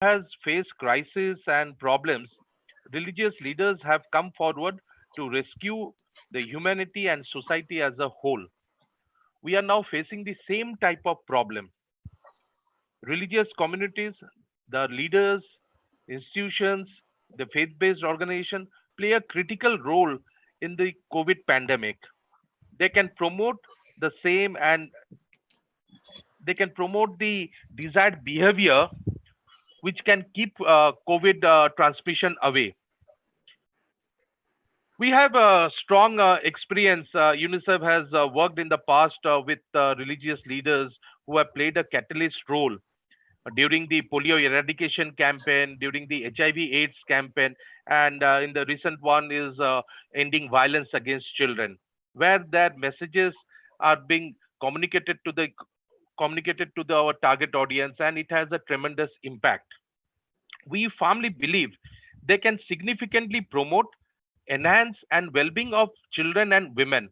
has faced crises and problems, religious leaders have come forward to rescue the humanity and society as a whole. We are now facing the same type of problem. Religious communities, the leaders, institutions, the faith based organization play a critical role in the COVID pandemic. They can promote the same and they can promote the desired behavior which can keep COVID transmission away. We have a strong experience. UNICEF has worked in the past with religious leaders who have played a catalyst role during the polio eradication campaign, during the HIV/AIDS campaign, and in the recent one is ending violence against children, where their messages are being communicated to our target audience, and it has a tremendous impact. We firmly believe they can significantly promote, enhance, and well-being of children and women.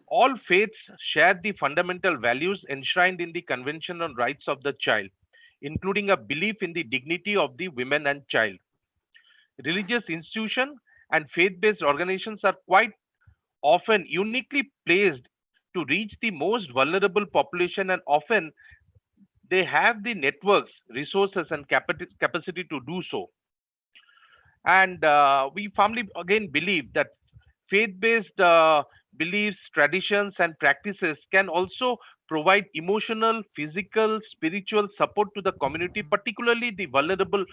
All faiths share the fundamental values enshrined in the Convention on Rights of the Child, including a belief in the dignity of the women and child. Religious institutions and faith-based organizations are quite often uniquely placed to reach the most vulnerable population, and often they have the networks, resources, and capacity to do so. And we firmly again believe that faith-based beliefs, traditions, and practices can also provide emotional, physical, spiritual support to the community, particularly the vulnerable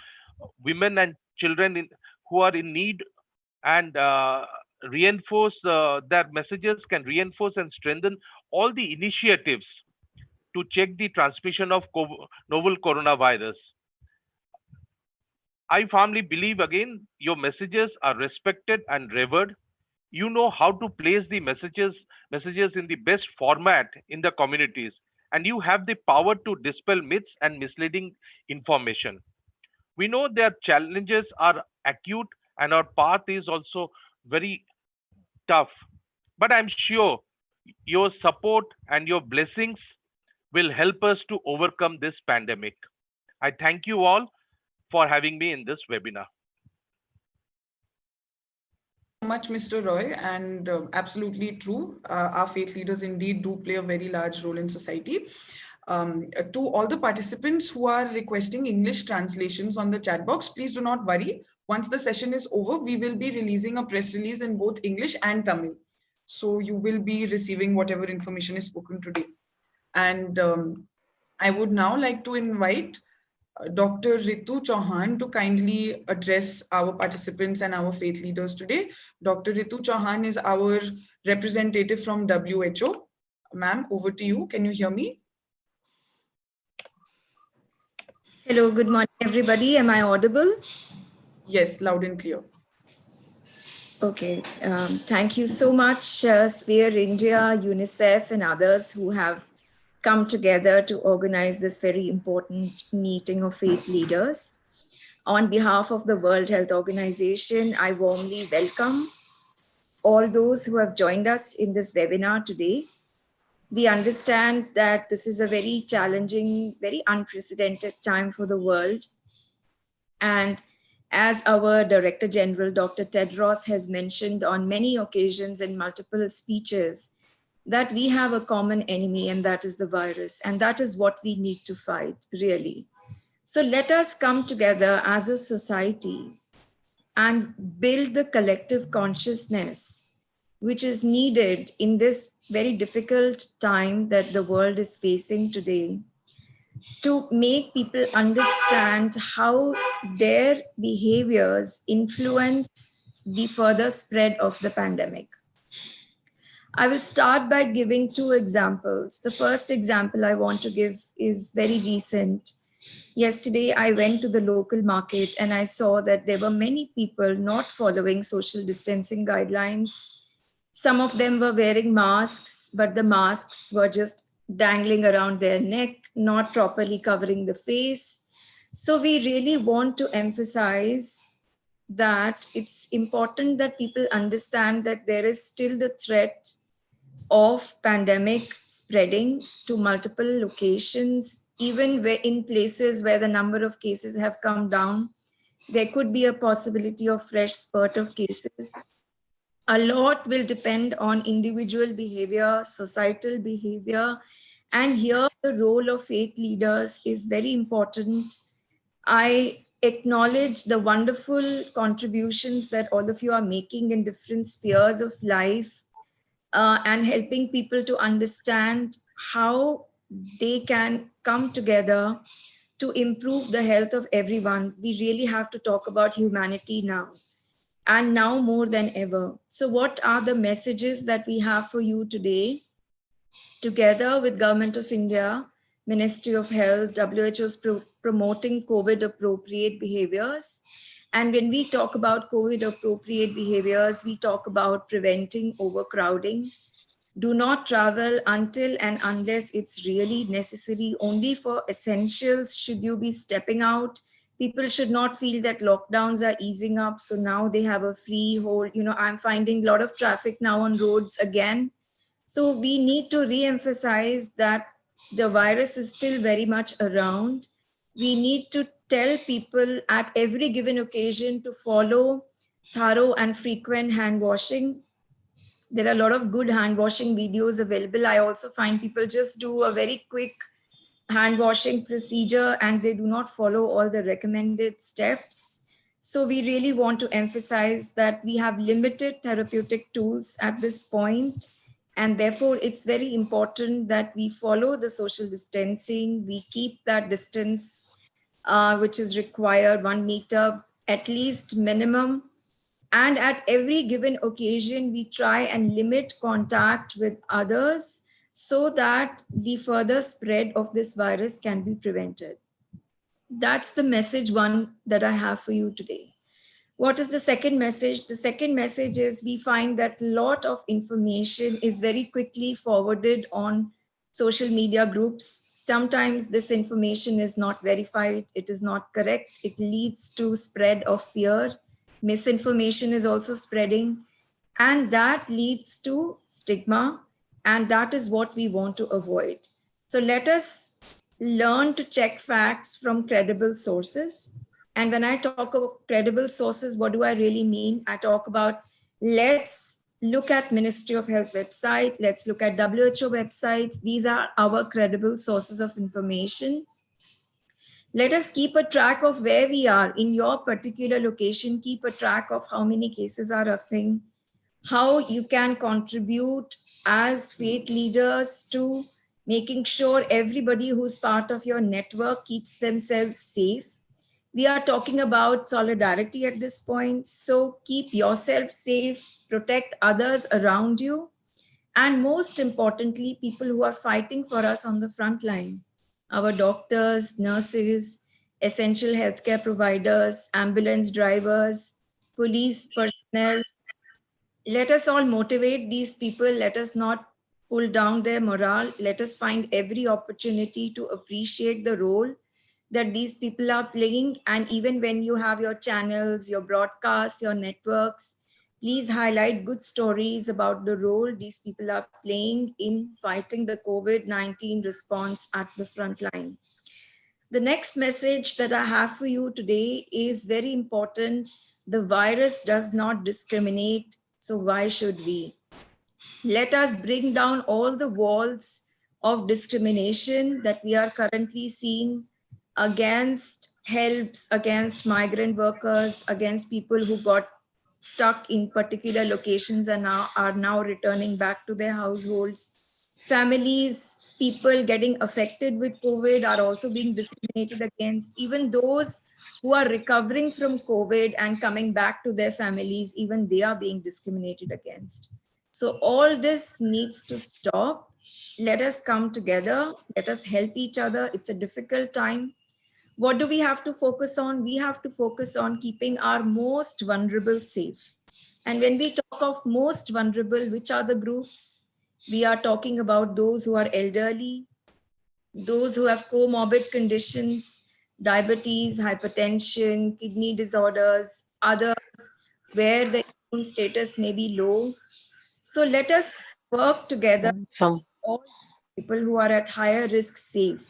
women and children who are in need, and reinforce their messages can reinforce and strengthen all the initiatives to check the transmission of novel coronavirus. I firmly believe again your messages are respected and revered. You know how to place the messages in the best format in the communities, and you have the power to dispel myths and misleading information. We know their challenges are acute and our path is also very tough, but I'm sure your support and your blessings will help us to overcome this pandemic. I thank you all for having me in this webinar. Much, Mr. Roy, and absolutely true. Our faith leaders indeed do play a very large role in society. To all the participants who are requesting English translations on the chat box, please do not worry. Once the session is over, we will be releasing a press release in both English and Tamil. So you will be receiving whatever information is spoken today. And I would now like to invite Dr. Ritu Chauhan to kindly address our participants and our faith leaders today. Dr. Ritu Chauhan is our representative from WHO. Ma'am, over to you. Can you hear me? Hello, good morning, everybody. Am I audible? Yes, loud and clear. Okay, thank you so much, Sphere India, UNICEF, and others who have come together to organize this very important meeting of faith leaders. On behalf of the World Health Organization, I warmly welcome all those who have joined us in this webinar today. We understand that this is a very challenging, very unprecedented time for the world. And as our Director General, Dr. Tedros, has mentioned on many occasions in multiple speeches, that we have a common enemy, and that is the virus. And that is what we need to fight, really. So let us come together as a society and build the collective consciousness which is needed in this very difficult time that the world is facing today, to make people understand how their behaviors influence the further spread of the pandemic. I will start by giving two examples. The first example I want to give is very recent. Yesterday, I went to the local market and I saw that there were many people not following social distancing guidelines. Some of them were wearing masks, but the masks were just dangling around their neck, not properly covering the face. So we really want to emphasize that it's important that people understand that there is still the threat of pandemic spreading to multiple locations even in places where the number of cases have come down, there could be a possibility of fresh spurt of cases. A lot will depend on individual behavior, societal behavior, and here the role of faith leaders is very important. I acknowledge the wonderful contributions that all of you are making in different spheres of life, and helping people to understand how they can come together to improve the health of everyone. We really have to talk about humanity now, and now more than ever. So what are the messages that we have for you today? Together with Government of India, Ministry of Health, WHO is promoting COVID appropriate behaviors. And when we talk about COVID appropriate behaviors, we talk about preventing overcrowding. Do not travel until and unless it's really necessary. Only for essentials should you be stepping out. People should not feel that lockdowns are easing up, so now they have a free hold. You know, I'm finding a lot of traffic now on roads again. So we need to re-emphasize that the virus is still very much around. We need to tell people at every given occasion to follow thorough and frequent hand washing. There are a lot of good hand washing videos available. I also find people just do a very quick hand washing procedure and they do not follow all the recommended steps. So we really want to emphasize that we have limited therapeutic tools at this point, and therefore it's very important that we follow the social distancing. We keep that distance, which is required, 1 meter at least minimum. And at every given occasion, we try and limit contact with others so that the further spread of this virus can be prevented. That's the message one that I have for you today. What is the second message? The second message is we find that a lot of information is very quickly forwarded on social media groups. Sometimes this information is not verified, it is not correct, it leads to spread of fear. Misinformation is also spreading, and that leads to stigma, and that is what we want to avoid. So let us learn to check facts from credible sources. And when I talk about credible sources, what do I really mean? I talk about, let's look at Ministry of Health website, let's look at WHO websites. These are our credible sources of information. Let us keep a track of where we are in your particular location. Keep a track of how many cases are occurring, how you can contribute as faith leaders to making sure everybody who's part of your network keeps themselves safe. We are talking about solidarity at this point. So keep yourself safe, protect others around you, and most importantly, people who are fighting for us on the front line. Our doctors, nurses, essential healthcare providers, ambulance drivers, police personnel. Let us all motivate these people. Let us not pull down their morale. Let us find every opportunity to appreciate the role that these people are playing. And even when you have your channels, your broadcasts, your networks, please highlight good stories about the role these people are playing in fighting the COVID-19 response at the front line. The next message that I have for you today is very important. The virus does not discriminate, so why should we? Let us bring down all the walls of discrimination that we are currently seeing against helps, against migrant workers, against people who got stuck in particular locations and are now returning back to their households. Families, people getting affected with COVID are also being discriminated against. Even those who are recovering from COVID and coming back to their families, even they are being discriminated against. So all this needs to stop. Let us come together. Let us help each other. It's a difficult time. What do we have to focus on? We have to focus on keeping our most vulnerable safe. And when we talk of most vulnerable, which are the groups? We are talking about those who are elderly, those who have comorbid conditions, diabetes, hypertension, kidney disorders, others where the immune status may be low. So let us work together, all people who are at higher risk safe.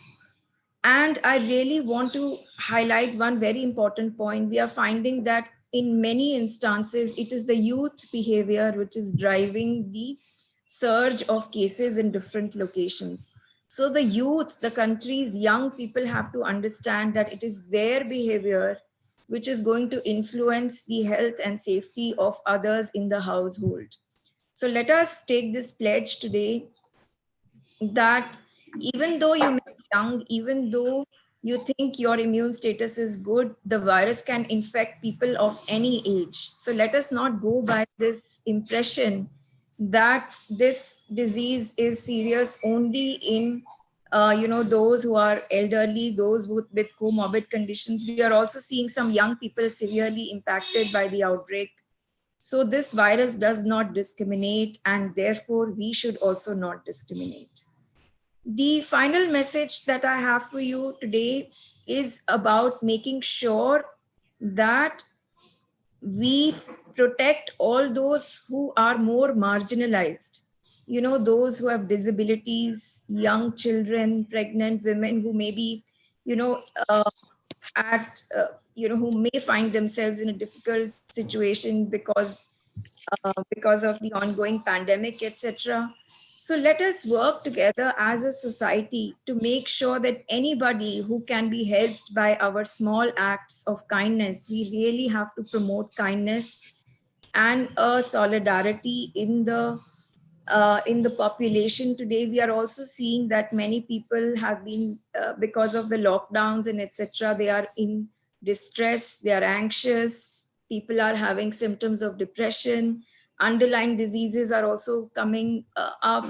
And I really want to highlight one very important point. We are finding that in many instances, it is the youth behavior which is driving the surge of cases in different locations. So the youth, the country's young people have to understand that it is their behavior which is going to influence the health and safety of others in the household. So let us take this pledge today that even though you may be young, even though you think your immune status is good, the virus can infect people of any age. So let us not go by this impression that this disease is serious only in those who are elderly, those with comorbid conditions. We are also seeing some young people severely impacted by the outbreak. So this virus does not discriminate, and therefore we should also not discriminate. The final message that I have for you today is about making sure that we protect all those who are more marginalized. You know, those who have disabilities, young children, pregnant women who may be, who may find themselves in a difficult situation because of the ongoing pandemic, etc. So let us work together as a society to make sure that anybody who can be helped by our small acts of kindness, we really have to promote kindness and a solidarity in the population today. We are also seeing that many people have been, because of the lockdowns and etc., they are in distress, they are anxious, people are having symptoms of depression, underlying diseases are also coming up.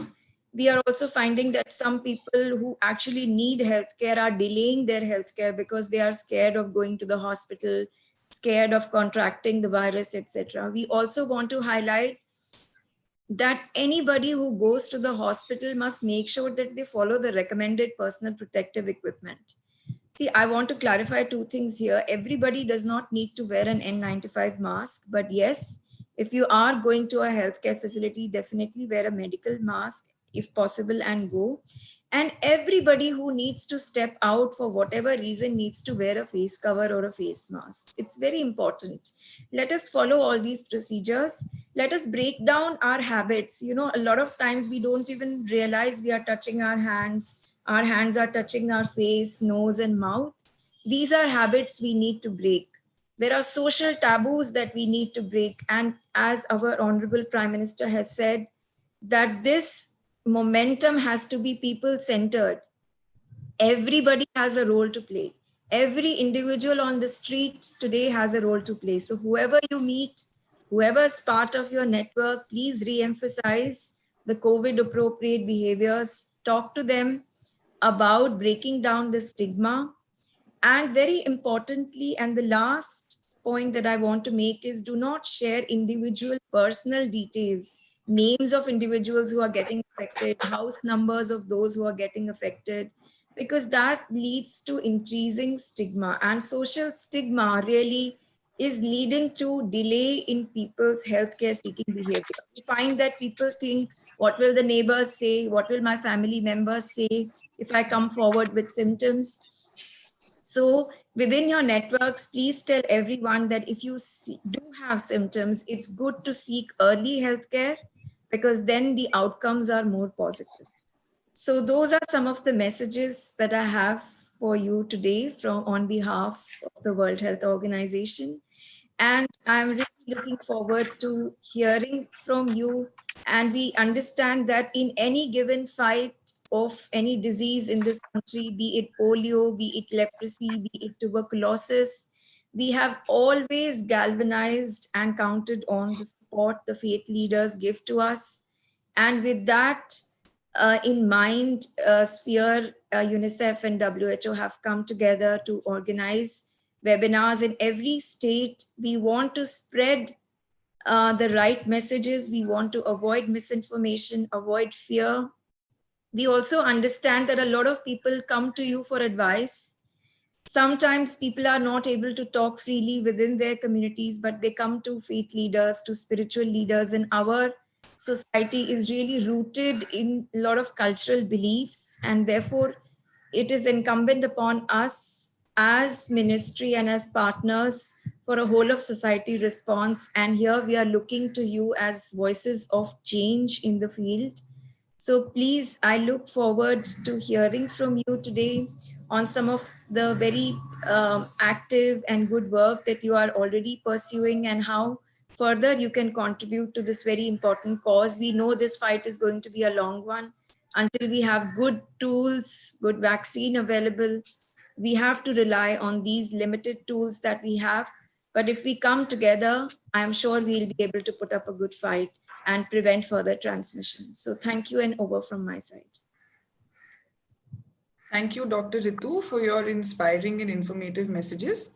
We are also finding that some people who actually need healthcare are delaying their healthcare because they are scared of going to the hospital, scared of contracting the virus, etc. We also want to highlight that anybody who goes to the hospital must make sure that they follow the recommended personal protective equipment. See, I want to clarify two things here. Everybody does not need to wear an N95 mask, but yes, if you are going to a healthcare facility, definitely wear a medical mask if possible and go. And everybody who needs to step out for whatever reason needs to wear a face cover or a face mask. It's very important. Let us follow all these procedures. Let us break down our habits. You know, a lot of times we don't even realize we are touching our hands. Our hands are touching our face, nose, and mouth. These are habits we need to break. There are social taboos that we need to break. And as our Honorable Prime Minister has said, that this momentum has to be people-centered. Everybody has a role to play. Every individual on the street today has a role to play. So whoever you meet, whoever is part of your network, please re-emphasize the COVID-appropriate behaviors. Talk to them about breaking down the stigma. And very importantly, and the last point that I want to make is, do not share individual personal details, names of individuals who are getting affected, house numbers of those who are getting affected, because that leads to increasing stigma, and social stigma really is leading to delay in people's healthcare seeking behavior. We find that people think, what will the neighbors say? What will my family members say if I come forward with symptoms? So within your networks, please tell everyone that if you do have symptoms, it's good to seek early healthcare, because then the outcomes are more positive. So those are some of the messages that I have for you today on behalf of the World Health Organization. And I'm really looking forward to hearing from you. And we understand that in any given fight of any disease in this country, be it polio, be it leprosy, be it tuberculosis, we have always galvanized and counted on the support the faith leaders give to us. And with that in mind, Sphere, UNICEF and WHO have come together to organize webinars in every state. We want to spread the right messages. We want to avoid misinformation, avoid fear. We also understand that a lot of people come to you for advice. Sometimes people are not able to talk freely within their communities, but they come to faith leaders, to spiritual leaders, and our society is really rooted in a lot of cultural beliefs, and therefore it is incumbent upon us as ministry and as partners for a whole of society response. And here we are looking to you as voices of change in the field. So please, I look forward to hearing from you today on some of the very active and good work that you are already pursuing and how further you can contribute to this very important cause. We know this fight is going to be a long one. Until we have good tools, good vaccine available, we have to rely on these limited tools that we have. But if we come together, I'm sure we'll be able to put up a good fight and prevent further transmission. So thank you, and over from my side. Thank you, Dr. Ritu, for your inspiring and informative messages.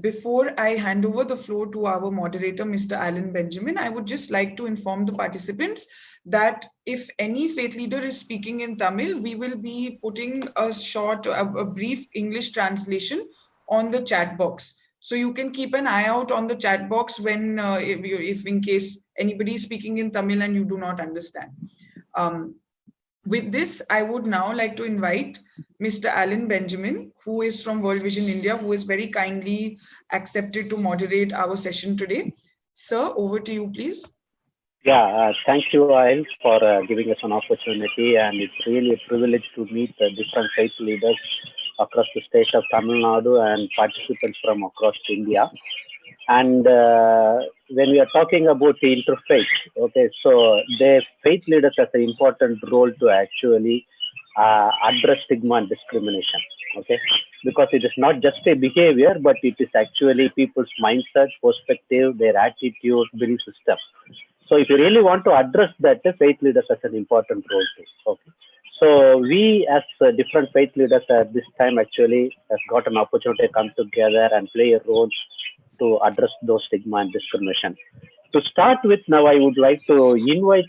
Before I hand over the floor to our moderator, Mr. Alan Benjamin, I would just like to inform the participants that if any faith leader is speaking in Tamil, we will be putting a brief English translation on the chat box. So you can keep an eye out on the chat box when, if in case anybody is speaking in Tamil and you do not understand. With this, I would now like to invite Mr. Alan Benjamin, who is from World Vision India, who is very kindly accepted to moderate our session today. Sir, over to you, please. Yeah, thank you, Ail, for giving us an opportunity, and it's really a privilege to meet different faith leaders across the state of Tamil Nadu and participants from across India. And when we are talking about the interfaith, okay, so the faith leaders have an important role to actually address stigma and discrimination, okay, because it is not just a behavior, but it is actually people's mindset, perspective, their attitude, belief system. So if you really want to address that, the faith leaders have an important role too. Okay. So we as different faith leaders at this time actually have got an opportunity to come together and play a role to address those stigma and discrimination. To start with, now I would like to invite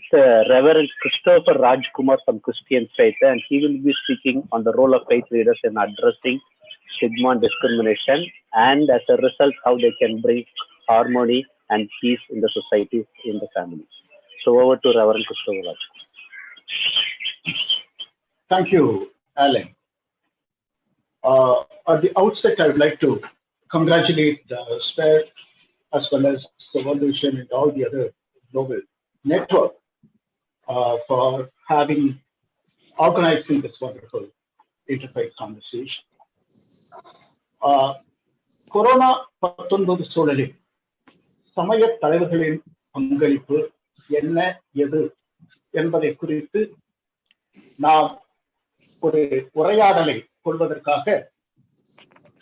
Reverend Christopher Rajkumar from Christian Faith, and he will be speaking on the role of faith leaders in addressing stigma and discrimination, and as a result, how they can bring harmony and peace in the society, in the families. So over to Reverend Christopher Rajkumar. Thank you, Alan. At the outset, I would like to congratulate the SPARE as well as the World Vision and all the other global network for organizing this wonderful interfaith conversation. Corona 19 சூழலில் சமய தலைவர்களின் பங்களிப்பு என்ன எது என்பதை குறித்து நாம் ஒரு உரையாடலை கொள்வதற்காக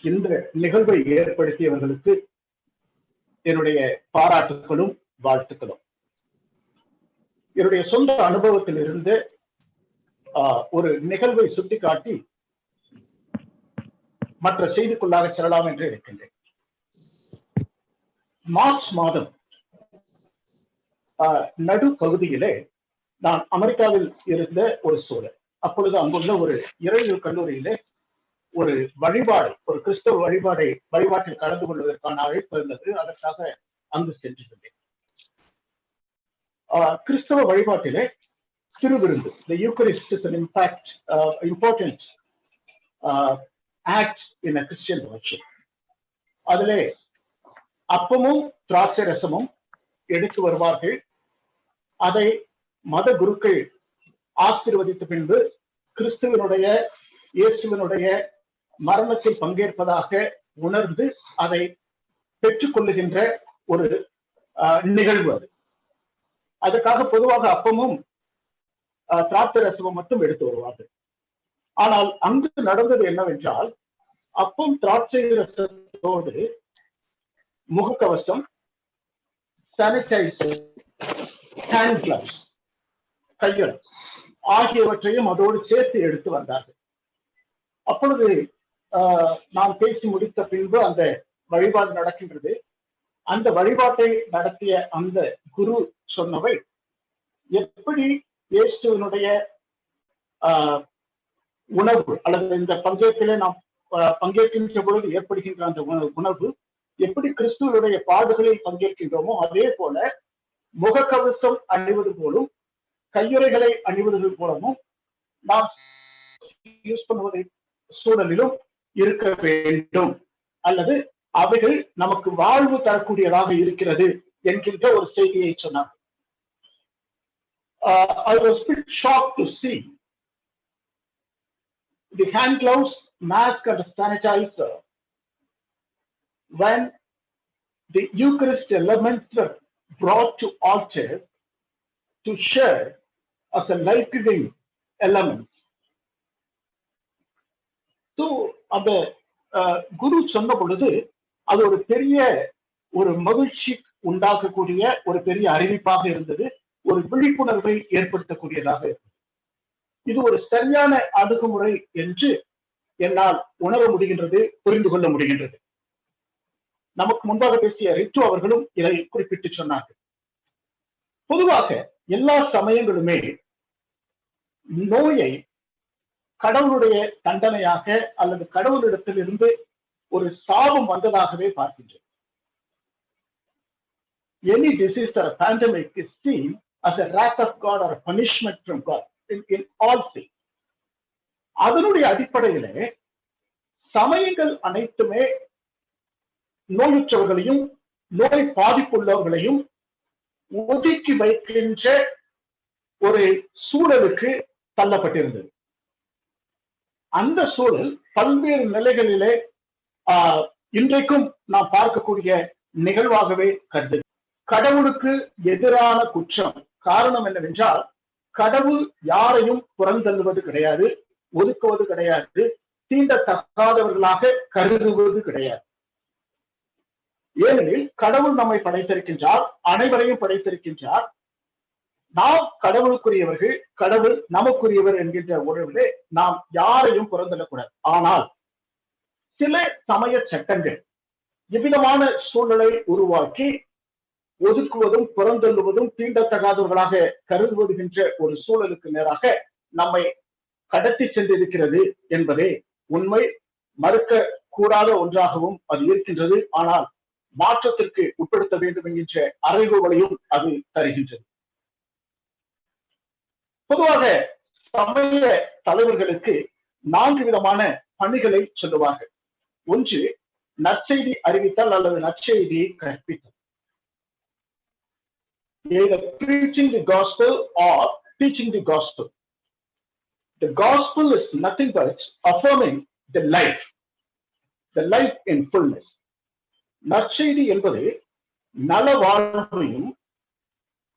இந்த நிகழ்வை ஏற்படுத்தியவர்களுக்கு என்னுடைய பாராட்டுகளும் வாழ்த்துக்களும். என்னுடைய சொந்த அனுபவத்தில் இருந்து ஒரு நிகழ்வை சுட்டிக்காட்டி மற்ற செய்திக்குள்ளாக செல்லலாம் என்று இருக்கின்றேன். மார்ச் மாதம் நடுப்பகுதியிலே நான் அமெரிக்காவில் இருந்த ஒரு சூழல். அப்பொழுது அங்குள்ள ஒரு இறையியல் கல்லூரியிலே ஒரு வழிபாடு, ஒரு கிறிஸ்தவ வழிபாட்டில் கலந்து கொள்வதற்கான அழைப்பு இருந்தது. அதற்காக அங்கு சென்றிருந்தேன். கிறிஸ்தவ வழிபாட்டிலே திருவிருந்து, the Eucharist is an important act in a Christian worship. அதிலே அப்பமும் திராட்சை ரசமும் எடுத்து வருவார்கள். அதை மத குருக்கள் ஆசீர்வதித்த பின்பு கிறிஸ்துவனுடைய இயேசுவினுடைய மரணத்தில் பங்கேற்பதாக உணர்ந்து அதை பெற்றுக் கொள்ளுகின்ற ஒரு நிகழ்வு அது. அதுக்காக பொதுவாக அப்பமும் திராட்சை ரசமும் மட்டும் எடுத்து வருவார்கள். ஆனால் அங்கு நடந்தது என்னவென்றால், அப்பம் திராட்சை ரசத்தோடு முகக்கவசம், சானிடைசர், ஹேண்ட் கிளவ்ஸ், கையுறை ஆகியவற்றையும் அதோடு சேர்த்து எடுத்து வந்தார்கள். அப்பொழுது நாம் பேசி முடித்த பின்பு அந்த வழிபாடு நடக்கின்றது. அந்த வழிபாட்டை நடத்திய அந்த குரு சொன்னவை, எப்படி இயேசுவினுடைய உணவு அல்லது இந்த பங்கேற்பிலே நாம் பங்கேற்கின்ற பொழுது ஏற்படுகின்ற அந்த உணவு எப்படி கிறிஸ்துவனுடைய பாடுகளில் பங்கேற்கின்றோமோ அதே போல முகக்கவசம் அணிவது போலும் கையுறைகளை அணிவது போலவும் நாம் யூஸ் பண்ணுவதை சூழலிலும் இருக்க வேண்டும், அல்லது அவைகள் நமக்கு வாழ்வு தரக்கூடியதாக இருக்கிறது என்கின்ற ஒரு செய்தியை சொன்னார். I was a bit shocked to see the hand gloves, mask and sanitizer when the Eucharist elements were brought to altar to share as a life-giving element. So, அந்த குரு சொன்ன பொழுது அது ஒரு பெரிய ஒரு மகிழ்ச்சி உண்டாக்கக்கூடிய ஒரு பெரிய அறிவிப்பாக இருந்தது, ஒரு விழிப்புணர்வை ஏற்படுத்தக்கூடியதாக இருந்தது. இது ஒரு சரியான அணுகுமுறை என்று என்னால் உணர முடிகின்றது, புரிந்து கொள்ள முடிகின்றது. நமக்கு முன்பாக பேசிய ரிட்டு அவர்களும் இதை குறிப்பிட்டு சொன்னார்கள். பொதுவாக எல்லா சமயங்களுமே நோயை கடவுளுடைய தண்டனையாக அல்லது கடவுளிடத்தில் இருந்து ஒரு சாபம் வந்ததாகவே பார்க்கின்றோம். Any disease or a pandemic is seen as a wrath of God or a punishment from God in all things. அதனுடைய அடிப்படையிலே சமயங்கள் அனைத்துமே நோயுற்றவர்களையும் நோய் பாதிப்புள்ளவர்களையும் ஒதுக்கி வைக்கின்ற ஒரு சூழலுக்கு தள்ளப்பட்டிருந்தது. அந்த சூழல் பல்வேறு நிலைகளிலே இன்றைக்கும் நாம் பார்க்கக்கூடிய நிகழ்வாகவே கருது. கடவுளுக்கு எதிரான குற்றம். காரணம் என்னவென்றால், கடவுள் யாரையும் புறந்தள்ளுவது கிடையாது, ஒதுக்குவது கிடையாது, தீண்டத்தகாதவர்களாக கருதுவது கிடையாது. ஏனெனில் கடவுள் நம்மை படைத்திருக்கின்றார், அனைவரையும் படைத்திருக்கின்றார். நாம் கடவுளுக்குரியவர்கள், கடவுள் நமக்குரியவர் என்கின்ற உறவிலே நாம் யாரையும் புறந்தள்ளக்கூடாது. ஆனால் சில சமய சட்டங்கள் எவ்விதமான சூழலை உருவாக்கி ஒதுக்குவதும் புறந்தள்ளுவதும் தீண்டத்தகாதவர்களாக கருதுவதுகின்ற ஒரு சூழலுக்கு நேராக நம்மை கடத்தி சென்றிருக்கிறது என்பதே உண்மை, மறுக்க கூடாத ஒன்றாகவும் அது இருக்கின்றது. ஆனால் மாற்றத்திற்கு உட்படுத்த வேண்டும் என்கின்ற அறைகூவலையும் அது தருகின்றது. பொதுவாக சமய தலைவர்களுக்கு 4 விதமான பணிகளை சொல்லுவார்கள். ஒன்று, நற்செய்தி அறிவித்தல் அல்லது நற்செய்தியை கற்பித்தல். Either preaching the gospel or teaching the gospel. The gospel is nothing but affirming the life in fullness. நற்செய்தி என்பது நல வாழ்வையும்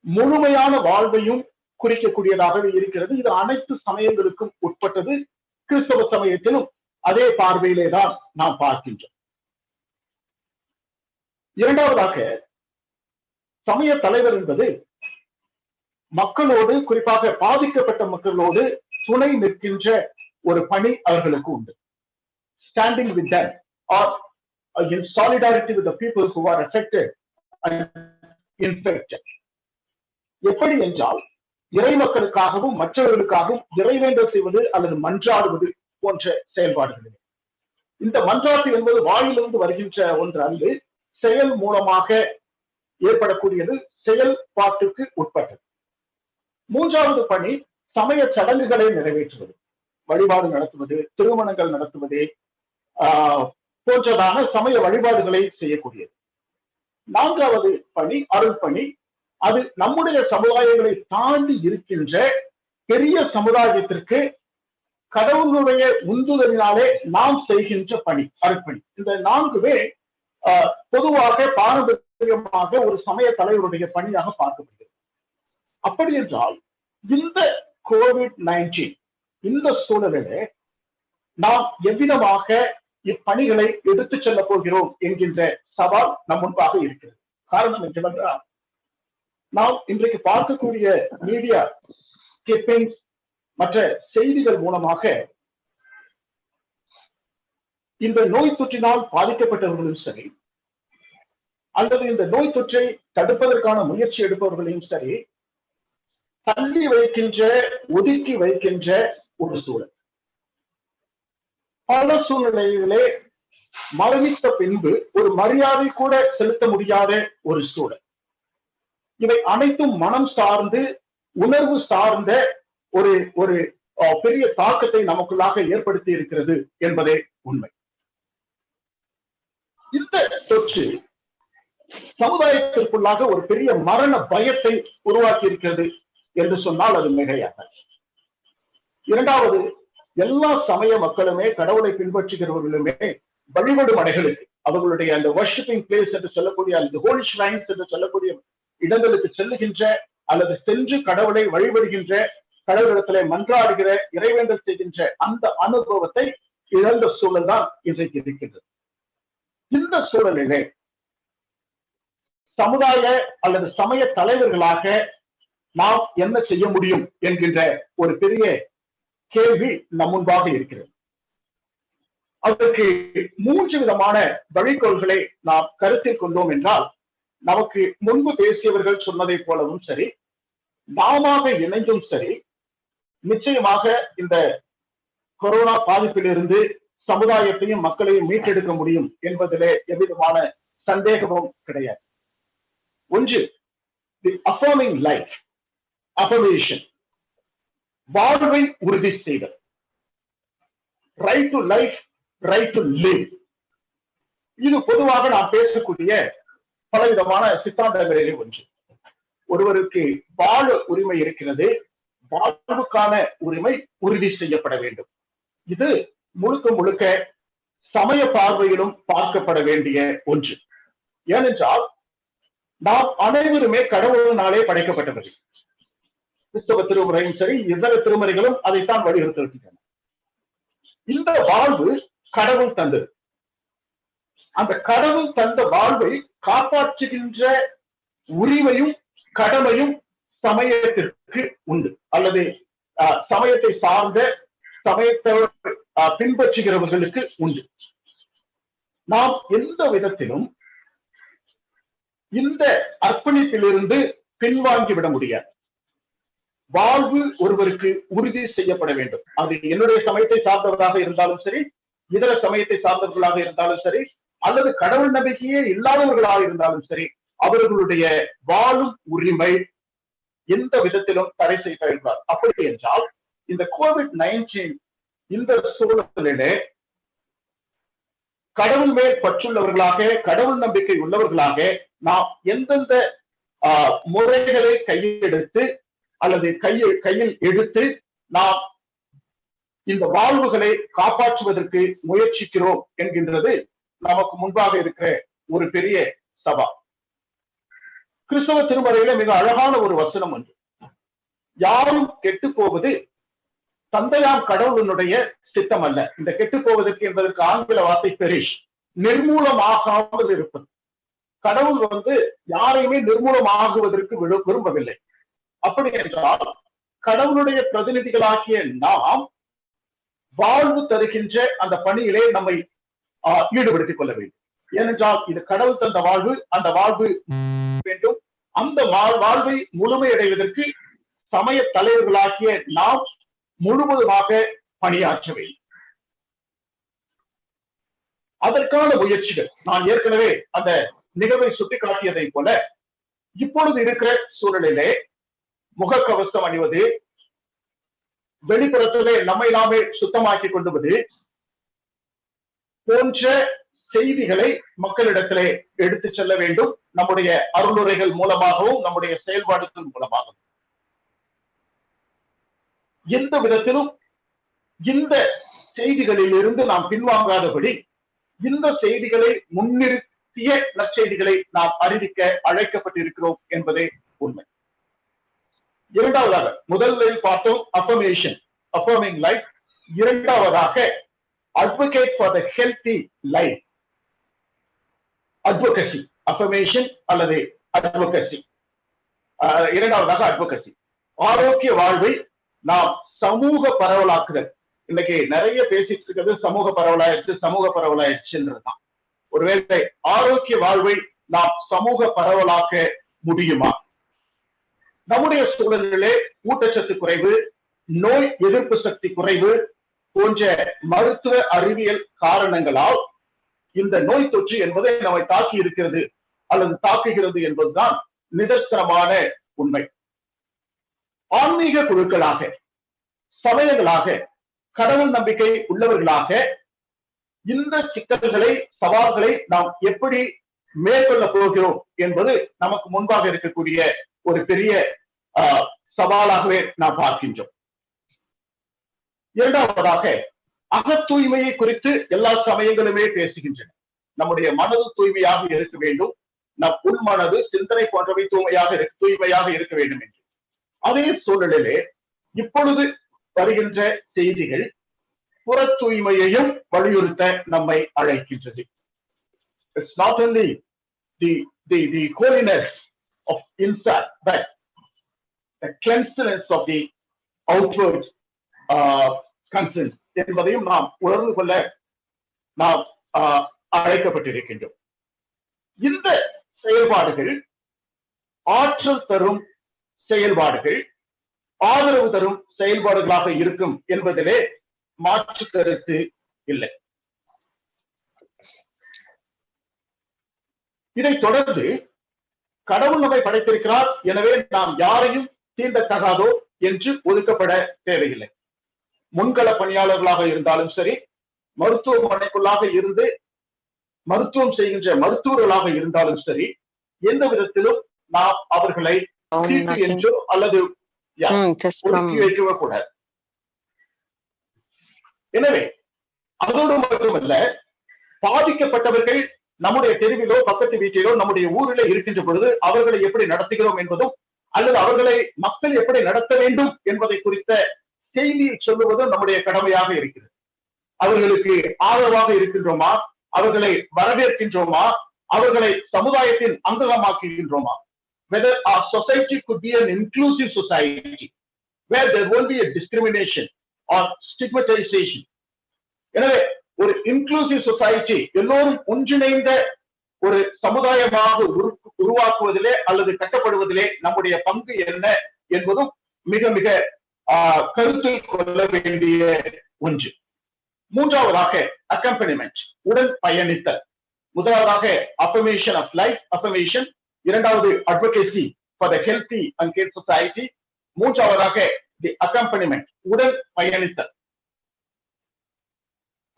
முழுமையான வாழ்வையும் குறிக்கக்கூடியதாகவே இருக்கிறது. இது அனைத்து சமயங்களுக்கும் உட்பட்டது. கிறிஸ்தவ சமயத்திலும் அதே பார்வையிலே தான் நாம் பார்க்கின்றோம். இரண்டாவதாக, சமய தலைவர் என்பது மக்களோடு, குறிப்பாக பாதிக்கப்பட்ட மக்களோடு துணை நிற்கின்ற ஒரு பணி அவர்களுக்கு உண்டு. Standing with them or in solidarity with the people who are affected and infected. எப்படி என்றால், இறை மக்களுக்காகவும் மற்றவர்களுக்காகவும் இறைவேண்டல் செய்வது அல்லது மன்றாடுவது போன்ற செயல்பாடுகள். இந்த மன்றாட்டு என்பது வாயிலிருந்து வருகின்ற ஒன்று அல்ல, செயல் மூலமாக ஏற்படக்கூடியது, செயல்பாட்டுக்கு உட்பட்டது. மூன்றாவது பணி சமய சடங்குகளை நிறைவேற்றுவது, வழிபாடு நடத்துவது, திருமணங்கள் நடத்துவது போன்றதான சமய வழிபாடுகளை செய்யக்கூடியது. நான்காவது பணி அருள் பணி. அது நம்முடைய சமுதாயங்களை தாண்டி இருக்கின்ற பெரிய சமுதாயத்திற்கு கடவுளுடைய உந்துதலினாலே நாம் செய்கின்ற பணி அருட்பணி. இந்த 4மே பொதுவாக பாரம்பரியமாக ஒரு சமய தலைவருடைய பணியாக பார்க்கப்படுகிறது. அப்படி என்றால் இந்த COVID-19 இந்த சூழலிலே நாம் எவ்விதமாக இப்பணிகளை எடுத்துச் செல்ல போகிறோம் என்கின்ற சவால் நம் முன்பாக இருக்கிறது. காரணம் என்னவென்றால், நாம் இன்றைக்கு பார்க்கக்கூடிய மீடியா கிளிப்பிங்ஸ் மற்ற செய்திகள் மூலமாக இந்த நோய் தொற்றினால் பாதிக்கப்பட்டவர்களும் சரி, அல்லது இந்த நோய் தொற்றை தடுப்பதற்கான முயற்சி எடுப்பவர்களையும் சரி, தள்ளி வைக்கின்ற, ஒதுக்கி வைக்கின்ற ஒரு சூழல். பல சூழ்நிலைகளே மரணித்த பின்பு ஒரு மரியாதை கூட செலுத்த முடியாத ஒரு சூழல். இவை அனைத்தும் மனம் சார்ந்து, உணர்வு சார்ந்த ஒரு பெரிய தாக்கத்தை நமக்குள்ளாக ஏற்படுத்தி இருக்கிறது என்பதே உண்மை. இந்த தொற்று சமுதாயத்திற்குள்ளாக ஒரு பெரிய மரண பயத்தை உருவாக்கி இருக்கிறது என்று சொன்னால் அது மிகையாக. இரண்டாவது, எல்லா சமய மக்களுமே, கடவுளை பின்பற்றுகிறவர்களுமே வழிபாடு மடைகளுக்கு, அவர்களுடைய அந்த வர்ஷிப்பிங் பிளேஸ் என்று சொல்லக்கூடிய அந்த ஹோலி ஷ்ரைன்ஸ் என்று சொல்லக்கூடிய இடங்களுக்கு செல்லுகின்ற அல்லது சென்று கடவுளை வழிபடுகின்ற, கடவுளிடத்திலே மன்றாடுகிற, இறைவேண்டல் செய்கின்ற அந்த அனுபவத்தை இழந்த சூழல் தான் இன்றைக்கு இருக்கின்றது. இந்த சூழலிலே சமுதாய அல்லது சமய தலைவர்களாக நாம் என்ன செய்ய முடியும் என்கின்ற ஒரு பெரிய கேள்வி நம் முன்பாக இருக்கிறது. அதற்கு 3 விதமான வழிகோள்களை நாம் கருத்தில் கொண்டோம் என்றால், நமக்கு முன்பு பேசியவர்கள் சொன்னதை போலவும் சரி, நாம இணைந்தும் சரி, நிச்சயமாக இந்த கொரோனா பாதிப்பிலிருந்து சமுதாயத்தையும் மக்களையும் மீட்டெடுக்க முடியும் என்பதிலே எவ்விதமான சந்தேகமும் கிடையாது. ஒன்று, தி அஃபர்மிங் லைஃப், அஃபர்மேஷன், வாழ்வை உறுதி செய்தல். Right to life, right to live. இது பொதுவாக நாம் பேசக்கூடிய பலவிதமான சித்தாந்தங்களிலே ஒன்று. ஒருவருக்கு வாழ உரிமை இருக்கிறது, வாழ்வுக்கான உரிமை உறுதி செய்யப்பட வேண்டும். இது முழுக்க முழுக்க சமய பார்வையிலும் பார்க்கப்பட வேண்டிய ஒன்று. ஏனென்றால் நாம் அனைவருமே கடவுளினாலே படைக்கப்பட்டவர்கள். கிறிஸ்தவ திருமுறையும் சரி, இதர திருமுறைகளும் அதைத்தான் வலியுறுத்துகின்றன. இந்த வாழ்வு கடவுள் தந்தது. அந்த கடவுள் தந்த வாழ்வை காப்பாற்றுகின்ற உரிமையும் கடமையும் சமயத்திற்கு உண்டு, அல்லது சமயத்தை சார்ந்த சமயத்தை பின்பற்றுகிறவர்களுக்கு உண்டு. நாம் எந்த விதத்திலும் இந்த அர்ப்பணிப்பிலிருந்து பின்வாங்கிவிட முடியாது. வாழ்வு ஒருவருக்கு உறுதி செய்யப்பட வேண்டும். அது என்னுடைய சமயத்தை சார்ந்தவராக இருந்தாலும் சரி, இதர சமயத்தை சார்ந்தவர்களாக இருந்தாலும் சரி, அல்லது கடவுள் நம்பிக்கையே இல்லாதவர்களாக இருந்தாலும் சரி, அவர்களுடைய வாழும் உரிமை எந்த விதத்திலும் தடை செய்யப்படுகிறார். அப்படி என்றால் இந்த COVID-19 இந்த சூழலிலே கடவுள் மேல் பற்றுள்ளவர்களாக, கடவுள் நம்பிக்கை உள்ளவர்களாக நாம் எந்தெந்த முறைகளை கையெடுத்து அல்லது கையில் எடுத்து நாம் இந்த வாழ்வுகளை காப்பாற்றுவதற்கு முயற்சிக்கிறோம் என்கின்றது நமக்கு முன்பாக இருக்கிற ஒரு பெரிய சவால். கிறிஸ்தவ திருமறையில மிக அழகான ஒரு வசனம் ஒன்று, யாரும் கெட்டு போவது தந்தையாம் கடவுளினுடைய சித்தம் அல்ல. இந்த கெட்டு போவதற்கு என்பதற்கு ஆங்கில வார்த்தை பெரிஷ், நிர்மூலமாகாமல் இருப்பது. கடவுள் யாரையுமே நிர்மூலமாகுவதற்கு விரும்பவில்லை. அப்படி என்றால் கடவுளுடைய பிரதிநிதிகளாகிய நாம் வாழ்வு தருகின்ற அந்த பணியிலே நம்மை ஈடுபடுத்திக் கொள்ள வேண்டும். ஏனென்றால் இது கடவுள் தந்த வாழ்வு, அந்த வாழ்வு வேண்டும். அந்த வாழ்வை முழுமையடைவதற்கு சமய தலைவர்களாகிய நாம் முழுவதுமாக பணியாற்ற வேண்டும். அதற்கான முயற்சிகள் நான் ஏற்கனவே அந்த நிகழ்வை சுட்டிக்காட்டியதை போல, இப்பொழுது இருக்கிற சூழலிலே முகக்கவசம் அணிவது, வெளிப்புறத்திலே நம்மை நாமே சுத்தமாக்கி கொண்டுவது போன்ற செய்திகளை மக்களிடத்திலே எடுத்து செல்ல வேண்டும். நம்முடைய அருளுரைகள் மூலமாகவும் நம்முடைய செயல்பாடுகள் மூலமாகவும் எந்த விதத்திலும் இந்த செய்திகளில் இருந்து நாம் பின்வாங்காதபடி இந்த செய்திகளை முன்னிறுத்திய நற்செய்திகளை நாம் அறிவிக்க அழைக்கப்பட்டிருக்கிறோம் என்பதே உண்மை. இரண்டாவதாக, முதலில் பார்த்தோம் அஃபர்மேஷன், அஃபர்மிங் லைஃப். இரண்டாவதாக advocate for the healthy life, advocacy, affirmation அல்லது advocacy. இரண்டாவதாக advocacy, ஆரோக்கிய வாழ்வை நாம் சமூக பரவலாக்குதல். இன்னைக்கு நிறைய பேசிட்டு இருக்கிறது சமூக பரவலாயிடுச்சுன்றதுதான். ஒருவேளை ஆரோக்கிய வாழ்வை நாம் சமூக பரவலாக்க முடியுமா? நம்முடைய சூழலிலே ஊட்டச்சத்து குறைவு, நோய் எதிர்ப்பு சக்தி குறைவு போன்ற மருத்துவ அறிவியல் காரணங்களால் இந்த நோய் தொற்று என்பதை நம்மை தாக்கி இருக்கிறது அல்லது தாக்குகிறது என்பதுதான் நிதர்சனமான உண்மை. ஆன்மீக குழுக்களாக, சமயங்களாக கடவுள் நம்பிக்கை உள்ளவர்களாக இந்த சிக்கல்களை, சவால்களை நாம் எப்படி மேற்கொள்ள போகிறோம் என்பது நமக்கு முன்பாக இருக்கக்கூடிய ஒரு பெரிய சவாலாகவே நாம் பார்க்கின்றோம். இரண்டாவதாக, அக தூய்மையை குறித்து எல்லா சமயங்களுமே பேசுகின்றன. நம்முடைய மனது தூய்மையாக இருக்க வேண்டும், நம் உள்மனது, சிந்தனை போன்றவை தூய்மையாக இருக்க வேண்டும் என்று. அதே சூழலிலே இப்பொழுது வருகின்ற செய்திகள் புற தூய்மையையும் வலியுறுத்த நம்மை அழைக்கின்றது. It's not only the holiness of inside, but the cleanliness of the outward conscience என்பதையும் நாம் உணர்ந்து கொள்ள நாம் அழைக்கப்பட்டிருக்கின்றோம். இந்த செயல்பாடுகள் ஆற்றல் தரும் செயல்பாடுகள், ஆதரவு தரும் செயல்பாடுகளாக இருக்கும் என்பதிலே மாற்று கருத்து இல்லை. இதை தொடர்ந்து கடவுள் நம்மை படைத்திருக்கிறார், எனவே நாம் யாரையும் தீண்டத்தகாதோ என்று ஒதுக்கப்பட தேவையில்லை. முன்கள பணியாளர்களாக இருந்தாலும் சரி, மருத்துவமனைக்குள்ளாக இருந்து மருத்துவம் செய்கின்ற மருத்துவர்களாக இருந்தாலும் சரி, எந்த விதத்திலும் நாம் அவர்களை தீட்டு என்றோ அல்லது ஒதுக்கி வைக்கவே கூடாது. எனவே அதோடு மட்டுமல்ல, பாதிக்கப்பட்டவர்கள் நம்முடைய தெருவிலோ பக்கத்து வீட்டிலோ நம்முடைய ஊரிலே இருக்கின்ற பொழுது அவர்களை எப்படி நடத்துகிறோம் என்பதும், அல்லது அவர்களை மக்கள் எப்படி நடத்த வேண்டும் என்பதை குறித்த செய்தியை சொல்லுவதும் நம்முடைய கடமையாக இருக்கிறது. அவர்களுக்கு ஆதரவாக இருக்கின்றோமா, அவர்களை வரவேற்கின்றோமா, அவர்களை சமுதாயத்தின் அங்கமாக்குகின்றோமா? Whether our society could be an inclusive society where there won't be a discrimination or stigmatization. எனவே ஒரு இன்க்ளூசிவ் சொசைட்டி, எல்லோரும் ஒன்றிணைந்த ஒரு சமுதாயமாக உருவாக்குவதிலே அல்லது கட்டப்படுவதிலே நம்முடைய பங்கு என்ன என்பதும் மிக மிக கருத்தில் கொள்ள வேண்டிய ஒன்று. மூன்றாவதாக அக்கம்பனிமெண்ட், உடன் பயணித்தல். முதலாவதாக affirmation of life, affirmation. இரண்டாவது advocacy for the healthy and care society. மூன்றாவதாக the accompaniment, உடன் பயணித்தல்.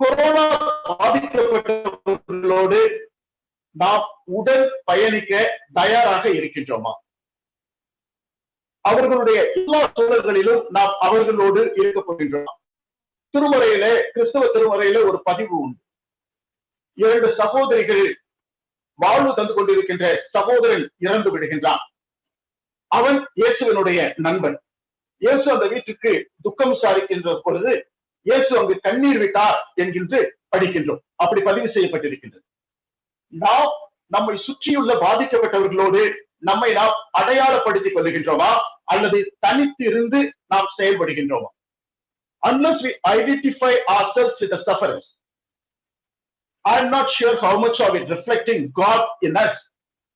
கொரோனா பாதிக்கப்பட்டவர்களோடு நாம் உடன் பயணிக்க தயாராக இருக்கின்றோமா? அவர்களுடைய எல்லா சூழல்களிலும் நாம் அவர்களோடு இருக்க போகின்றோம். திருமறையிலே, கிறிஸ்தவ திருமறையிலே ஒரு பதிவு உண்டு. 2 சகோதரிகள் வாழ்வு தந்து கொண்டிருக்கின்ற சகோதரன் இறந்து விடுகின்றான். அவன் இயேசுவினுடைய நண்பன். இயேசு அந்த வீட்டுக்கு துக்கம் விசாரிக்கின்ற பொழுது இயேசு அங்கு கண்ணீர் விட்டார் என்கின்ற படிக்கின்றோம். அப்படி பதிவு செய்யப்பட்டிருக்கின்றது. நாம் நம்மை சுற்றியுள்ள பாதிக்கப்பட்டவர்களோடு நம்மை நாம் அடையாளப்படுத்திக் கொள்ளுகின்றோமா அல்லது தனித்து இருந்து நாம் செயல்படுகின்றோமா? Unless we identify ourselves with the sufferers, I'm not sure how much of it reflecting God in us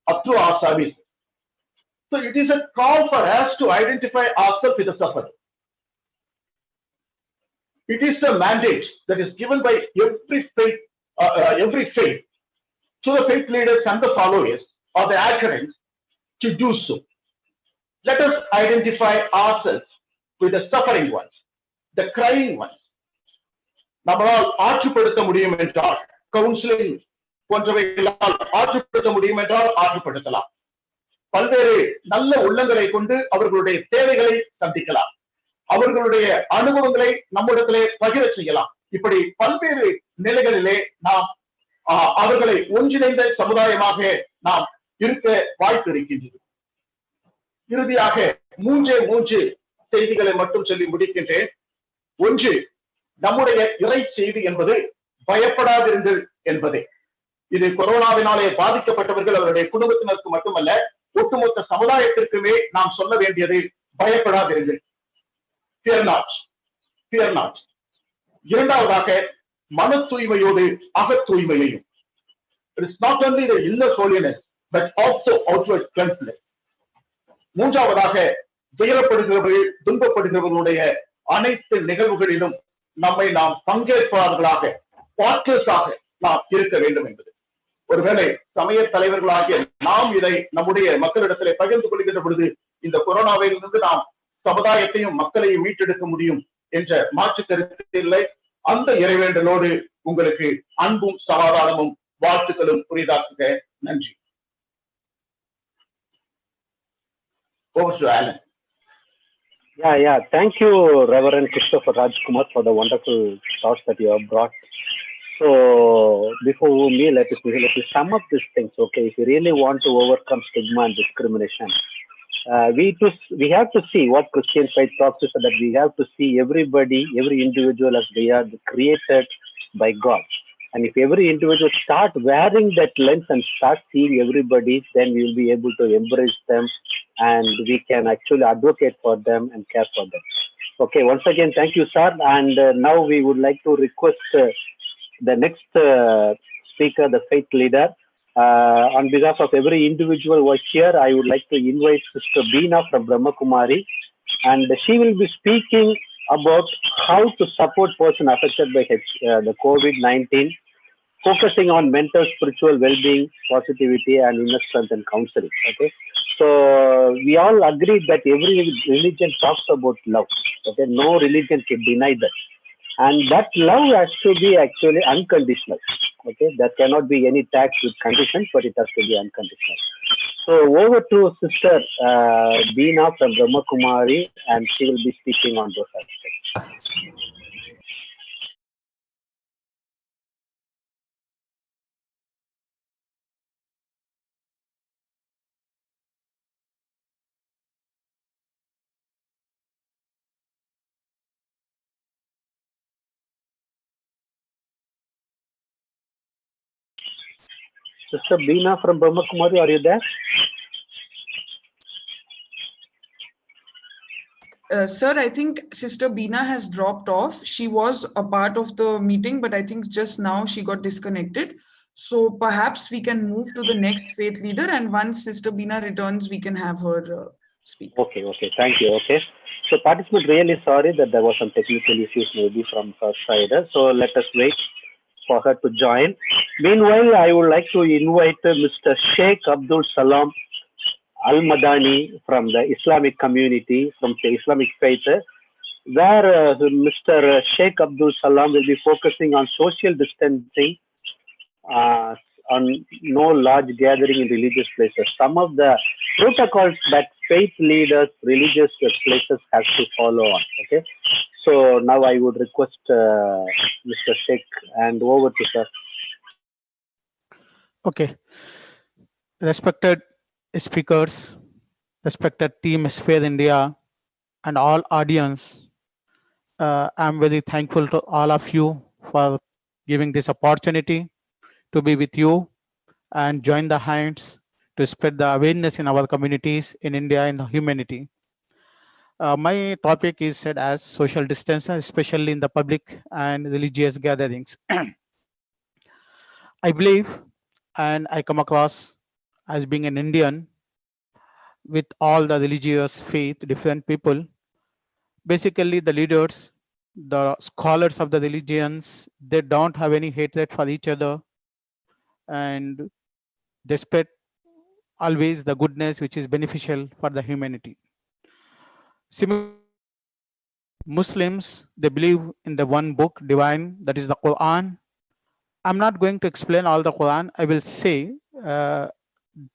up through our service. So it is a call for us to identify ourselves with the sufferer. It is a mandate that is given by every faith to the faith leaders and the followers or the adherents to do so. Let us identify ourselves with the suffering ones, the crying ones. நம்மால் ஆற்றுப்படுத்த முடியும் என்றால், counselling போன்றவைகளால் ஆற்றுப்படுத்த முடியும் என்றால் ஆற்றுப்படுத்தலாம். பல்வேறு நல்ல உள்ளங்களை கொண்டு அவர்களுடைய தேவைகளை சந்திக்கலாம். அவர்களுடைய அனுபவங்களை நம்மிடத்திலே பகிர செய்யலாம். இப்படி பல்வேறு நிலைகளிலே நாம் அவர்களை ஒன்றிணைந்த சமுதாயமாக நாம் இருக்க வாய்ப்பு இருக்கின்றது. இறுதியாக 3 செய்திகளை மட்டும் சொல்லி முடிக்கின்றேன். ஒன்று, நம்முடைய இறை செய்தி என்பது பயப்படாதிருங்கள் என்பதே. இது கொரோனாவினாலே பாதிக்கப்பட்டவர்கள் அவருடைய குடும்பத்தினருக்கு மட்டுமல்ல, ஒட்டுமொத்த சமுதாயத்திற்குமே நாம் சொல்ல வேண்டியது பயப்படாதிருங்கள். Fear not. Fear not. இரண்டாவதாக, மன தூய்மையோடு அக தூய்மையையும். It is not only the inner holiness but also outward cleanliness. மூன்றாவதாக, துயரப்படுகிறவர்கள், துன்பப்படுகிறவர்களுடைய அனைத்து நிகழ்வுகளிலும் நம்மை நாம் பங்கேற்பாளர்களாக, பார்ட்னர்ஸாக நாம் இருக்க வேண்டும் என்பது. ஒருவேளை சமய தலைவர்களாகிய நாம் இதை நம்முடைய மக்களிடத்திலே பகிர்ந்து கொள்கின்ற பொழுது இந்த கொரோனாவிலிருந்து நாம் சமுதாயத்தையும் மக்களையும் மீட்டெடுக்க முடியும் என்ற மாற்று கருத்து இல்லை. அந்த இறைவேண்டலோடு உங்களுக்கு அன்பும் சமாதானமும் வாழ்த்துக்களும் புரிதாக்குக. நன்றி. Over to Alan. Yeah. Thank you, Reverend Christopher Rajkumar, for the wonderful thoughts that you have brought. So, before me, let me sum up these things. Okay, if you really want to overcome stigma and discrimination, we have to see what Christian faith talks is, that we have to see everybody, every individual as they are created by God. And if every individual start wearing that lens and start seeing everybody, then we will be able to embrace them and we can actually advocate for them and care for them. Okay, once again, thank you, sir. And now we would like to request the next speaker, the faith leader. On behalf of every individual who is here, I would like to invite Sister Beena from Brahma Kumari, and she will be speaking about how to support person affected by the COVID-19, focusing on mental, spiritual well-being, positivity, and inner strength and counseling. Okay, so we all agree that every religion talks about love. Okay, no religion can deny that, and that love has to be actually unconditional. Okay, there cannot be any tax with conditions, but it has to be unconditional. So over to Sister Beena from Brahma Kumari, and she will be speaking on those aspects. Sister Beena from Brahma Kumari, are you there? Sir, I think Sister Beena has dropped off. She was a part of the meeting, but I think just now she got disconnected. So perhaps we can move to the next faith leader, and once Sister Beena returns, we can have her speak. Okay, thank you. Okay, so participant, really sorry that there was some technical issues maybe from her side. So let us wait for her to join. Meanwhile, I would like to invite Mr. Sheikh Abdul Salam Al-Madani from the Islamic community, from the Islamic faith, where Mr. Sheikh Abdul Salam will be focusing on social distancing, on no large gathering in religious places. Some of the protocols that faith leaders, religious places have to follow on. Okay, so now I would request Mr. Sheikh, and over to sir. Okay, respected speakers, respected team Sphere India, and all audience, I'm very thankful to all of you for giving this opportunity to be with you and join the hands to spread the awareness in our communities in India and humanity. My topic is said as social distancing, especially in the public and religious gatherings. I believe, and I come across as being an Indian with all the religious faith, different people, basically the leaders, the scholars of the religions, they don't have any hatred for each other, and they spread always the goodness which is beneficial for the humanity. Muslims, they believe in the one book, divine, that is the Quran. I'm not going to explain all the Quran. I will say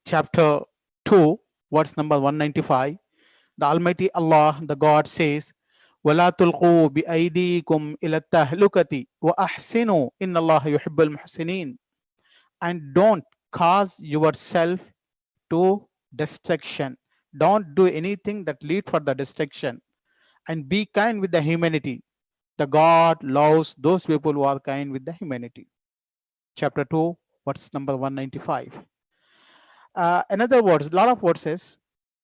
chapter 2, verse number 195. The Almighty Allah, the God says, وَلَا تُلْقُوا بِأَيْدِيكُمْ إِلَى التَّهْلُكَةِ وَأَحْسِنُوا إِنَّ اللَّهَ يُحِبُّ الْمُحْسِنِينَ. And don't cause yourself to destruction. Don't do anything that leads for the destruction. And be kind with the humanity. The God loves those people who are kind with the humanity. Chapter 2, verse number 195. Another words, a lot of verses.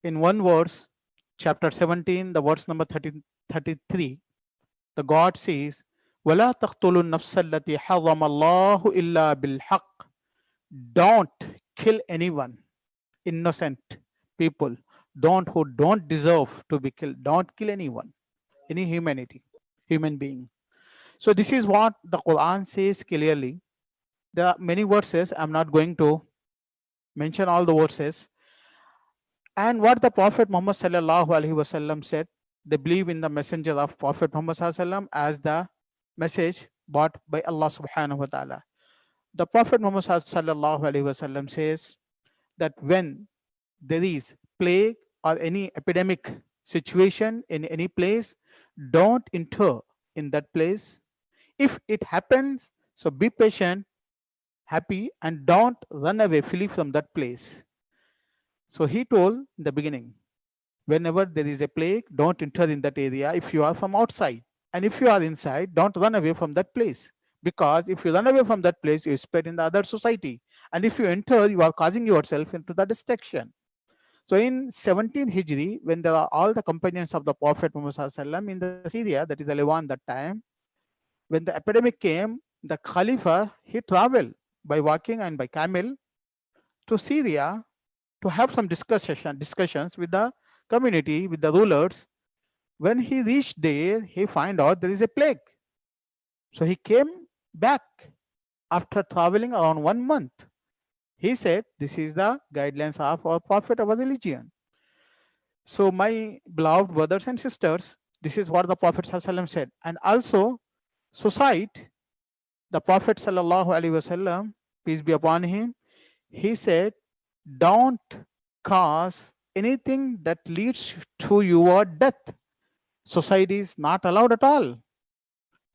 In one verse, chapter 17, the verse number 33, the God says, وَلَا تَقْتُلُوا النَّفْسَ الَّتِي حَرَّمَ اللَّهُ إِلَّا بِالْحَقِّ. Don't kill anyone, innocent people, who don't deserve to be killed. Don't kill anyone, any human being. So this is what the Quran says clearly. There are many verses. I'm not going to mention all the verses. And what the Prophet Muhammad sallallahu alaihi wasallam said, they believe in the messenger of Prophet Muhammad SAW as the message brought by Allah subhanahu wa ta'ala. The Prophet Muhammad sallallahu alaihi wasallam says that when there is plague or any epidemic situation in any place, don't enter in that place. If it happens, so be patient, happy, and don't run away, flee from that place. So he told in the beginning, whenever there is a plague, don't enter in that area if you are from outside. And if you are inside, don't run away from that place. Because if you run away from that place, you spread in the other society. And if you enter, you are causing yourself into the destruction. So in 17 Hijri, when there are all the companions of the Prophet Muhammad SAW in the Syria, that is the Levant that time, when the epidemic came, the Khalifa, he traveled by walking and by camel to Syria to have some discussions with the community, with the rulers. When he reached there, he found out there is a plague. So he came back after traveling around 1 month. He said, this is the guidelines of our Prophet, our religion. So my beloved brothers and sisters, this is what the Prophet ﷺ said. And also, society, the Prophet ﷺ, peace be upon him, he said, don't cause anything that leads to your death. Society is not allowed at all.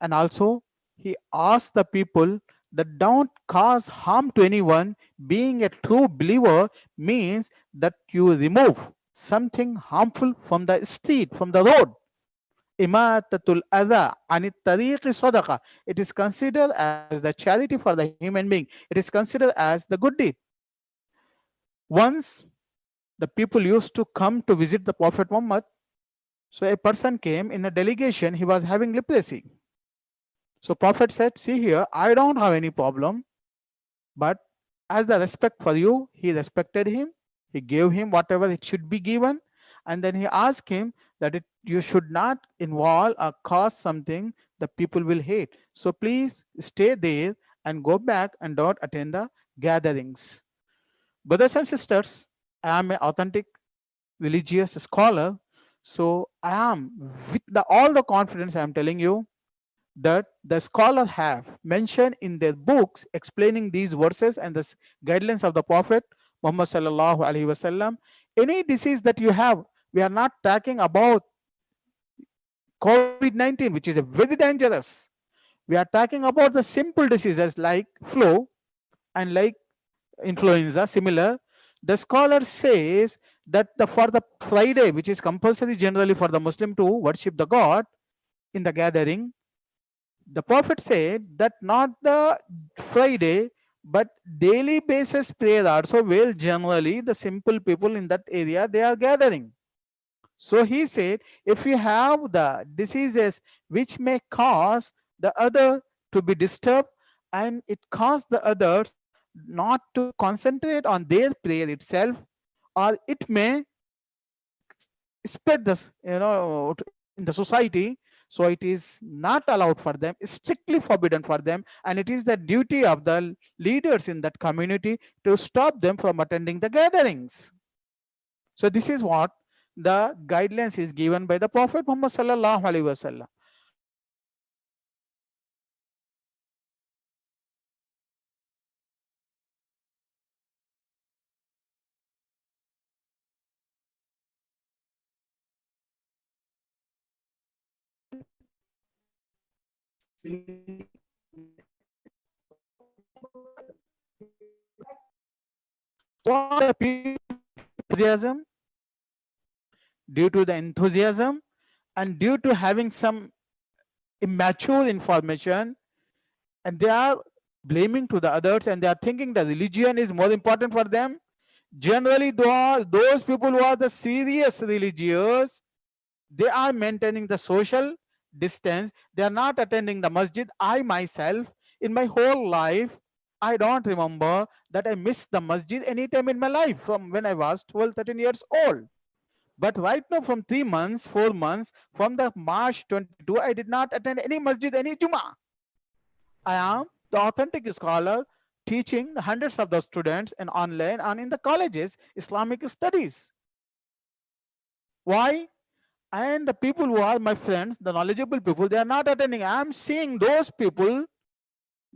And also, he asked the people that don't cause harm to anyone. Being a true believer means that you remove something harmful from the street, from the road. Imatatul adha anit tariqi sadaqa. It is considered as the charity for the human being. It is considered as the good deed. Once the people used to come to visit the Prophet Muhammad. So a person came in a delegation, he was having leprosy. So Prophet said, see here, I don't have any problem, but as the respect for you, he respected him. He gave him whatever it should be given. And then he asked him that you should not involve or cause something that people will hate. So please stay there and go back and don't attend the gatherings. Brothers and sisters, I am an authentic religious scholar. So I am with all the confidence I am telling you that the scholars have mentioned in their books explaining these verses and the guidelines of the Prophet Muhammad sallallahu alaihi wasallam. Any disease that you have, we are not talking about COVID-19, which is a very dangerous. We are talking about the simple diseases like flu and like influenza, similar. The scholar says that for the Friday, which is compulsory generally for the Muslim to worship the God in the gathering, the Prophet said that not the Friday, but daily basis prayer also will generally the simple people in that area, they are gathering. So he said, if you have the diseases which may cause the other to be disturbed and it cause the others not to concentrate on their prayer itself, or it may spread this, in the society. So it is not allowed for them, strictly forbidden for them, and it is the duty of the leaders in that community to stop them from attending the gatherings. So this is what the guidelines is given by the Prophet Muhammad sallallahu alaihi wasallam. Enthusiasm, due to the enthusiasm and due to having some immature information, and they are blaming to the others and they are thinking that religion is more important for them. Generally, those people who are the serious religious, they are maintaining the social distance. They are not attending the masjid. I myself, in my whole life, I don't remember that I missed the masjid anytime in my life from when I was 12, 13 years old. But right now, from 3 months, 4 months, from the March 22, I did not attend any masjid, any Jummah. I am the authentic scholar teaching hundreds of the students and online and in the colleges, Islamic studies. Why? And the people who are my friends, the knowledgeable people, they are not attending. I'm seeing those people,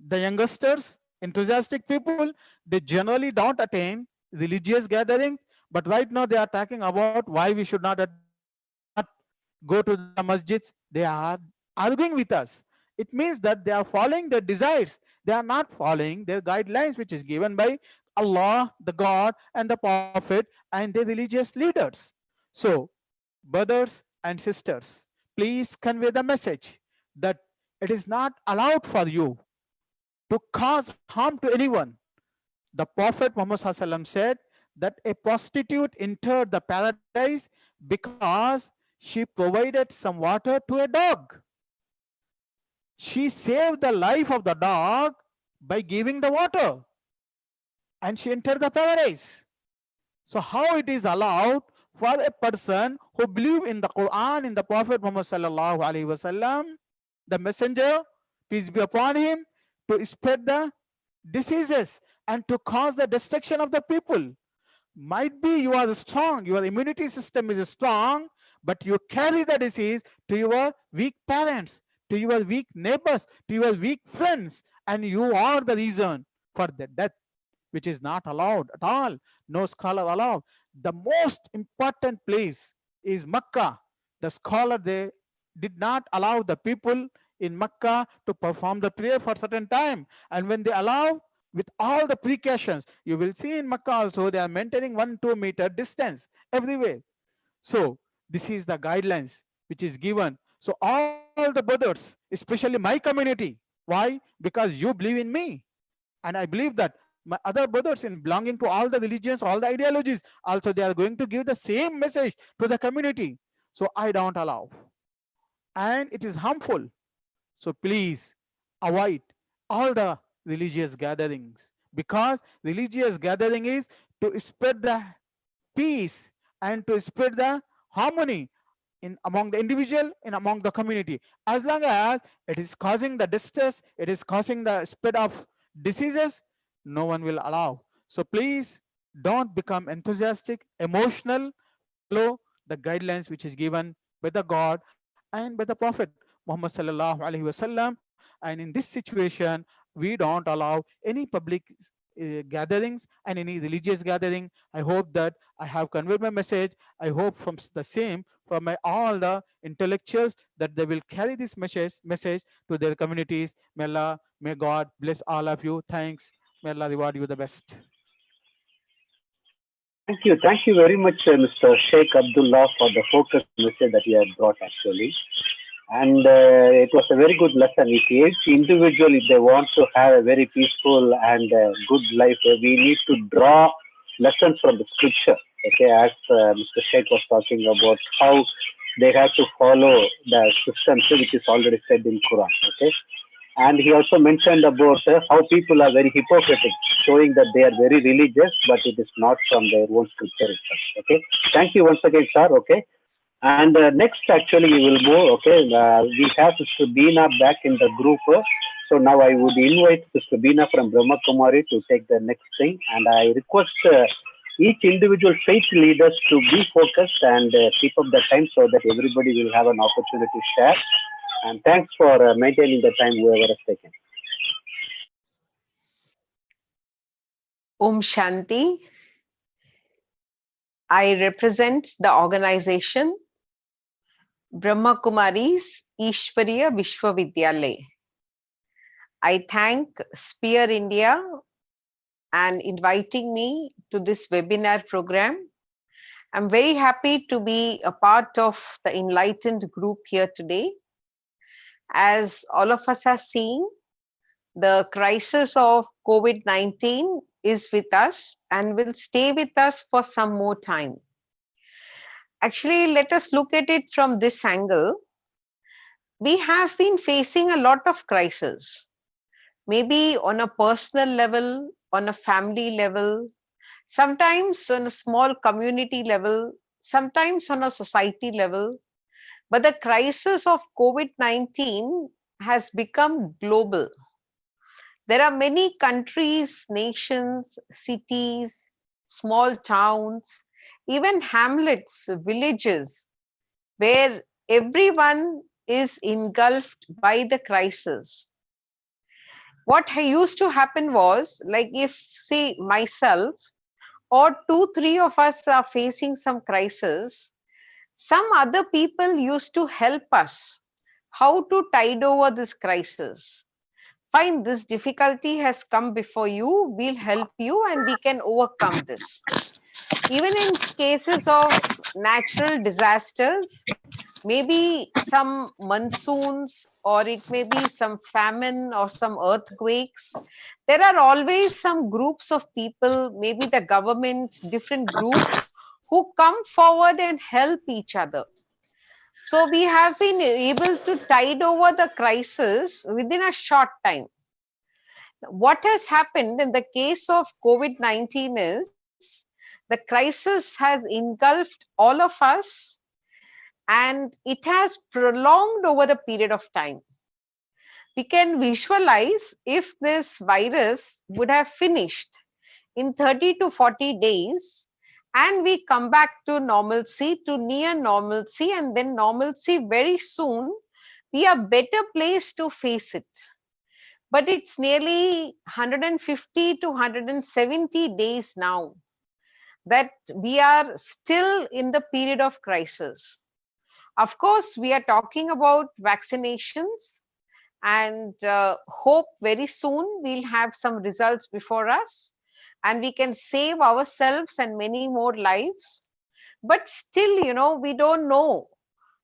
the youngsters, enthusiastic people, they generally don't attend religious gatherings, but right now they are talking about why we should not go to the masjids. They are arguing with us. It means that they are following their desires. They are not following their guidelines, which is given by Allah, the God, and the Prophet, and the religious leaders. So, brothers and sisters, please convey the message that it is not allowed for you to cause harm to anyone. The Prophet Muhammad SAW said that a prostitute entered the paradise because she provided some water to a dog. She saved the life of the dog by giving the water, and she entered the paradise. So how it is allowed for a person who believe in the Quran, in the Prophet Muhammad sallallahu alaihi wasallam, the messenger, peace be upon him, to spread the diseases and to cause the destruction of the people? Might be you are strong, your immunity system is strong, but you carry the disease to your weak parents, to your weak neighbors, to your weak friends, and you are the reason for the death, which is not allowed at all. No scholar allowed. The most important place is Makkah. The scholar, they did not allow the people in Makkah to perform the prayer for certain time. And when they allow, with all the precautions, you will see in Makkah also, they are maintaining 1-2 meter distance everywhere. So this is the guidelines which is given. So all the brothers, especially my community, why? Because you believe in me, and I believe that my other brothers in belonging to all the religions, all the ideologies, also they are going to give the same message to the community. So I don't allow, and it is harmful. So please avoid all the religious gatherings, because religious gathering is to spread the peace and to spread the harmony in among the individual and among the community. As long as it is causing the distress, it is causing the spread of diseases, no one will allow. So please don't become enthusiastic, emotional. Follow the guidelines which is given by the God and by the Prophet Muhammad sallallahu alaihi wasallam. And in this situation, we don't allow any public gatherings and any religious gathering. I hope that I have conveyed my message. I hope from the same from all the intellectuals that they will carry this message to their communities. May Allah, may God bless all of you. Thanks. May Allah reward you the best. Thank you very much, Mr. Sheikh Abdullah, for the focused message that you have brought actually. And it was a very good lesson. If each individual, if they want to have a very peaceful and good life, we need to draw lessons from the scripture. Okay, as Mr. Sheikh was talking about how they have to follow the system, which is already said in Quran. Okay, and he also mentioned about how people are very hypocritical, showing that they are very religious, but it is not from their own scripture itself. Okay, thank you once again, sir. Okay. And next, actually, we will go. Okay, we have Sister Beena back in the group. So now I would invite Sister Beena from Brahma Kumari to take the next thing. And I request each individual faith leaders to be focused and keep up the time so that everybody will have an opportunity to share. And thanks for maintaining the time, whoever has taken. Om Shanti. I represent the organization Brahma Kumaris Ishwariya Vishwavidyalaya. I thank Spear India and inviting me to this webinar program. I'm very happy to be a part of the enlightened group here today. As all of us have seen, the crisis of COVID-19 is with us and will stay with us for some more time. Actually, let us look at it from this angle. We have been facing a lot of crises, maybe on a personal level, on a family level, sometimes on a small community level, sometimes on a society level. But the crisis of COVID-19 has become global. There are many countries, nations, cities, small towns, even hamlets, villages where everyone is engulfed by the crisis. What used to happen was, like, if, say, myself or 2, 3 of us are facing some crisis, some other people used to help us how to tide over this crisis. Fine, this difficulty has come before you, we'll help you and we can overcome this. Even in cases of natural disasters, maybe some monsoons, or it may be some famine or some earthquakes, there are always some groups of people, maybe the government, different groups, who come forward and help each other. So we have been able to tide over the crisis within a short time. What has happened in the case of COVID-19 is the crisis has engulfed all of us, and it has prolonged over a period of time. We can visualize if this virus would have finished in 30 to 40 days and we come back to normalcy, to near normalcy, and then normalcy very soon, we are better placed to face it. But it's nearly 150 to 170 days now that we are still in the period of crisis. Of course, we are talking about vaccinations, and hope very soon we'll have some results before us and we can save ourselves and many more lives. But still, we don't know.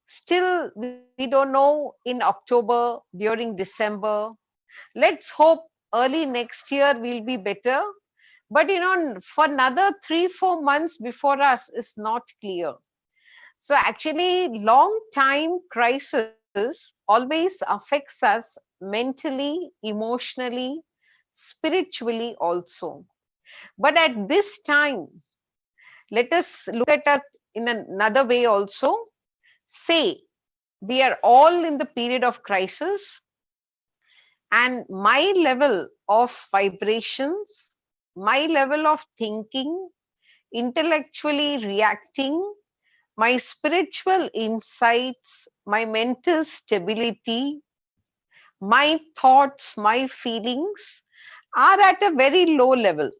Still, we don't know in October, during December. Let's hope early next year will be better. But, for another 3-4 months before us is not clear. So actually, long time crisis always affects us mentally, emotionally, spiritually also. But at this time, let us look at it in another way also. Say, we are all in the period of crisis, and my level of vibrations, my level of thinking, intellectually reacting, my spiritual insights, my mental stability, my thoughts, my feelings are at a very low level,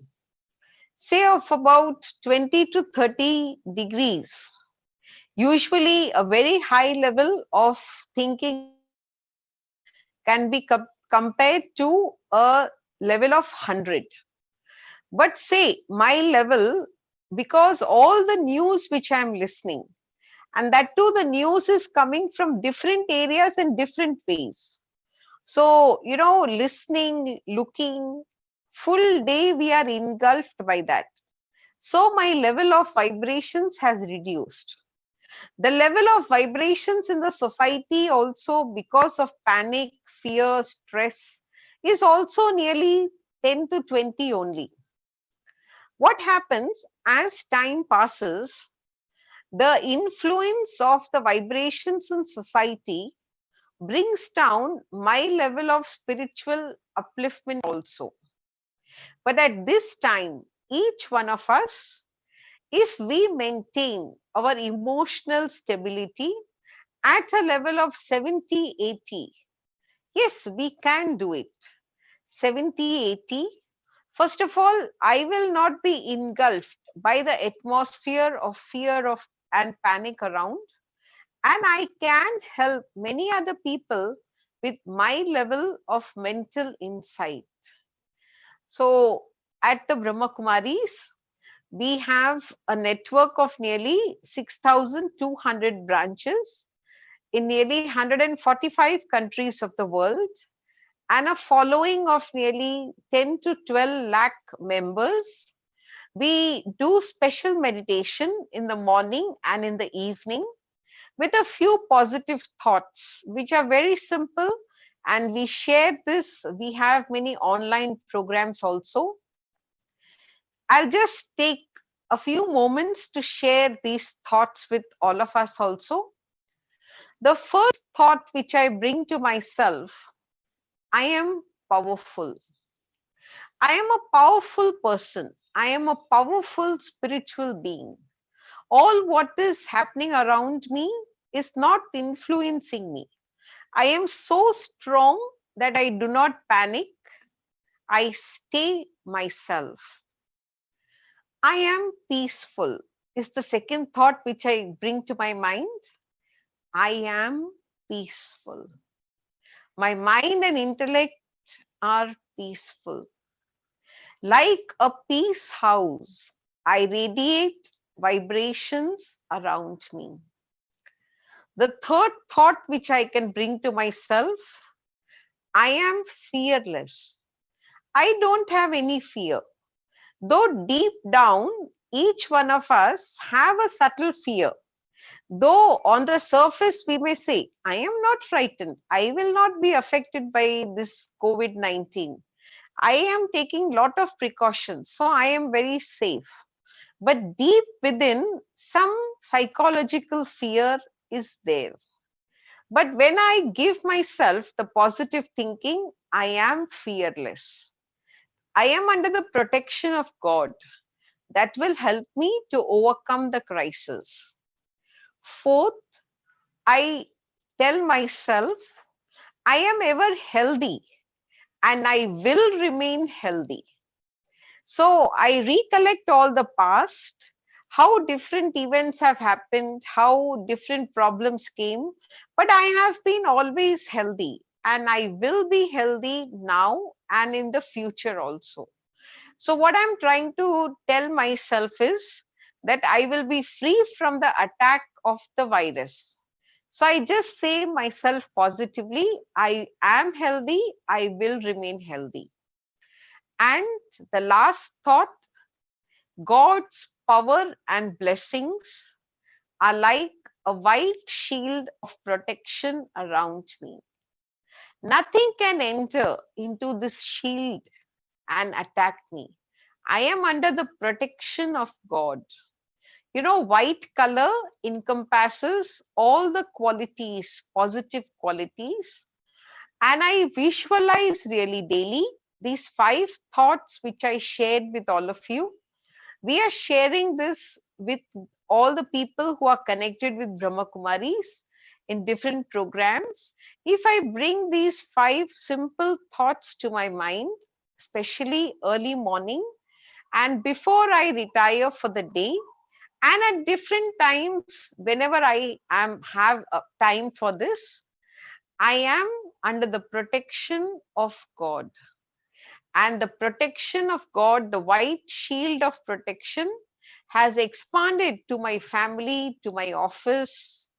say of about 20 to 30 degrees. Usually, a very high level of thinking and feeling can be compared to a level of 100. But say my level, because all the news which I'm listening, and that too the news is coming from different areas in different ways. So, listening, looking, full day we are engulfed by that. So my level of vibrations has reduced. The level of vibrations in the society also, because of panic, fear, stress, is also nearly 10 to 20 only. What happens as time passes, the influence of the vibrations in society brings down my level of spiritual upliftment also. But at this time, each one of us, if we maintain our emotional stability at a level of 70, 80, yes, we can do it. 70, 80. First of all, I will not be engulfed by the atmosphere of fear of and panic around, and I can help many other people with my level of mental insight. So at the Brahma Kumaris, we have a network of nearly 6,200 branches in nearly 145 countries of the world, and a following of nearly 10 to 12 lakh members. We do special meditation in the morning and in the evening with a few positive thoughts, which are very simple. And we share this. We have many online programs also. I'll just take a few moments to share these thoughts with all of us also. The first thought which I bring to myself, I am powerful. I am a powerful person. I am a powerful spiritual being. All what is happening around me is not influencing me. I am so strong that I do not panic. I stay myself. I am peaceful is the second thought which I bring to my mind. I am peaceful. My mind and intellect are peaceful. Like a peace house, I radiate vibrations around me. The third thought which I can bring to myself, I am fearless. I don't have any fear. Though deep down, each one of us have a subtle fear. Though on the surface we may say, I am not frightened. I will not be affected by this COVID-19. I am taking lot of precautions, so I am very safe. But deep within, some psychological fear is there. But when I give myself the positive thinking, I am fearless. I am under the protection of God. That will help me to overcome the crisis. Fourth, I tell myself, I am ever healthy and I will remain healthy. So I recollect all the past, how different events have happened, how different problems came, but I have been always healthy and I will be healthy now and in the future also. So what I'm trying to tell myself is that I will be free from the attack of the virus. So I just say myself positively, I am healthy, I will remain healthy. And the last thought, God's power and blessings are like a white shield of protection around me. Nothing can enter into this shield and attack me. I am under the protection of God. You know, white color encompasses all the qualities, positive qualities. And I visualize really daily these 5 thoughts which I shared with all of you. We are sharing this with all the people who are connected with Brahma Kumaris in different programs. If I bring these 5 simple thoughts to my mind, especially early morning and before I retire for the day, and at different times, whenever I have time for this, I am under the protection of God. And the protection of God, the white shield of protection, has expanded to my family, to my office,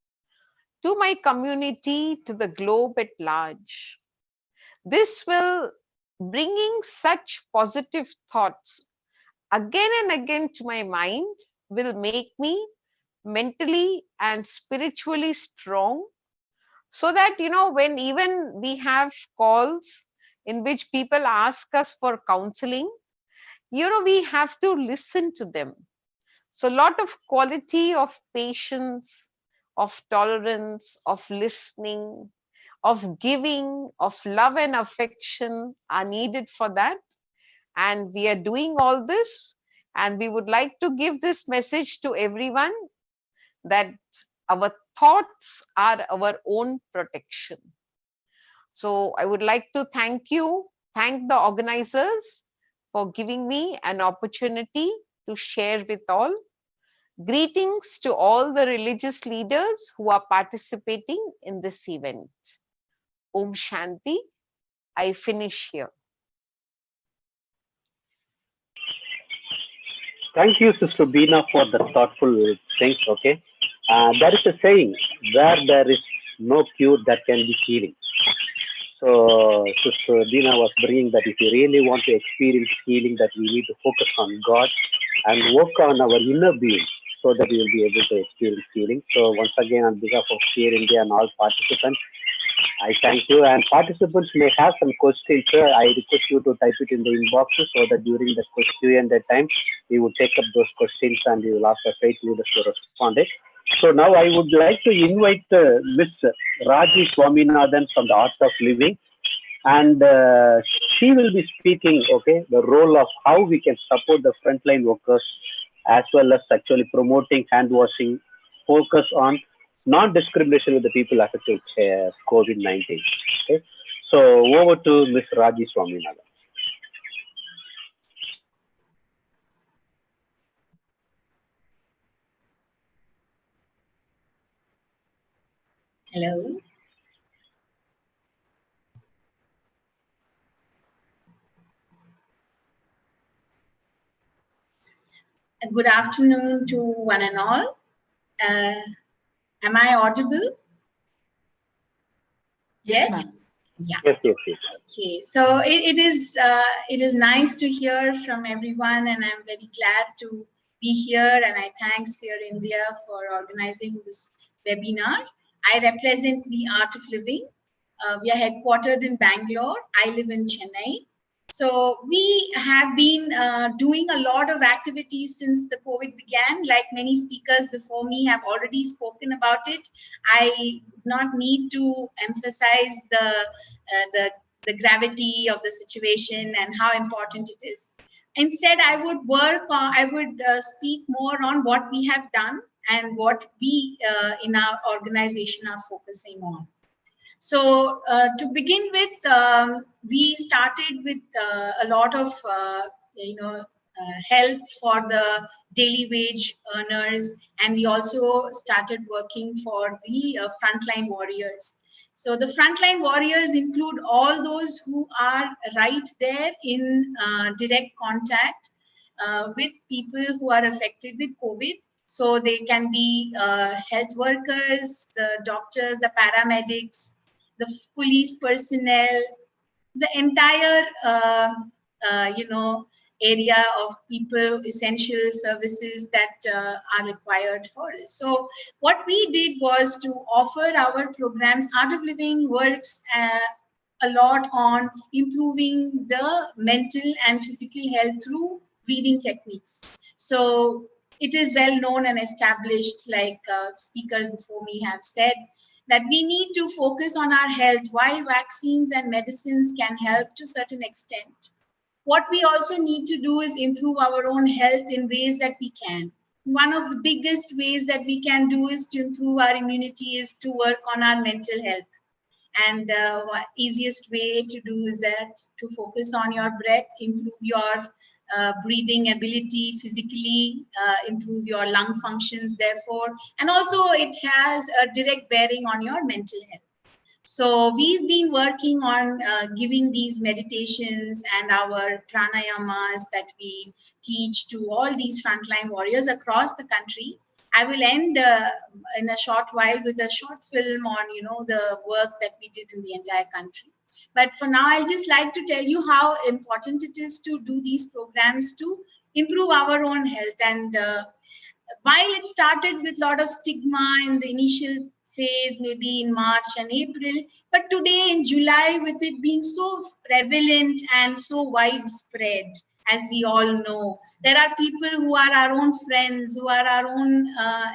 to my community, to the globe at large. This will bringing such positive thoughts again and again to my mind will make me mentally and spiritually strong, so that, you know, when even we have calls in which people ask us for counseling, you know, we have to listen to them. So a lot of quality of patience, of tolerance, of listening, of giving, of love and affection are needed for that. And we are doing all this, and we would like to give this message to everyone that our thoughts are our own protection. So I would like to thank the organizers for giving me an opportunity to share with all. Greetings to all the religious leaders who are participating in this event. Om Shanti. I finish here. Thank you, Sister Beena, for the thoughtful things. Okay, there is a saying, where there is no cure, there can be healing. So Sister Beena was bringing that if you really want to experience healing, that we need to focus on God and work on our inner being, so that we will be able to experience healing. So once again, on behalf of Sphere India and all participants, I thank you. And participants may have some questions. I request you to type it in the inboxes, so that during the Q&A time, we would take up those questions and we will ask the faith leaders to respond it. So now I would like to invite Ms. Raji Swaminathan from the Art of Living, and she will be speaking, okay, the role of how we can support the frontline workers, as well as actually promoting hand washing, focus on non-discrimination with the people affected with COVID-19. Okay, so over to Ms. Raji Swaminathan. Hello. Good afternoon to one and all. Am I audible? Yes? Yeah. Yes, yes, yes. Okay, so it is nice to hear from everyone, and I'm very glad to be here, and I thank Sphere India for organizing this webinar. I represent the Art of Living. We are headquartered in Bangalore. I live in Chennai. So we have been doing a lot of activities since the COVID began. Like many speakers before me have already spoken about it, I do not need to emphasize the gravity of the situation and how important it is. Instead, I would speak more on what we have done and what we in our organization are focusing on. So to begin with, we started with a lot of help for the daily wage earners, and we also started working for the frontline warriors. So the frontline warriors include all those who are right there in direct contact with people who are affected with COVID. So they can be health workers, the doctors, the paramedics, the police personnel, the entire area of people, essential services that are required for this. So what we did was to offer our programs. Art of Living works a lot on improving the mental and physical health through breathing techniques. So it is well known and established, like speakers before me have said, that we need to focus on our health. While vaccines and medicines can help to a certain extent, what we also need to do is improve our own health in ways that we can. One of the biggest ways that we can do is to improve our immunity is to work on our mental health. And easiest way to do is that to focus on your breath, improve your breathing ability physically, improve your lung functions, therefore, and also it has a direct bearing on your mental health. So we've been working on giving these meditations and our pranayamas that we teach to all these frontline warriors across the country. I will end in a short while with a short film on, the work that we did in the entire country. But for now, I'll just like to tell you how important it is to do these programs to improve our own health. And while it started with a lot of stigma in the initial phase, maybe in March and April, but today in July, with it being so prevalent and so widespread, as we all know, there are people who are our own friends, who are our own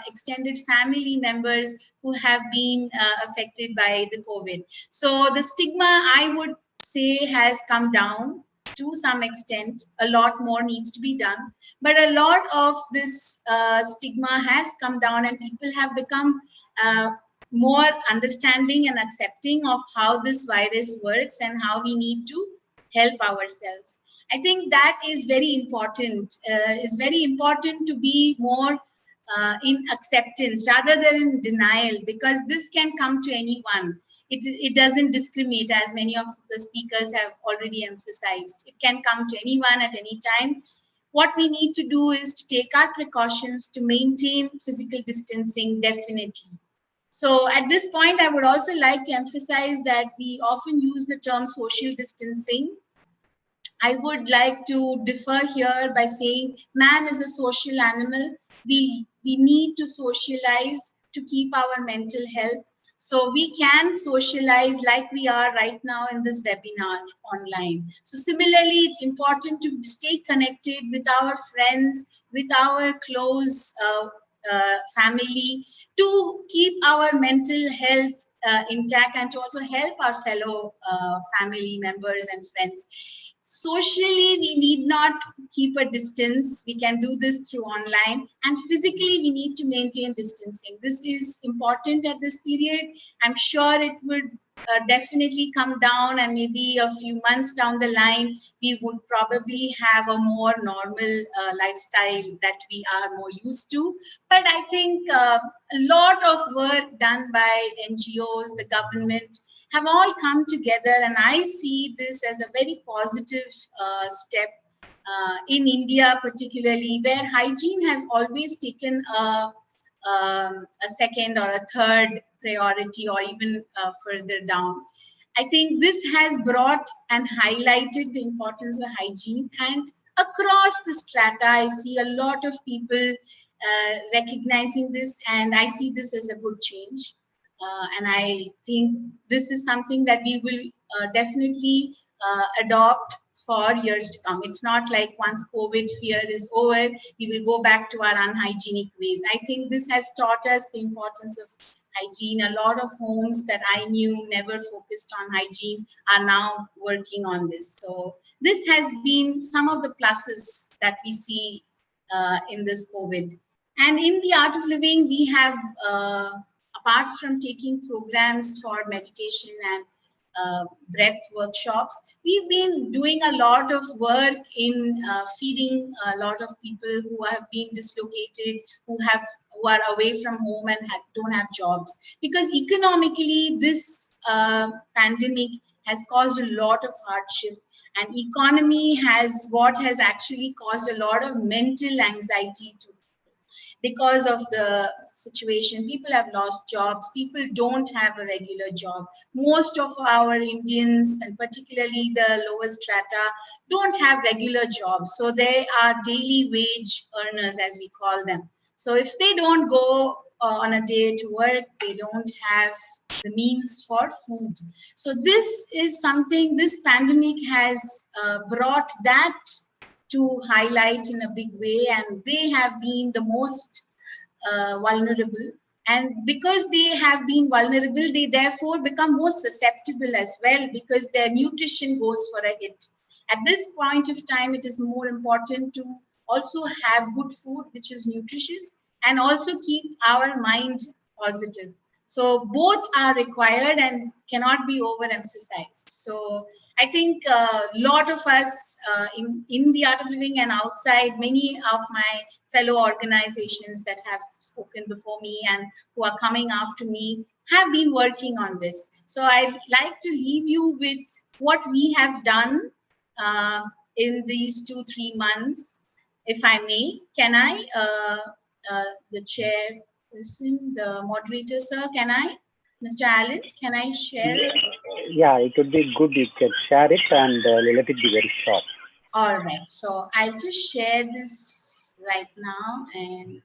extended family members who have been affected by the COVID. So the stigma, I would say, has come down to some extent. A lot more needs to be done, but a lot of this stigma has come down, and people have become more understanding and accepting of how this virus works and how we need to help ourselves. I think that is very important. It's very important to be more in acceptance rather than in denial, because this can come to anyone. It doesn't discriminate, as many of the speakers have already emphasized. It can come to anyone at any time. What we need to do is to take our precautions to maintain physical distancing, definitely. So at this point, I would also like to emphasize that we often use the term social distancing. I would like to differ here by saying man is a social animal. We need to socialize to keep our mental health. So we can socialize like we are right now in this webinar online. So similarly, it's important to stay connected with our friends, with our close family, to keep our mental health intact and to also help our fellow family members and friends. socially, we need not keep a distance. We can do this through online, and physically, we need to maintain distancing. This is important at this period. I'm sure it would definitely come down, and maybe a few months down the line, we would probably have a more normal lifestyle that we are more used to. But I think a lot of work done by NGOs, the government, have all come together, and I see this as a very positive step in India, particularly where hygiene has always taken a second or a third priority, or even further down. I think this has brought and highlighted the importance of hygiene, and across the strata, I see a lot of people recognizing this, and I see this as a good change. And I think this is something that we will definitely adopt for years to come. It's not like once COVID fear is over, we will go back to our unhygienic ways. I think this has taught us the importance of hygiene. A lot of homes that I knew never focused on hygiene are now working on this. So this has been some of the pluses that we see in this COVID. And in the Art of Living, we have, apart from taking programs for meditation and breath workshops, we've been doing a lot of work in feeding a lot of people who have been dislocated, who are away from home and don't have jobs. Because economically, this pandemic has caused a lot of hardship, and economy has actually caused a lot of mental anxiety to. Because of the situation, people have lost jobs, people don't have a regular job. Most of our Indians, and particularly the lower strata, don't have regular jobs. So they are daily wage earners, as we call them. So if they don't go on a day to work, they don't have the means for food. So this is something, this pandemic has brought that to highlight in a big way, and they have been the most vulnerable. And because they have been vulnerable, they therefore become more susceptible as well, because their nutrition goes for a hit. At this point of time, it is more important to also have good food, which is nutritious, and also keep our mind positive. So both are required and cannot be overemphasized. So I think a lot of us in the Art of Living and outside, many of my fellow organizations that have spoken before me and who are coming after me have been working on this. So I'd like to leave you with what we have done in these 2-3 months, if I may. Can I, the chairperson, the moderator, sir, can I? Mr. Allen, can I share it? Yeah, it would be good. You can share it and let it be very short. All right. So I'll just share this right now. And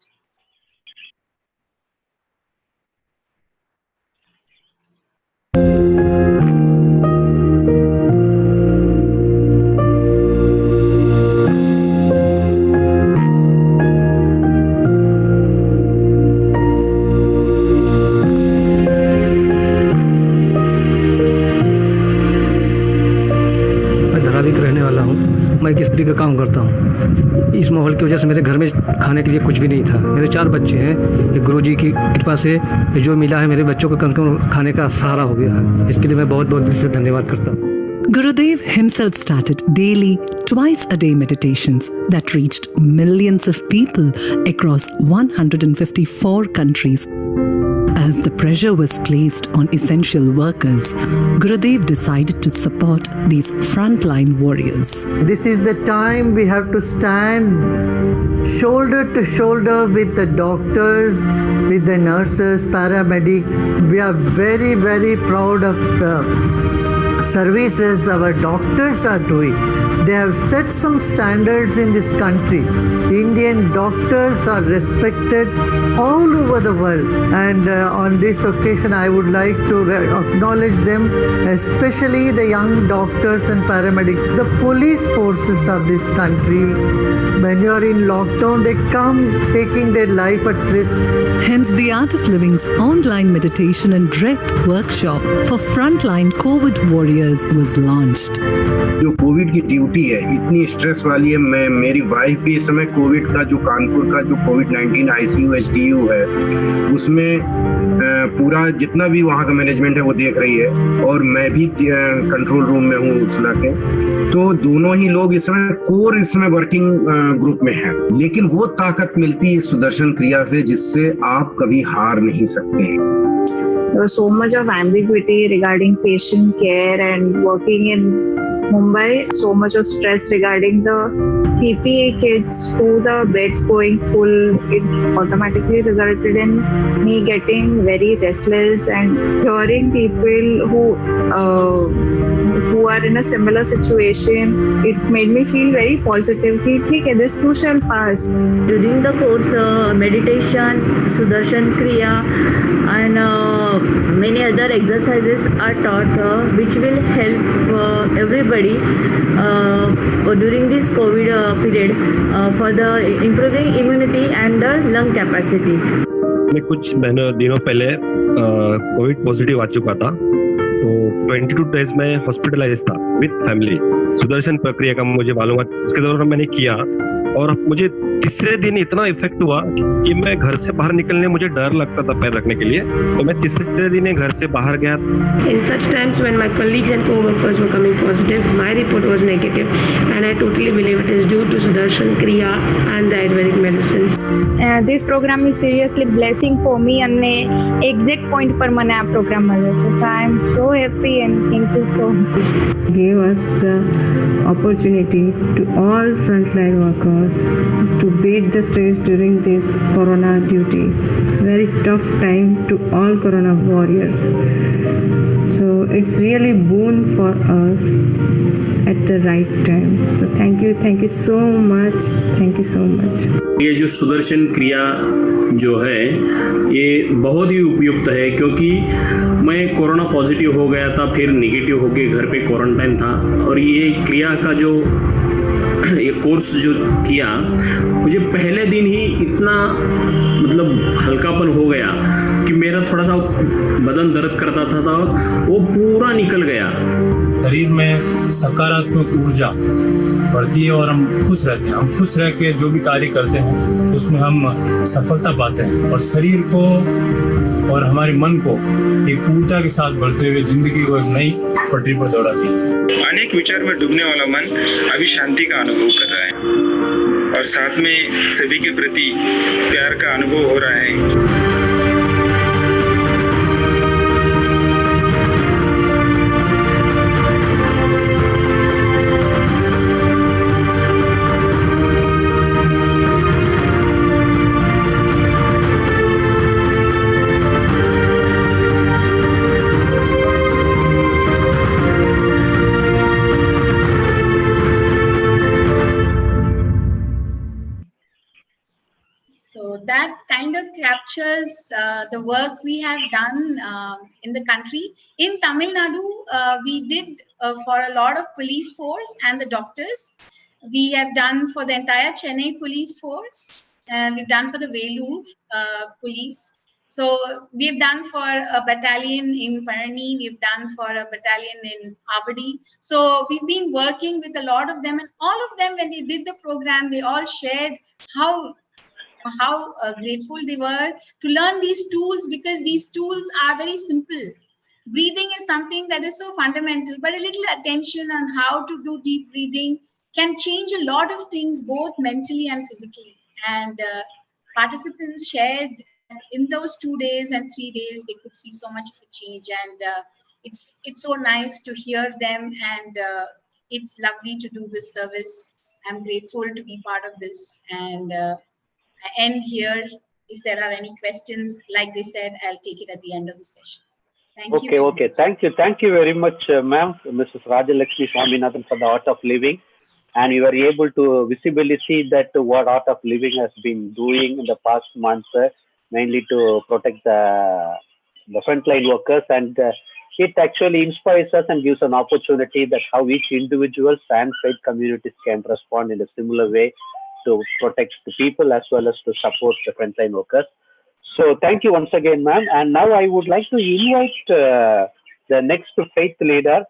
मैं एक स्त्री का काम करता हूँ। इस माहौल की वजह से मेरे घर में खाने के लिए कुछ भी नहीं था। मेरे 4 बच्चे हैं। ये गुरुजी की कृपा से जो मिला है मेरे बच्चों को कम से कम खाने का सहारा हो गया है। इसके लिए मैं बहुत बहुत दिल से धन्यवाद करता हूँ। Gurudev himself started daily, twice-a-day meditations that reached millions of people across 154 countries. As the pressure was placed on essential workers, Gurudev decided to support these frontline warriors. This is the time we have to stand shoulder to shoulder with the doctors, with the nurses, paramedics. We are very, very proud of the services our doctors are doing. They have set some standards in this country. India Indian doctors are respected all over the world. And on this occasion, I would like to acknowledge them, especially the young doctors and paramedics, the police forces of this country. When you are in lockdown, they come taking their life at risk. Hence, the Art of Living's online meditation and breath workshop for frontline COVID warriors was launched. जो Covid की duty है इतनी stress वाली है, मैं मेरी wife भी इस समय कोविड का जो कानपुर का जो कोविड-19 ICU HDU है उसमें पूरा जितना भी वहाँ का मैनेजमेंट है वो देख रही है, और मैं भी कंट्रोल रूम में हूँ उसला के। तो दोनों ही लोग इस समय वर्किंग ग्रुप में हैं, लेकिन वो ताकत मिलती है सुदर्शन क्रिया से जिससे आप कभी हार नहीं सकते हैं। There was so much of ambiguity regarding patient care and working in Mumbai, so much of stress regarding the PPE kits to the beds going full. It automatically resulted in me getting very restless, and hearing people who are in a similar situation, it made me feel very positive. Okay, this too shall pass. During the course, meditation, Sudarshan Kriya, and many other exercises are taught which will help everybody during this COVID period for the improving immunity and the lung capacity. मैं कुछ दिनों पहले Covid positive आ चुका था, तो 22 days में hospitalise था with family. Sudarshan प्रक्रिया का मुझे मालूम है, उसके दौरान मैंने किया और मुझे तीसरे दिन इतना इफेक्ट हुआ कि मैं घर से बाहर निकलने मुझे डर लगता था पैर रखने के लिए, तो मैं तीसरे दिन घर से बाहर गया। In such times when my colleagues and co-workers were coming positive, my report was negative, and I totally believe it is due to Sudarshan Kriya and the Ayurvedic medicines. This program is seriously blessing for me, and exact point पर मैंने आप program मिला, so I am so happy and thank you so much. Gave us the opportunity to all frontline workers to beat the stress during this corona duty. It's a very tough time to all corona warriors. So it's really boon for us at the right time. So thank you so much. Thank you so much. ये जो सुदर्शन क्रिया जो है ये बहुत ही उपयुक्त है, क्योंकि मैं कोरोना पॉजिटिव हो गया था, फिर नेगेटिव होके घर पे क्वारंटाइन था, और ये क्रिया का जो ये कोर्स जो किया, मुझे पहले दिन ही इतना मतलब हल्कापन हो गया कि मेरा थोड़ा सा बदन दर्द करता था वो पूरा निकल गया। शरीर में सकारात्मक ऊर्जा बढ़ती है और हम खुश रहते हैं। हम खुश रह के जो भी कार्य करते हैं उसमें हम सफलता पाते हैं, और शरीर को और हमारे मन को एक ऊर्जा के साथ बढ़ते हुए जिंदगी को एक नई पटरी पर दौड़ाती है। अनेक विचार में डूबने वाला मन अभी शांति का अनुभव कर रहा है, और साथ में सभी के प्रति प्यार का अनुभव हो रहा है। That kind of captures the work we have done in the country. In Tamil Nadu, we did for a lot of police force and the doctors. We have done for the entire Chennai police force, and we've done for the Vellore police. So we've done for a battalion in Parani, we've done for a battalion in Avadi. So we've been working with a lot of them, and all of them, when they did the program, they all shared how grateful they were to learn these tools, because these tools are very simple. Breathing is something that is so fundamental, but a little attention on how to do deep breathing can change a lot of things, both mentally and physically. And participants shared in those 2 days and 3 days, they could see so much of a change. And it's so nice to hear them, and it's lovely to do this service. I'm grateful to be part of this, and I end here. If there are any questions, like they said, I'll take it at the end of the session. Thank you. Okay. Thank you very much, ma'am, Mrs. Rajalakshmi Swaminathan, for the Art of Living. and we were able to visibly see that what Art of Living has been doing in the past months, mainly to protect the frontline workers, and it actually inspires us and gives an opportunity that how each individuals and faith communities can respond in a similar way to protect the people as well as to support the frontline workers. So thank you once again, ma'am. And now I would like to invite the next faith leader,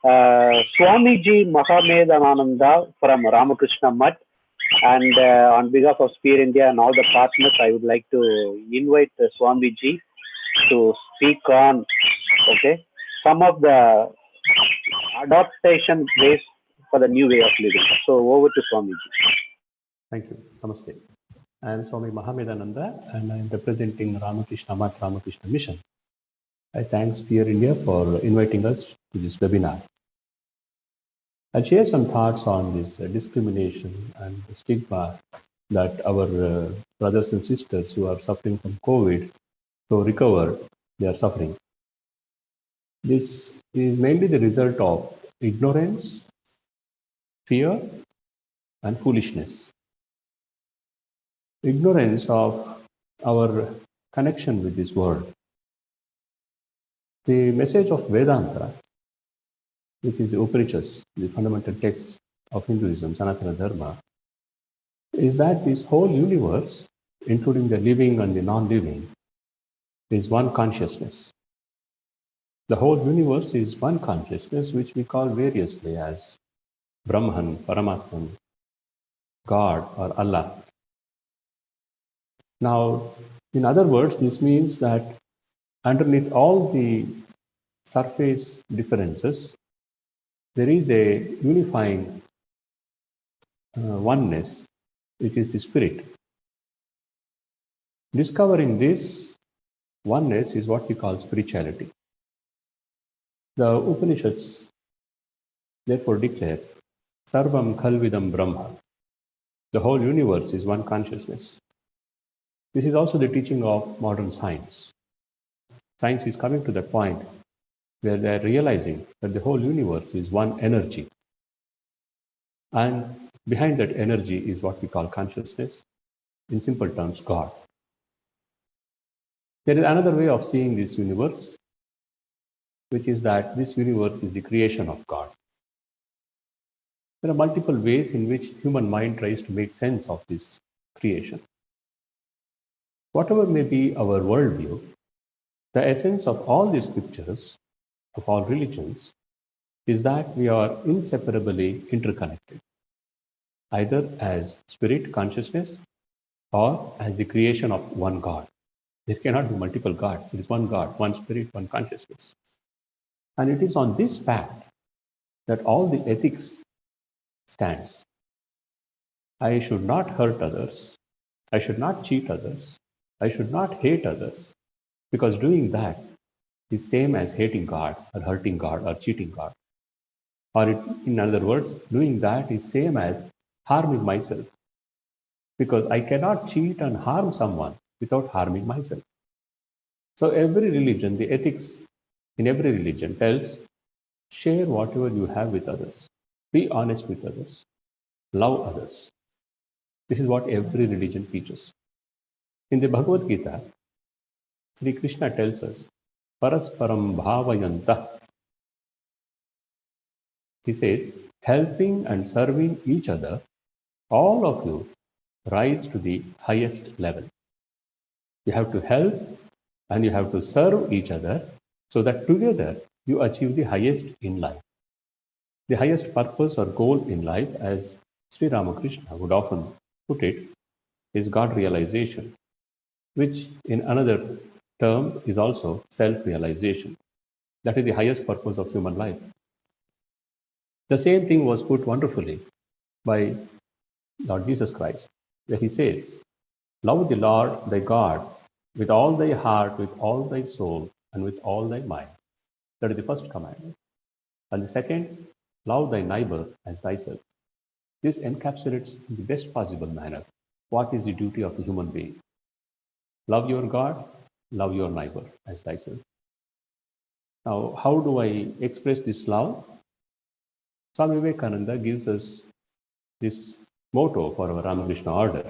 Swamiji Mahamedananda from Ramakrishna Mutt. And on behalf of Spear India and all the partners, I would like to invite Swamiji to speak on some of the adaptation ways for the new way of living. So over to Swamiji. Thank you. Namaste. I am Swami Mahamedananda and I am representing Ramakrishna Mutt, Ramakrishna Mission. I thank Spear India for inviting us to this webinar. I'll share some thoughts on this discrimination and the stigma that our brothers and sisters who are suffering from COVID, so recovered, they are suffering. This is mainly the result of ignorance, fear, and foolishness. Ignorance of our connection with this world. The message of Vedanta, which is the Upanishads, the fundamental text of Hinduism, Sanatana Dharma, is that this whole universe, including the living and the non-living, is one consciousness. The whole universe is one consciousness, which we call variously as Brahman, Paramatman, God, or Allah. Now, in other words, this means that underneath all the surface differences, there is a unifying oneness, which is the spirit. Discovering this oneness is what we call spirituality. The Upanishads therefore declare, Sarvam Khalvidam Brahma. The whole universe is one consciousness. This is also the teaching of modern science. Science is coming to the point where they are realizing that the whole universe is one energy. And behind that energy is what we call consciousness, in simple terms, God. There is another way of seeing this universe, which is that this universe is the creation of God. There are multiple ways in which human mind tries to make sense of this creation. Whatever may be our worldview, the essence of all these scriptures, of all religions, is that we are inseparably interconnected, either as spirit consciousness or as the creation of one God. There cannot be multiple gods. There is one God, one spirit, one consciousness. And it is on this fact that all the ethics stands. I should not hurt others. I should not cheat others. I should not hate others, because doing that is same as hating God or hurting God or cheating God. Or in other words, doing that is same as harming myself, because I cannot cheat and harm someone without harming myself. So every religion, the ethics in every religion tells, share whatever you have with others. Be honest with others. Love others. This is what every religion teaches. In the Bhagavad Gita, Sri Krishna tells us, Parasparam Bhavayantah. He says, helping and serving each other, all of you rise to the highest level. You have to help and you have to serve each other so that together you achieve the highest in life. The highest purpose or goal in life, as Sri Ramakrishna would often put it, is God realization, which in another term is also self-realization. That is the highest purpose of human life. The same thing was put wonderfully by Lord Jesus Christ, where he says, love the Lord thy God with all thy heart, with all thy soul, and with all thy mind. That is the first commandment. And the second, love thy neighbor as thyself. This encapsulates in the best possible manner what is the duty of the human being. Love your God, love your neighbor as thyself. Now, how do I express this love? Swami Vivekananda gives us this motto for our Ramakrishna order,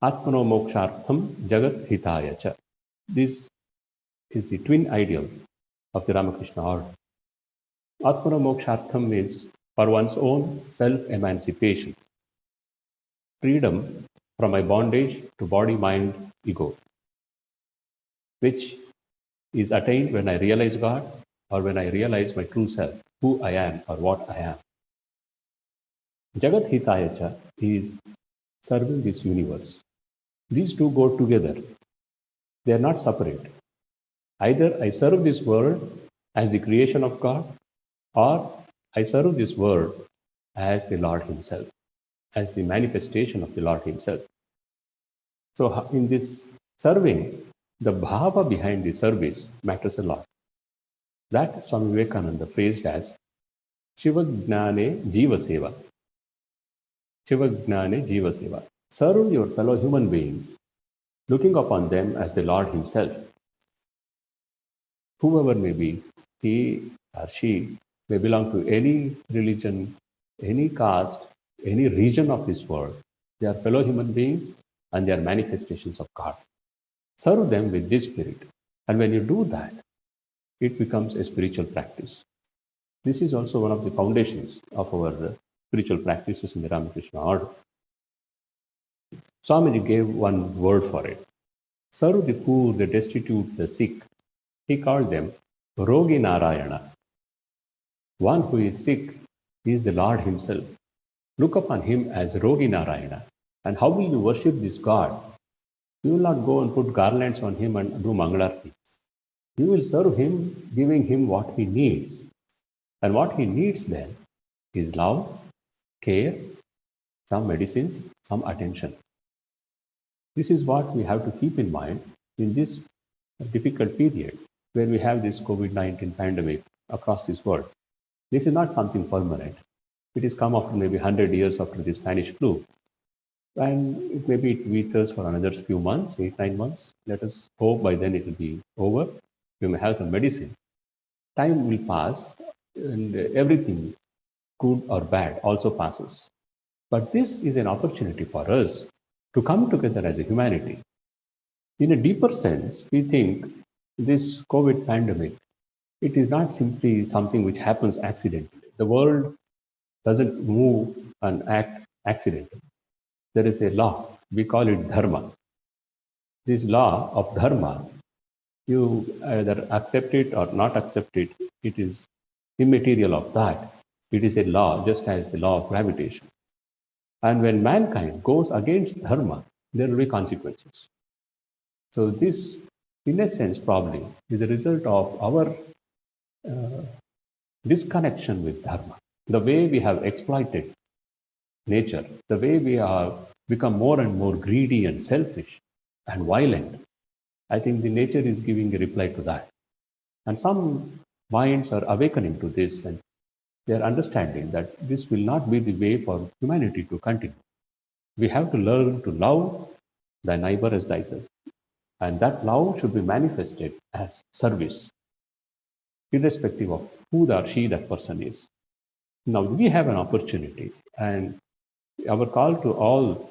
Atmano Mokshartham Jagat Hitaya Cha. This is the twin ideal of the Ramakrishna order. Atmano Mokshartham means for one's own self-emancipation, freedom from my bondage to body, mind, ego, which is attained when I realize God or when I realize my true self, who I am or what I am. Jagat Hitaya Cha is serving this universe. These two go together. They are not separate. Either I serve this world as the creation of God, or I serve this world as the Lord Himself, as the manifestation of the Lord Himself. So in this serving, the bhava behind the service matters a lot. That Swami Vivekananda phrased as Shiva Gnane Jiva Seva. Shiva Gnane Jiva Seva. Serve your fellow human beings, looking upon them as the Lord Himself. Whoever may be, he or she may belong to any religion, any caste, any region of this world. They are fellow human beings and they are manifestations of God. Serve them with this spirit. And when you do that, it becomes a spiritual practice. This is also one of the foundations of our spiritual practices in the Ramakrishna order. Swamiji gave one word for it. Serve the poor, the destitute, the sick. He called them Rogi Narayana. One who is sick is the Lord Himself. Look upon Him as Rogi Narayana. And how will you worship this God? You will not go and put garlands on Him and do Mangalarti. You will serve Him, giving Him what He needs. And what He needs then is love, care, some medicines, some attention. This is what we have to keep in mind in this difficult period where we have this COVID-19 pandemic across this world. This is not something permanent. It has come after maybe 100 years after the Spanish flu. And maybe it withers for another few months, 8-9 months. Let us hope by then it will be over. We may have some medicine. Time will pass and everything, good or bad, also passes. But this is an opportunity for us to come together as a humanity. In a deeper sense, we think this COVID pandemic, it is not simply something which happens accidentally. The world doesn't move and act accidentally. There is a law, we call it dharma. This law of dharma, you either accept it or not accept it, it is immaterial of that. It is a law, just as the law of gravitation. And when mankind goes against dharma, there will be consequences. So this, in a sense, probably is a result of our disconnection with dharma. The way we have exploited nature, the way we have become more and more greedy and selfish and violent, I think the nature is giving a reply to that. And some minds are awakening to this and they are understanding that this will not be the way for humanity to continue. We have to learn to love thy neighbor as thyself. And that love should be manifested as service, irrespective of who or she that person is. Now we have an opportunity, and our call to all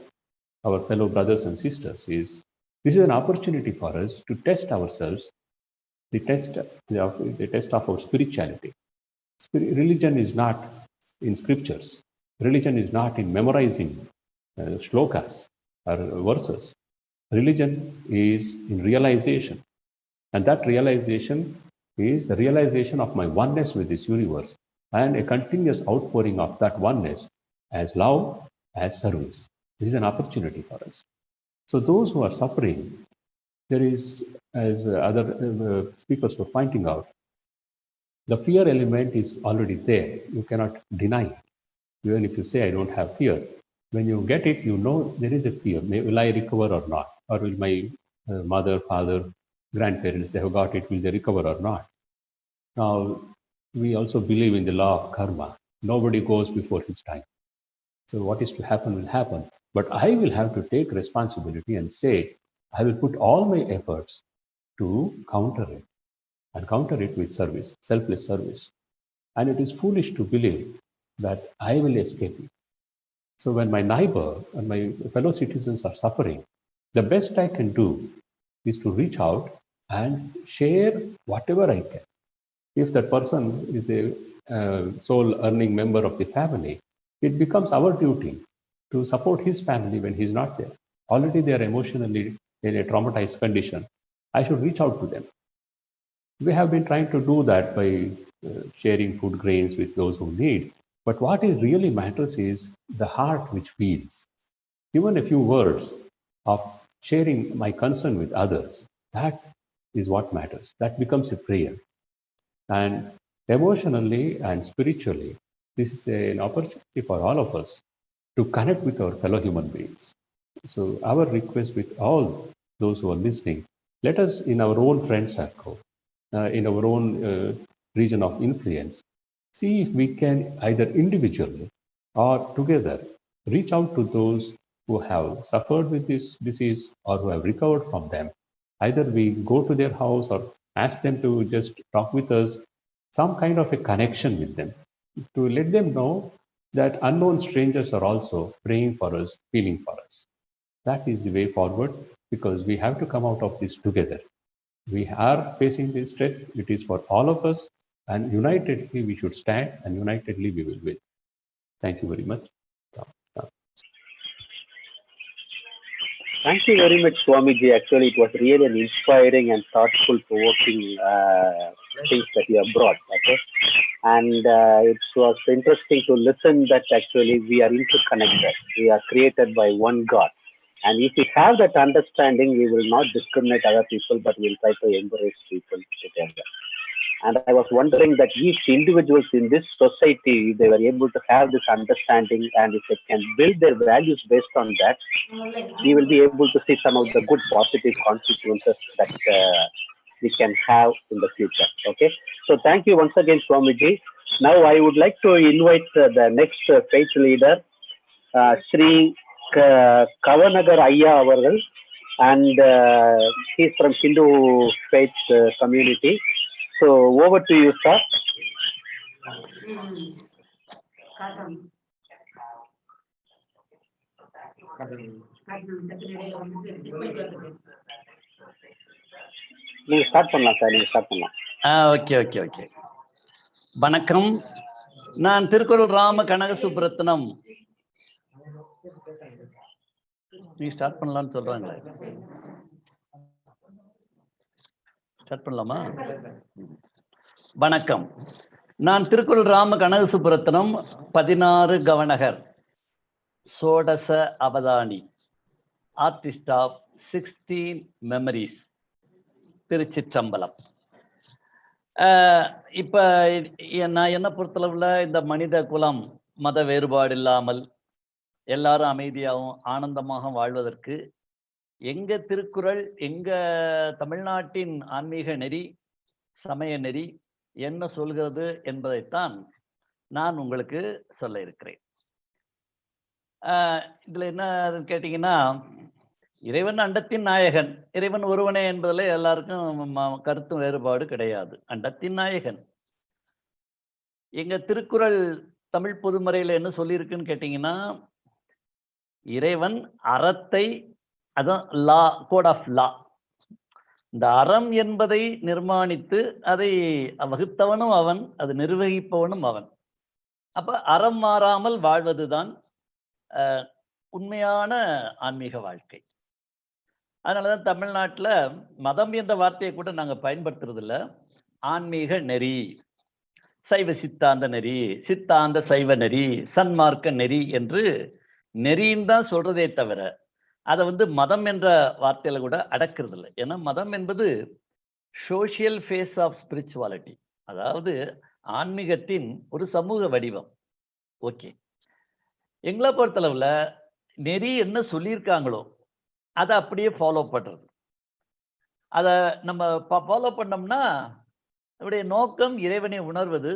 our fellow brothers and sisters is, this is an opportunity for us to test ourselves, the test of our spirituality. Religion is not in scriptures. Religion is not in memorizing shlokas or verses. Religion is in realization. And that realization is the realization of my oneness with this universe and a continuous outpouring of that oneness as love, as service. This is an opportunity for us. So those who are suffering, there is, as other speakers were pointing out, the fear element is already there. You cannot deny it. Even if you say, I don't have fear, when you get it, you know there is a fear. Will I recover or not? Or will my mother, father, grandparents, they have got it, will they recover or not? Now, we also believe in the law of karma. Nobody goes before his time. So what is to happen will happen. But I will have to take responsibility and say, I will put all my efforts to counter it. And counter it with service, selfless service. And it is foolish to believe that I will escape it. So when my neighbor and my fellow citizens are suffering, the best I can do is to reach out and share whatever I can. If that person is a sole earning member of the family, it becomes our duty to support his family when he's not there. Already they are emotionally in a traumatized condition. I should reach out to them. We have been trying to do that by sharing food grains with those who need. But what it really matters is the heart which feels. Even a few words of sharing my concern with others, that is what matters. That becomes a prayer. And emotionally and spiritually, this is an opportunity for all of us to connect with our fellow human beings. So our request with all those who are listening, let us in our own friend circle, in our own region of influence, see if we can either individually or together reach out to those who have suffered with this disease or who have recovered from them. Either we go to their house or ask them to just talk with us, some kind of a connection with them, to let them know that unknown strangers are also praying for us, feeling for us. That is the way forward, because we have to come out of this together. We are facing this threat. It is for all of us, and unitedly we should stand, and unitedly we will win. Thank you very much. Thank you very much, Swamiji. Actually, it was really an inspiring and thoughtful, provoking things that you have brought. Okay, and it was interesting to listen that actually we are interconnected. We are created by one God. And if we have that understanding, we will not discriminate other people, but we'll try to embrace people together. And I was wondering that each individuals in this society, they were able to have this understanding, and if they can build their values based on that, we will be able to see some of the good positive consequences that we can have in the future. Okay. So thank you once again, Swamiji. Now I would like to invite the next faith leader, Sri Kavanagar Ayya avargal, and he's from Hindu faith community. So over to you, sir. நீங்க start பண்ணலாம் sir, நீங்க start பண்ணலாம். Okay. வணக்கம். நான் திருக்குறள் ராம கனக சுப்ரத்னம். நீ start பண்ணலாம்னு சொல்றாங்களே, start பண்ணலாமா? வணக்கம். நான் திருக்குறள் ராம கனக சுப்ரத்னம், 16 கவனகர், சோடச அவதானி, ஆர்டிஸ்ட் ஆஃப் 16 மெமரிஸ், திருச்சிற்றம்பலம். இப்ப நான் என்ன பொறுத்தளவுல இந்த மனித குலம் மத வேறுபாடு இல்லாமல் எல்லாரும் அமைதியாகவும் ஆனந்தமாக வாழ்வதற்கு எங்க திருக்குறள், எங்க தமிழ்நாட்டின் ஆன்மீக நெறி, சமய நெறி என்ன சொல்கிறது என்பதைத்தான் நான் உங்களுக்கு சொல்ல இருக்கிறேன். இதுல என்ன கேட்டீங்கன்னா, இறைவன் அண்டத்தின் நாயகன், இறைவன் ஒருவனே என்பதில் எல்லாருக்கும் கருத்து வேறுபாடு கிடையாது. அண்டத்தின் நாயகன். எங்க திருக்குறள் தமிழ் பொதுமறையில என்ன சொல்லியிருக்குன்னு கேட்டீங்கன்னா, இறைவன் அறத்தை, அதான் லா, கோட் ஆஃப் லா, இந்த அறம் என்பதை நிர்மாணித்து அதை வகுத்தவனும் அவன், அது நிர்வகிப்பவனும் அவன். அப்ப அறம் மாறாமல் வாழ்வதுதான் உண்மையான ஆன்மீக வாழ்க்கை. அதனாலதான் தமிழ்நாட்டில் மதம் என்ற வார்த்தையை கூட நாங்கள் பயன்படுத்துறது இல்லை. ஆன்மீக நெறி, சைவ சித்தாந்த நெறி, சித்தாந்த சைவ நெறி, சன்மார்க்க நெறி என்று நெறின்னு தான் சொல்றதே தவிர அதை மதம் என்ற வார்த்தையில கூட அடக்கிறது இல்லை. ஏன்னா மதம் என்பது சோசியல் ஃபேஸ் ஆஃப் ஸ்பிரிச்சுவாலிட்டி, அதாவது ஆன்மீகத்தின் ஒரு சமூக வடிவம். ஓகே, எங்களை பொறுத்தளவுல நெறி என்ன சொல்லியிருக்காங்களோ அதை அப்படியே ஃபாலோ பண்றது. அதை நம்ம ஃபாலோ பண்ணோம்னா நம்முடைய நோக்கம் இறைவனை உணர்வது,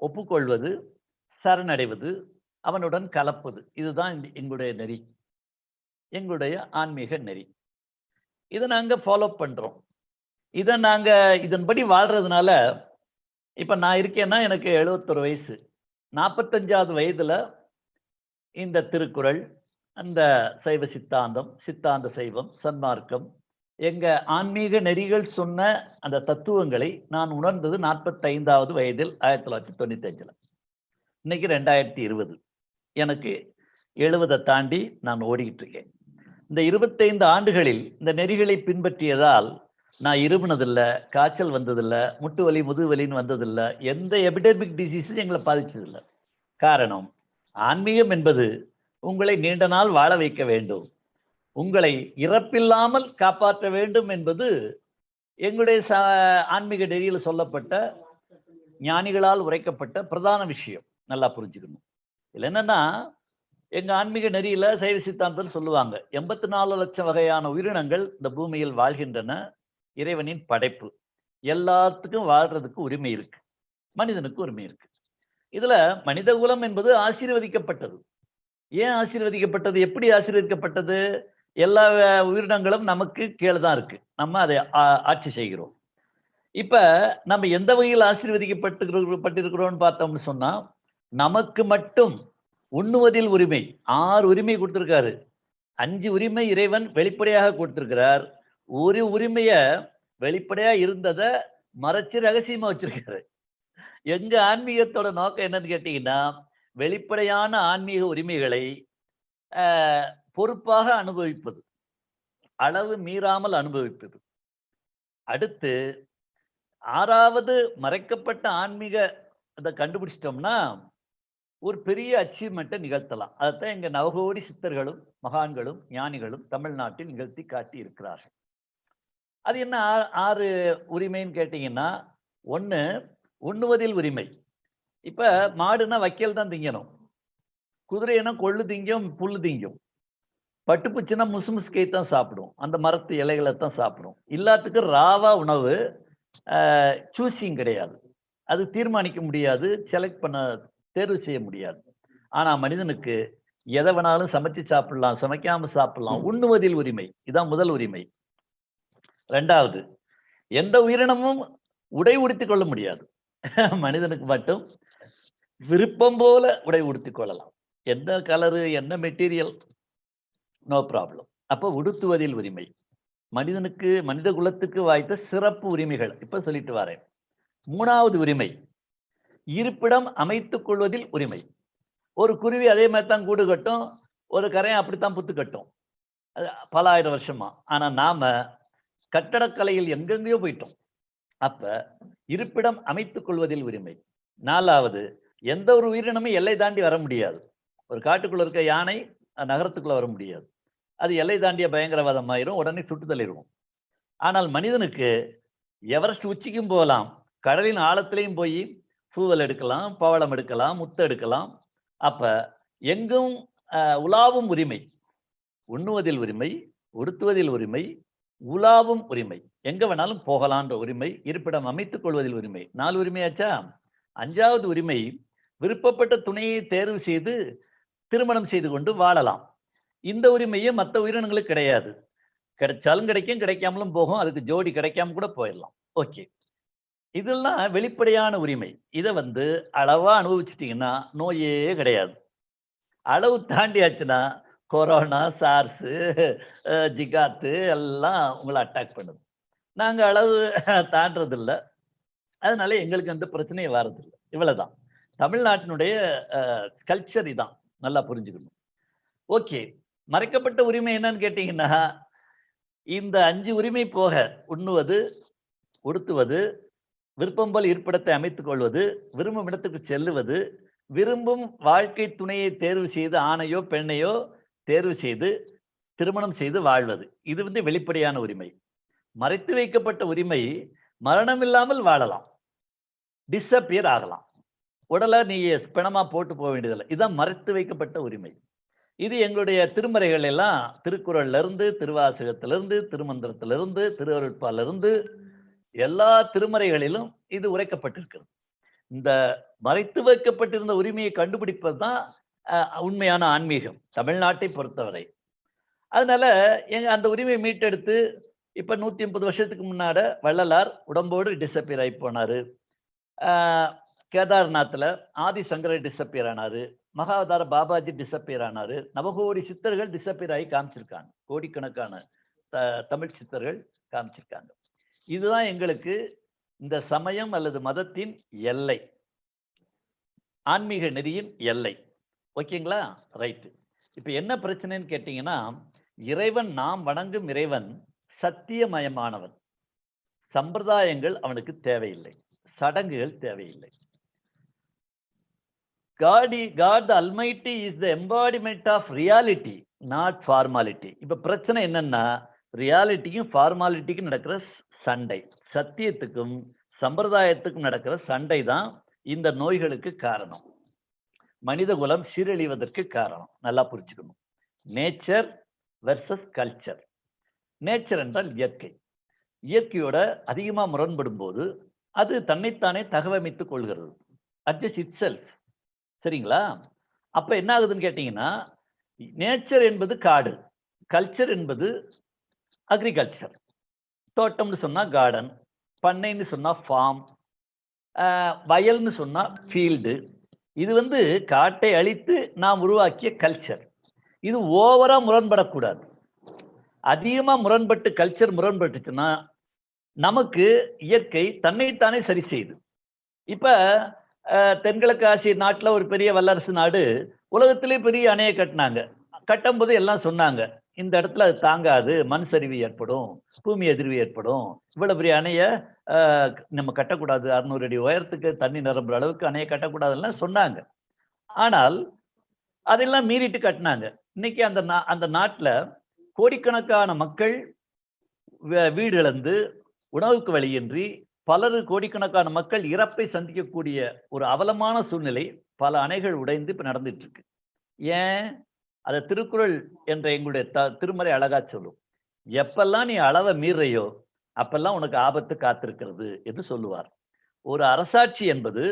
ஒப்புக்கொள்வது, சரணடைவது, அவனுடன் கலப்பது. இதுதான் எங்களுடைய நெறி, எங்களுடைய ஆன்மீக நெறி. இதை நாங்கள் ஃபாலோ பண்றோம். இதை நாங்கள் இதன்படி வாழ்றதுனால, இப்போ நான் இருக்கேன்னா எனக்கு 71 வயசு, 45வது வயதுல இந்த திருக்குறள், அந்த சைவ சித்தாந்தம், சித்தாந்த சைவம், சன்மார்க்கம், எங்க ஆன்மீக நெறிகள் சொன்ன அந்த தத்துவங்களை நான் உணர்ந்தது 45வது வயதில் 1995. இன்னைக்கு 2020. எனக்கு 70 தாண்டி நான் ஓடிக்கிட்டு இருக்கேன். இந்த 25 ஆண்டுகளில் இந்த நெறிகளை பின்பற்றியதால் நான் இருமுனதில்லை, காய்ச்சல் வந்ததில்லை, முட்டு வலி முதுவலின்னு வந்ததில்லை, எந்த எபிடெமிக் டிசீஸும் எங்களை பாதிச்சதில்லை. காரணம், ஆன்மீகம் என்பது உங்களை நீண்ட நாள் வாழ வைக்க வேண்டும், உங்களை இறப்பில்லாமல் காப்பாற்ற வேண்டும் என்பது எங்களுடைய ஆன்மீக நெறியில் சொல்லப்பட்ட ஞானிகளால் உரைக்கப்பட்ட பிரதான விஷயம். நல்லா புரிஞ்சுக்கணும். இல்லை என்னன்னா, எங்க ஆன்மீக நெறியில சைவ சித்தாந்தம் சொல்லுவாங்க, 84 லட்சம் வகையான உயிரினங்கள் இந்த பூமியில் வாழ்கின்றன, இறைவனின் படைப்பு, எல்லாத்துக்கும் வாழ்றதுக்கு உரிமை இருக்கு, மனிதனுக்கு உரிமை இருக்கு. இதுல மனித குலம் என்பது ஆசீர்வதிக்கப்பட்டது. ஏன் ஆசீர்வதிக்கப்பட்டது? எப்படி ஆசீர்வதிக்கப்பட்டது? எல்லா உயிரினங்களும் நமக்கு கீழே தான் இருக்கு, நம்ம அதை ஆட்சி செய்கிறோம். இப்ப நம்ம எந்த வகையில் ஆசீர்வதிக்கப்பட்டிருக்கிறோம்னு பார்த்தோம்னு சொன்னா, நமக்கு மட்டும் உண்ணுவதில் உரிமை, 6 உரிமை கொடுத்திருக்காரு. 5 உரிமை இறைவன் வெளிப்படையாக கொடுத்திருக்கிறார். ஒரு உரிமைய வெளிப்படையா இருந்ததை மறைச்சு ரகசியமா வச்சிருக்காரு. எங்க ஆன்மீகத்தோட நோக்கம் என்னன்னு கேட்டீங்கன்னா, வெளிப்படையான ஆன்மீக உரிமைகளை பொறுப்பாக அனுபவிப்பது, அளவு மீறாமல் அனுபவிப்பது. அடுத்து 6வது மறைக்கப்பட்ட ஆன்மீக அதை கண்டுபிடிச்சிட்டோம்னா ஒரு பெரிய அச்சீவ்மெண்ட்டை நிகழ்த்தலாம். அதைத்தான் எங்க நவகோடி சித்தர்களும் மகான்களும் ஞானிகளும் தமிழ்நாட்டில் நிகழ்த்தி காட்டி இருக்கிறார்கள். அது என்ன 6 உரிமைன்னு கேட்டீங்கன்னா, 1 உண்ணுவதில் உரிமை. இப்ப மாடுனா வைக்கல் தான் திங்கணும், குதிரைனா கொள்ளு திங்கும், புல்லு திங்கும், பட்டுப்பூச்சினா முசுமுசுக்கை தான் சாப்பிடும், அந்த மரத்து இலைகளை தான் சாப்பிடும். எல்லாத்துக்கும் ராவா உணவு, சூசிங் கிடையாது, அது தீர்மானிக்க முடியாது, செலக்ட் பண்ண தேர்வு செய்ய முடியாது. ஆனா மனிதனுக்கு எதை வேணாலும் சமைச்சு சாப்பிடலாம், சமைக்காம சாப்பிடலாம், உண்ணுவதில் உரிமை. இதான் முதல் உரிமை. 2வது, எந்த உயிரினமும் உடை உடுத்திக் கொள்ள முடியாது, மனிதனுக்கு மட்டும் விருப்பம் போல உடை உடுத்திக் கொள்ளலாம், என்ன கலரு என்ன மெட்டீரியல் நோ ப்ராப்ளம். அப்போ உடுத்துவதில் உரிமை மனிதனுக்கு, மனித குலத்துக்கு வாய்த்த சிறப்பு உரிமைகள் இப்ப சொல்லிட்டு வரேன். 3வது உரிமை, இருப்பிடம் அமைத்துக் கொள்வதில் உரிமை. ஒரு குருவி அதே மாதிரி தான் கூடு கட்டும், ஒரு கரையை அப்படித்தான் புத்து கட்டும், பல ஆயிரம் வருஷமா. ஆனா நாம கட்டடக்கலையில் எங்கெங்கேயோ போயிட்டோம். அப்ப இருப்பிடம் அமைத்துக் கொள்வதில் உரிமை. 4வது, எந்த ஒரு உயிரினமும் எல்லை தாண்டி வர முடியாது. ஒரு காட்டுக்குள்ள இருக்க யானை நகரத்துக்குள்ள வர முடியாது, அது எல்லை தாண்டிய பயங்கரவாதம் ஆயிரும், உடனே சுட்டு தள்ளிடுவோம். ஆனால் மனிதனுக்கு எவரெஸ்ட் உச்சிக்கும் போகலாம், கடலின் ஆழத்திலையும் போய் பூவல் எடுக்கலாம், பவளம் எடுக்கலாம், முத்து எடுக்கலாம். அப்ப எங்கும் உலாவும் உரிமை, உண்ணுவதில் உரிமை, உடுத்துவதில் உரிமை, உலாவும் உரிமை, எங்க வேணாலும் போகலான்ற உரிமை, இருப்பிடம் அமைத்துக் கொள்வதில் உரிமை. 4 உரிமையாச்சா? 5வது உரிமை, விருப்பப்பட்ட துணையை தேர்வு செய்து திருமணம் செய்து கொண்டு வாழலாம். இந்த உரிமையே மற்ற உயிரினங்களுக்கு கிடையாது. கிடைச்சாலும் கிடைக்கும், கிடைக்காமலும் போகும், அதுக்கு ஜோடி கிடைக்காம கூட போயிடலாம். ஓகே, இதெல்லாம் வெளிப்படையான உரிமை. இதை அளவா அனுபவிச்சிட்டீங்கன்னா நோயே கிடையாது. அளவு தாண்டியாச்சுன்னா கொரோனா, சார்ஸ், ஜிகாத்து எல்லாம் உங்களை அட்டாக் பண்ணுது. நாங்க அளவு தாண்டதில்லை, அதனால எங்களுக்கு எந்த பிரச்சனையும் வர்றதில்லை. இவ்வளவுதான் தமிழ்நாட்டினுடைய கல்ச்சர். இதான் நல்லா புரிஞ்சுக்கணும். ஓகே, மறைக்கப்பட்ட உரிமை என்னன்னு கேட்டீங்கன்னா, இந்த 5 உரிமை போக உண்ணுவது, உடுத்துவது, விருப்பம் போல் இருப்பிடத்தை அமைத்துக் கொள்வது, விரும்பும் இடத்துக்கு செல்லுவது, விரும்பும் வாழ்க்கை துணையை தேர்வு செய்து ஆணையோ பெண்ணையோ தேர்வு செய்து திருமணம் செய்து வாழ்வது, இது வெளிப்படையான உரிமை. மறைத்து வைக்கப்பட்ட உரிமை, மரணம் இல்லாமல் வாழலாம், டிஸ்அப்பியர் ஆகலாம், உடலை நீ பிணமா போட்டு போக வேண்டியதில்லை. இதுதான் மறைத்து வைக்கப்பட்ட உரிமை. இது எங்களுடைய திருமறைகள் எல்லாம், திருக்குறள்ல இருந்து, திருவாசகத்திலிருந்து, திருமந்திரத்திலிருந்து, திருவருட்பாலிருந்து, எல்லா திருமறைகளிலும் இது உரைக்கப்பட்டிருக்கிறது. இந்த மறைத்து வைக்கப்பட்டிருந்த உரிமையை கண்டுபிடிப்பது தான் உண்மையான ஆன்மீகம் தமிழ்நாட்டை பொறுத்தவரை. அதனால அந்த உரிமையை மீட்டெடுத்து இப்ப 150 வருஷத்துக்கு முன்னாட வள்ளலார் உடம்போடு டிஸப்பியர் ஆகி போனாரு. கேதார்நாத்ல ஆதிசங்கரர் டிஸப்பியர் ஆனாரு. மகாவதார பாபாஜி டிசப்பியர் ஆனாரு. நவகோடி சித்தர்கள் டிசப்பியர் ஆகி காமிச்சிருக்காங்க. கோடிக்கணக்கான தமிழ் சித்தர்கள் காமிச்சிருக்காங்க. இதுதான் எங்களுக்கு இந்த சமயம் அல்லது மதத்தின் எல்லை, ஆன்மீக நெறியின் எல்லை. ஓகேங்களா? ரைட்டு. இப்போ என்ன பிரச்சனைன்னு கேட்டீங்கன்னா, இறைவன், நாம் வணங்கும் இறைவன் சத்தியமயமானவன். சம்பிரதாயங்கள் அவனுக்கு தேவையில்லை, சடங்குகள் தேவையில்லை. God the Almighty is the embodiment of reality, not formality. இப்போ பிரச்சனை என்னன்னா, ரியாலிட்டிக்கும் ஃபார்மாலிட்டிக்கும் நடக்கிற சண்டை, சத்தியத்துக்கும் சம்பிரதாயத்துக்கும் நடக்கிற சண்டை தான் இந்த நோய்களுக்கு காரணம், மனித குலம் சீரழிவதற்கு காரணம். நல்லா புரிஞ்சுக்கணும். Nature versus culture. நேச்சர் என்றால் இயற்கை. இயற்கையோட அதிகமாக முரண்படும் போது அது தன்னைத்தானே தகவமைத்துக் கொள்கிறது, அட்ஜஸ்ட் இட் செல்ஃப். சரிங்களா? அப்போ என்ன ஆகுதுன்னு கேட்டிங்கன்னா, நேச்சர் என்பது காடு, கல்ச்சர் என்பது அக்ரிகல்ச்சர். தோட்டம்னு சொன்னால் கார்டன், பண்ணைன்னு சொன்னால் ஃபார்ம், வயல்னு சொன்னால் ஃபீல்டு. இது காட்டை அழித்து நாம் உருவாக்கிய கல்ச்சர். இது ஓவராக முரண்படக்கூடாது. அதிகமாக முரண்பட்டு கல்ச்சர் முரண்பட்டுச்சுன்னா நமக்கு இயற்கை தன்னைத்தானே சரி செய்யுது. இப்போ தென்கிழக்கு ஆசிய நாட்டில் ஒரு பெரிய வல்லரசு நாடு உலகத்திலே பெரிய அணையை கட்டினாங்க. கட்டும்போது எல்லாம் சொன்னாங்க, இந்த இடத்துல அது தாங்காது, மண் சரிவு ஏற்படும், பூமி எதிர்வு ஏற்படும், இவ்வளவு பெரிய அணையை நம்ம கட்டக்கூடாது, 600 அடி உயரத்துக்கு தண்ணி நிரம்புற அளவுக்கு அணையை கட்டக்கூடாதுன்னா சொன்னாங்க. ஆனால் அதெல்லாம் மீறிட்டு கட்டினாங்க. இன்னைக்கு அந்த நாட்டில் கோடிக்கணக்கான மக்கள் வீடு இழந்து, உணவுக்கு வழியின்றி, பலர் கோடிக்கணக்கான மக்கள் இறப்பை சந்திக்கக்கூடிய ஒரு அவலமான சூழ்நிலை பல அணைகள் உடைந்து இப்போ நடந்துட்டு இருக்கு. ஏன்? அதை திருக்குறள் என்ற எங்களுடைய திருமறை அழகா சொல்லும். எப்பெல்லாம் நீ அளவை மீறையோ அப்பெல்லாம் உனக்கு ஆபத்து காத்திருக்கிறது என்று சொல்லுவார். ஒரு அரசாட்சி என்பது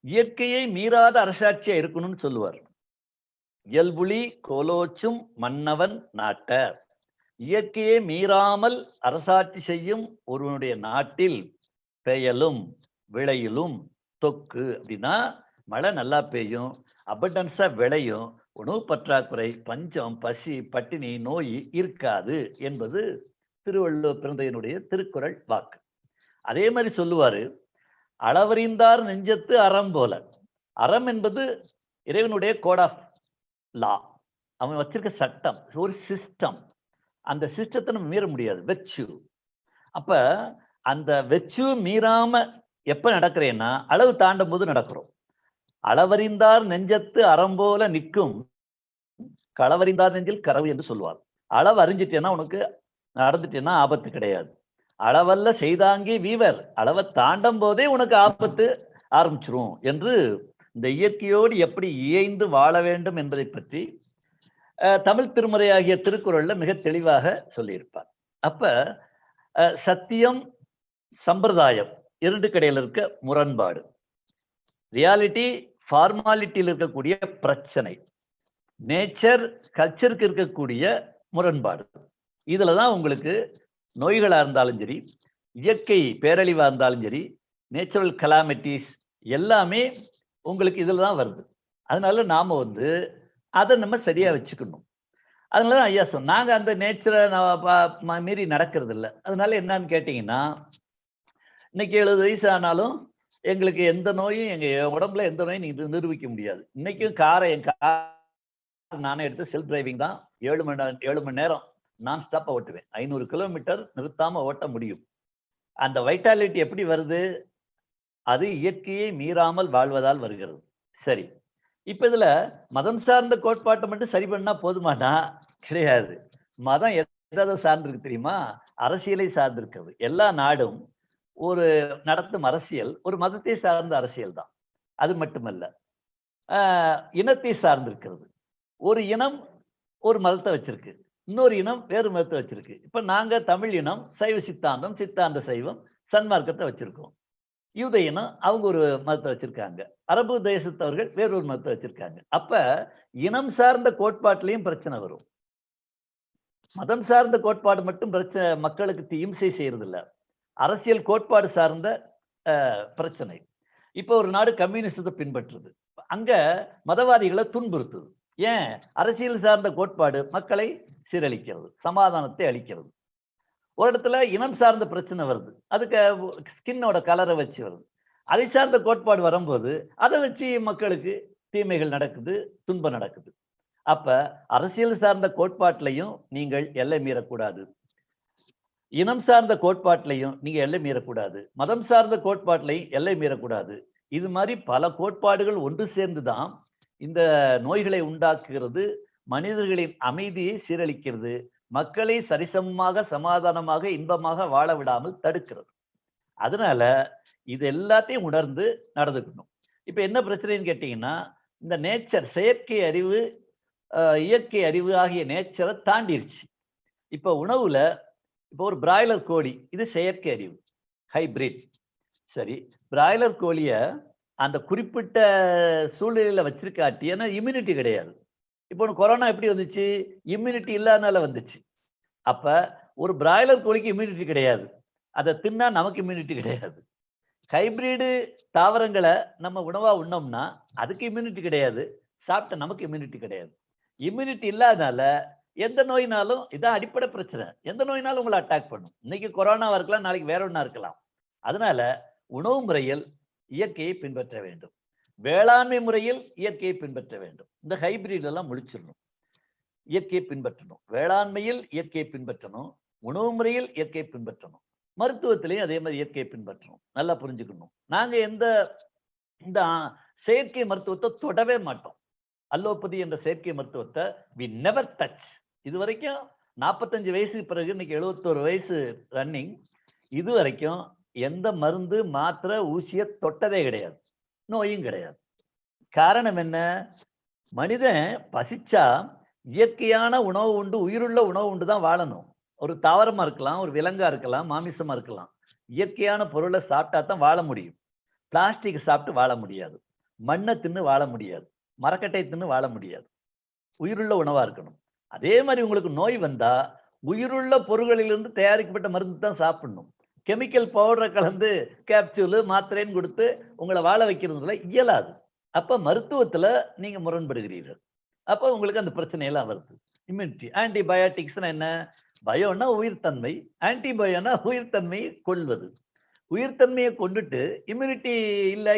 இயற்கையை மீறாத அரசாட்சியா இருக்கணும்னு சொல்லுவார். இயல்புலி கோலோச்சும் மன்னவன் நாட்ட, இயற்கையை மீறாமல் அரசாட்சி செய்யும் ஒருவனுடைய நாட்டில் பெயலும் விளையிலும் தொக்கு. அப்படின்னா மழை நல்லா பெய்யும், அபண்டன்ஸா விளையும், உணவு பற்றாக்குறை, பஞ்சம், பசி, பட்டினி, நோய் இருக்காது என்பது திருவள்ளுவர் பிறந்தனுடைய திருக்குறள் வாக்கு. அதே மாதிரி சொல்லுவாரு, அளவறிந்தார் நெஞ்சத்து அறம் போல. அறம் என்பது இறைவனுடைய கோட் ஆஃப் லா, அவன் வச்சிருக்க சட்டம், ஒரு சிஸ்டம். அந்த சிஸ்டத்தை நம்ம மீற முடியாது, வெச்சு. அப்ப அந்த வெச்சு மீறாம எப்ப நடக்கிறேன்னா அளவு தாண்டும் போது நடக்கிறோம். அளவறிந்தார் நெஞ்சத்து அறம் போல நிற்கும், களவறிந்தார் நெஞ்சில் கரவு என்று சொல்லுவார். அளவு அறிஞ்சிட்டேன்னா உனக்கு நடந்துட்டேன்னா ஆபத்து கிடையாது. அளவல்ல செய்தாங்கி வீவர், அளவை தாண்டும் போதே உனக்கு ஆபத்து ஆரம்பிச்சிரும் என்று இந்த இயற்கையோடு எப்படி இயைந்து வாழ வேண்டும் என்பதை பற்றி தமிழ் திருமுறையாகிய திருக்குறள்ல மிக தெளிவாக சொல்லியிருப்பார். அப்ப சத்தியம் சம்பிரதாயம் இரண்டு கடையில் இருக்க முரண்பாடு, ரியாலிட்டி ஃபார்மாலிட்டியில் இருக்கக்கூடிய பிரச்சனை, நேச்சர் கல்ச்சருக்கு இருக்கக்கூடிய முரண்பாடு. இதுல தான் உங்களுக்கு நோய்களா இருந்தாலும் சரி, இயற்கை பேரழிவா இருந்தாலும் சரி, நேச்சுரல் கலாமிட்டிஸ் எல்லாமே உங்களுக்கு இதில் தான் வருது. அதனால நாம அதை நம்ம சரியா வச்சுக்கணும். அதனால தான் ஐயா சொன்ன, நாங்கள் அந்த நேச்சரை மீறி நடக்கிறது இல்லை. அதனால என்னன்னு கேட்டிங்கன்னா, இன்னைக்கு 70 வயசு ஆனாலும் எங்களுக்கு எந்த நோயும் எங்கள் உடம்புல எந்த நோயும் நீங்கள் நிரூபிக்க முடியாது. இன்னைக்கும் என் கார் நானே எடுத்து செல்ஃப் டிரைவிங் தான், 7 மணி நேரம் நான் ஸ்டாப்பாக ஓட்டுவேன். 500 கிலோமீட்டர் நிறுத்தாமல் ஓட்ட முடியும். அந்த வைட்டாலிட்டி எப்படி வருது? அது இயற்கையை மீறாமல் வாழ்வதால் வருகிறது. சரி, இப்போ இதில் மதம் சார்ந்த கோட்பாட்டை மட்டும் சரி பண்ணா போதுமானா? கிடையாது. மதம் எதை சார்ந்திருக்கு தெரியுமா? அரசியலை சார்ந்திருக்கிறது. எல்லா நாடும் ஒரு நடத்தும் அரசியல் ஒரு மதத்தை சார்ந்த அரசியல் தான். அது மட்டுமல்ல, இனத்தை சார்ந்திருக்கிறது. ஒரு இனம் ஒரு மதத்தை வச்சிருக்கு, இன்னொரு இனம் வேறு மதத்தை வச்சிருக்கு. இப்ப நாங்க தமிழ் இனம் சைவ சித்தாந்தம், சித்தாந்த சைவம், சன்மார்க்கத்தை வச்சிருக்கோம். யூத இனம் அவங்க ஒரு மதத்தை வச்சிருக்காங்க, அரபு தேசத்தவர்கள் வேறொரு மதத்தை வச்சிருக்காங்க. அப்ப இனம் சார்ந்த கோட்பாட்டிலையும் பிரச்சனை வரும். மதம் சார்ந்த கோட்பாடு மட்டும் பிரச்சனை, மக்களுக்கு இம்சை செய்யறது இல்லை. அரசியல் கோட்பாடு சார்ந்த பிரச்சனை. இப்போ ஒரு நாடு கம்யூனிசத்தை பின்பற்றுது, அங்க மதவாதிகளை துன்புறுத்துது. ஏன்? அரசியல் சார்ந்த கோட்பாடு மக்களை சீரழிக்கிறது, சமாதானத்தை அளிக்கிறது. ஒரு இடத்துல இனம் சார்ந்த பிரச்சனை வருது, அதுக்கு ஸ்கின்னோட கலரை வச்சு வருது. அதை சார்ந்த கோட்பாடு வரும்போது அதை வச்சு மக்களுக்கு தீமைகள் நடக்குது, துன்பம் நடக்குது. அப்ப அரசியல் சார்ந்த கோட்பாட்டிலையும் நீங்கள் எல்லை மீறக்கூடாது, இனம் சார்ந்த கோட்பாட்டிலையும் நீங்க எல்லை மீறக்கூடாது, மதம் சார்ந்த கோட்பாட்டிலையும் எல்லை மீறக்கூடாது. இது மாதிரி பல கோட்பாடுகள் ஒன்று சேர்ந்துதான் இந்த நோய்களை உண்டாக்குகிறது, மனிதர்களின் அமைதியை சீரழிக்கிறது, மக்களை சரிசமமாக சமாதானமாக இன்பமாக வாழ விடாமல் தடுக்கிறது. அதனால இது எல்லாத்தையும் உணர்ந்து நடந்துக்கணும். இப்ப என்ன பிரச்சனைன்னு கேட்டீங்கன்னா, இந்த நேச்சர், செயற்கை அறிவு இயற்கை அறிவு ஆகிய நேச்சரை தாண்டிருச்சு. இப்ப உணவுல இப்போ ஒரு பிராய்லர் கோழி, இது செயற்கை அறிவு, ஹைபிரிட். சரி, பிராய்லர் கோழிய அந்த குறிப்பிட்ட சூழ்நிலையில வச்சிருக்காட்டி, ஏன்னா இம்யூனிட்டி கிடையாது. இப்போ கொரோனா எப்படி வந்துச்சு? இம்யூனிட்டி இல்லாதனால வந்துச்சு. அப்ப ஒரு பிராய்லர் கோழிக்கு இம்யூனிட்டி கிடையாது, அதை தின்னா நமக்கு இம்யூனிட்டி கிடையாது. ஹைபிரிடு தாவரங்களை நம்ம உணவா உண்ணோம்னா அதுக்கு இம்யூனிட்டி கிடையாது, சாப்பிட்ட நமக்கு இம்யூனிட்டி கிடையாது. இம்யூனிட்டி இல்லாதனால எந்த நோயினாலும், இதான் அடிப்படை பிரச்சனை, எந்த நோயினாலும் உங்களை அட்டாக் பண்ணும். இன்னைக்கு கொரோனாவா இருக்கலாம், நாளைக்கு வேற ஒன்றா இருக்கலாம். அதனால உணவு முறையில் இயற்கையை பின்பற்ற வேண்டும், வேளாண்மை முறையில் இயற்கையை பின்பற்ற வேண்டும். இந்த ஹைபிரிட் எல்லாம் முடிச்சிடணும், இயற்கையை பின்பற்றணும். வேளாண்மையில் இயற்கையை பின்பற்றணும், உணவு முறையில் இயற்கையை பின்பற்றணும், மருத்துவத்திலையும் அதே மாதிரி இயற்கையை பின்பற்றணும். நல்லா புரிஞ்சுக்கணும். நாங்க இந்த செயற்கை மருத்துவத்தை தொடவே மாட்டோம். அலோபதி என்ற செயற்கை மருத்துவத்தை வி நெவர் டச். இது வரைக்கும் 45 வயசுக்கு பிறகு இன்னைக்கு 71 வயசு ரன்னிங், இது வரைக்கும் எந்த மருந்து மாத்திரை ஊசியை தொட்டதே கிடையாது, நோயும் கிடையாது. காரணம் என்ன? மனிதன் பசிச்சா இயற்கையான உணவு உண்டு, உயிருள்ள உணவு உண்டு தான் வாழணும். ஒரு தாவரமா இருக்கலாம், ஒரு விலங்கா இருக்கலாம், மாமிசமா இருக்கலாம். இயற்கையான பொருளை சாப்பிட்டா தான் வாழ முடியும். பிளாஸ்டிக் சாப்பிட்டு வாழ முடியாது, மண்ணை தின்னு வாழ முடியாது, மரக்கட்டை தின்னு வாழ முடியாது. உயிருள்ள உணவா இருக்கணும். அதே மாதிரி உங்களுக்கு நோய் வந்தா உயிருள்ள பொருள்களிலிருந்து தயாரிக்கப்பட்ட மருந்து தான் சாப்பிடணும். கெமிக்கல் பவுடரை கலந்து கேப்சூலு மாத்திரைன்னு கொடுத்து உங்களை வாழ வைக்கிறதுல இயலாது. அப்ப மருத்துவத்துல நீங்க முரண்படுகிறீர்கள். அப்போ உங்களுக்கு அந்த பிரச்சனையெல்லாம் வருது. இம்யூனிட்டி, ஆன்டிபயோட்டிக்ஸ்னா என்ன? பயோன்னா உயிர்த்தன்மை, ஆன்டிபயோனா உயிர்த்தன்மையை கொள்வது. உயிர்த்தன்மையை கொண்டுட்டு இம்யூனிட்டி இல்லைன்னா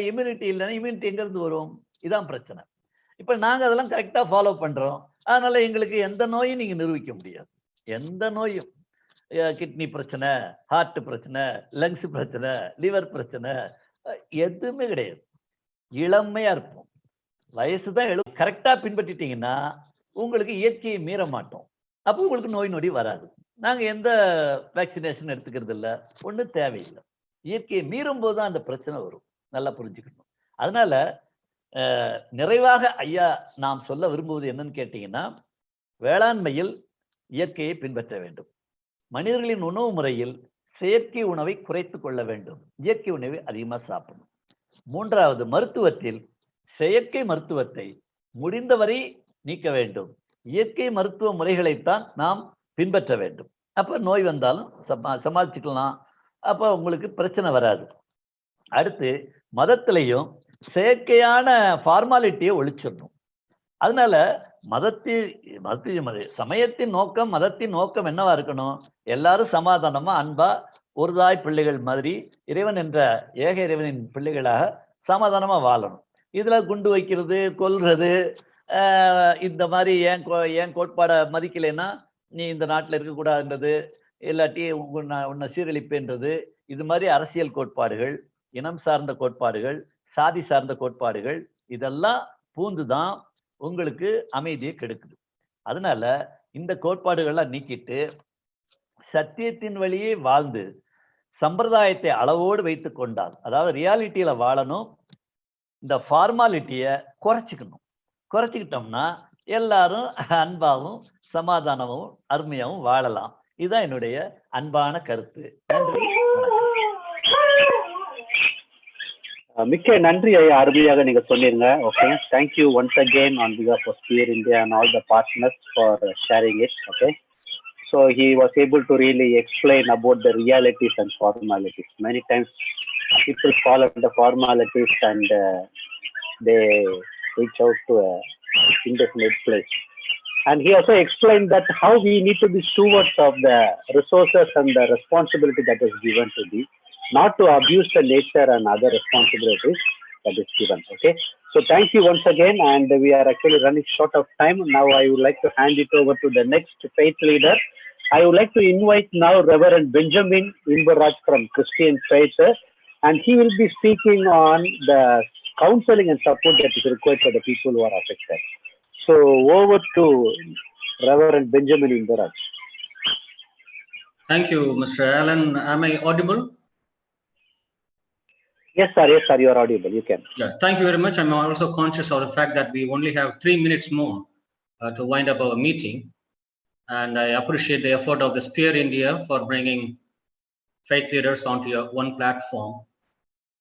இம்யூனிட்டி எங்கிருந்து வரும்? இதான் பிரச்சனை. இப்ப நாங்க அதெல்லாம் கரெக்டா ஃபாலோ பண்றோம். அதனால எங்களுக்கு எந்த நோயும் நீங்க நிரூபிக்க முடியாது. எந்த நோயும், கிட்னி பிரச்சனை, ஹார்ட் பிரச்சனை, லங்ஸ் பிரச்சனை, லிவர் பிரச்சனை, எதுவுமே கிடையாது. இளமையா இருப்போம். வயசு தான் கரெக்டா பின்பற்றிட்டீங்கன்னா உங்களுக்கு இயற்கையை மீற மாட்டோம். அப்போ உங்களுக்கு நோய் நொடி வராது. நாங்க எந்த வேக்சினேஷன் எடுத்துக்கிறது இல்லை, ஒன்றும் தேவையில்லை. இயற்கையை மீறும் போது தான் அந்த பிரச்சனை வரும். நல்லா புரிஞ்சுக்கணும். அதனால நிறைவாக ஐயா நாம் சொல்ல விரும்புவது என்னன்னு கேட்டீங்கன்னா, வேளாண்மையில் இயற்கையை பின்பற்ற வேண்டும், மனிதர்களின் உணவு முறையில் செயற்கை உணவை குறைத்து கொள்ள வேண்டும், இயற்கை உணவை அதிகமாக சாப்பிடணும். மூன்றாவது, மருத்துவத்தில் செயற்கை மருத்துவத்தை முடிந்தவரை நீக்க வேண்டும், இயற்கை மருத்துவ முறைகளைத்தான் நாம் பின்பற்ற வேண்டும். அப்ப நோய் வந்தாலும் சமாளிச்சுக்கலாம், அப்ப உங்களுக்கு பிரச்சனை வராது. அடுத்து, மதத்திலையும் செயற்கையான ஃபார்மாலிட்டியை ஒழிச்சிடணும். அதனால சமயத்தின் நோக்கம், மதத்தின் நோக்கம் என்னவா இருக்கணும்? எல்லாரும் சமாதானமா, அன்பா, ஒரு தாய் பிள்ளைகள் மாதிரி இறைவன் என்ற ஏக இறைவனின் பிள்ளைகளாக சமாதானமா வாழணும். இதுல குண்டு வைக்கிறது, கொல்றது, இந்த மாதிரி ஏன் கோட்பாடை மதிக்கலைன்னா நீ இந்த நாட்டில் இருக்கக்கூடாதுன்றது, இல்லாட்டி உன்னை சீரழிப்புன்றது, இது மாதிரி அரசியல் கோட்பாடுகள், இனம் சார்ந்த கோட்பாடுகள், சாதி சார்ந்த கோட்பாடுகள், இதெல்லாம் பூந்துதான் உங்களுக்கு அமைதியை கெடுக்குது. அதனால இந்த கோட்பாடுகள்லாம் நீக்கிட்டு சத்தியத்தின் வழியே வாழ்ந்து சம்பிரதாயத்தை அளவோடு வைத்து கொண்டால், அதாவது ரியாலிட்டியில வாழணும், இந்த ஃபார்மாலிட்டியை குறைச்சிக்கிட்டோம்னா எல்லாரும் அன்பாகவும் சமாதானமும் அருமையாகவும் வாழலாம். இதுதான் என்னுடைய அன்பான கருத்து. நன்றி. மிக்க நன்றி ஐயா, அருமையாக நீங்க சொன்னீங்க. Okay, thank you once again on behalf of Sphere India and all the partners for sharing it. Okay, so he was able to really explain about the realities and formalities. Many times people follow the formalities and they reach out to a indefinite place. And he also explained that how we need to be stewards of the resources and the responsibility that is given to thee, not to abuse the nature and other responsibilities that is given. Okay. So thank you once again, and we are actually running short of time. Now I would like to hand it over to the next faith leader. I would like to invite now Reverend Benjamin Inbaraj from Christian Faith, and he will be speaking on the counseling and support that is required for the people who are affected. So over to Reverend Benjamin Inbaraj. Thank you, Mr. Allen. Am I audible? Yes, sir. Yes, sir. You are audible. You can. Yeah. Thank you very much. I'm also conscious of the fact that we only have 3 minutes more to wind up our meeting. And I appreciate the effort of the Spear India for bringing faith leaders onto your one platform.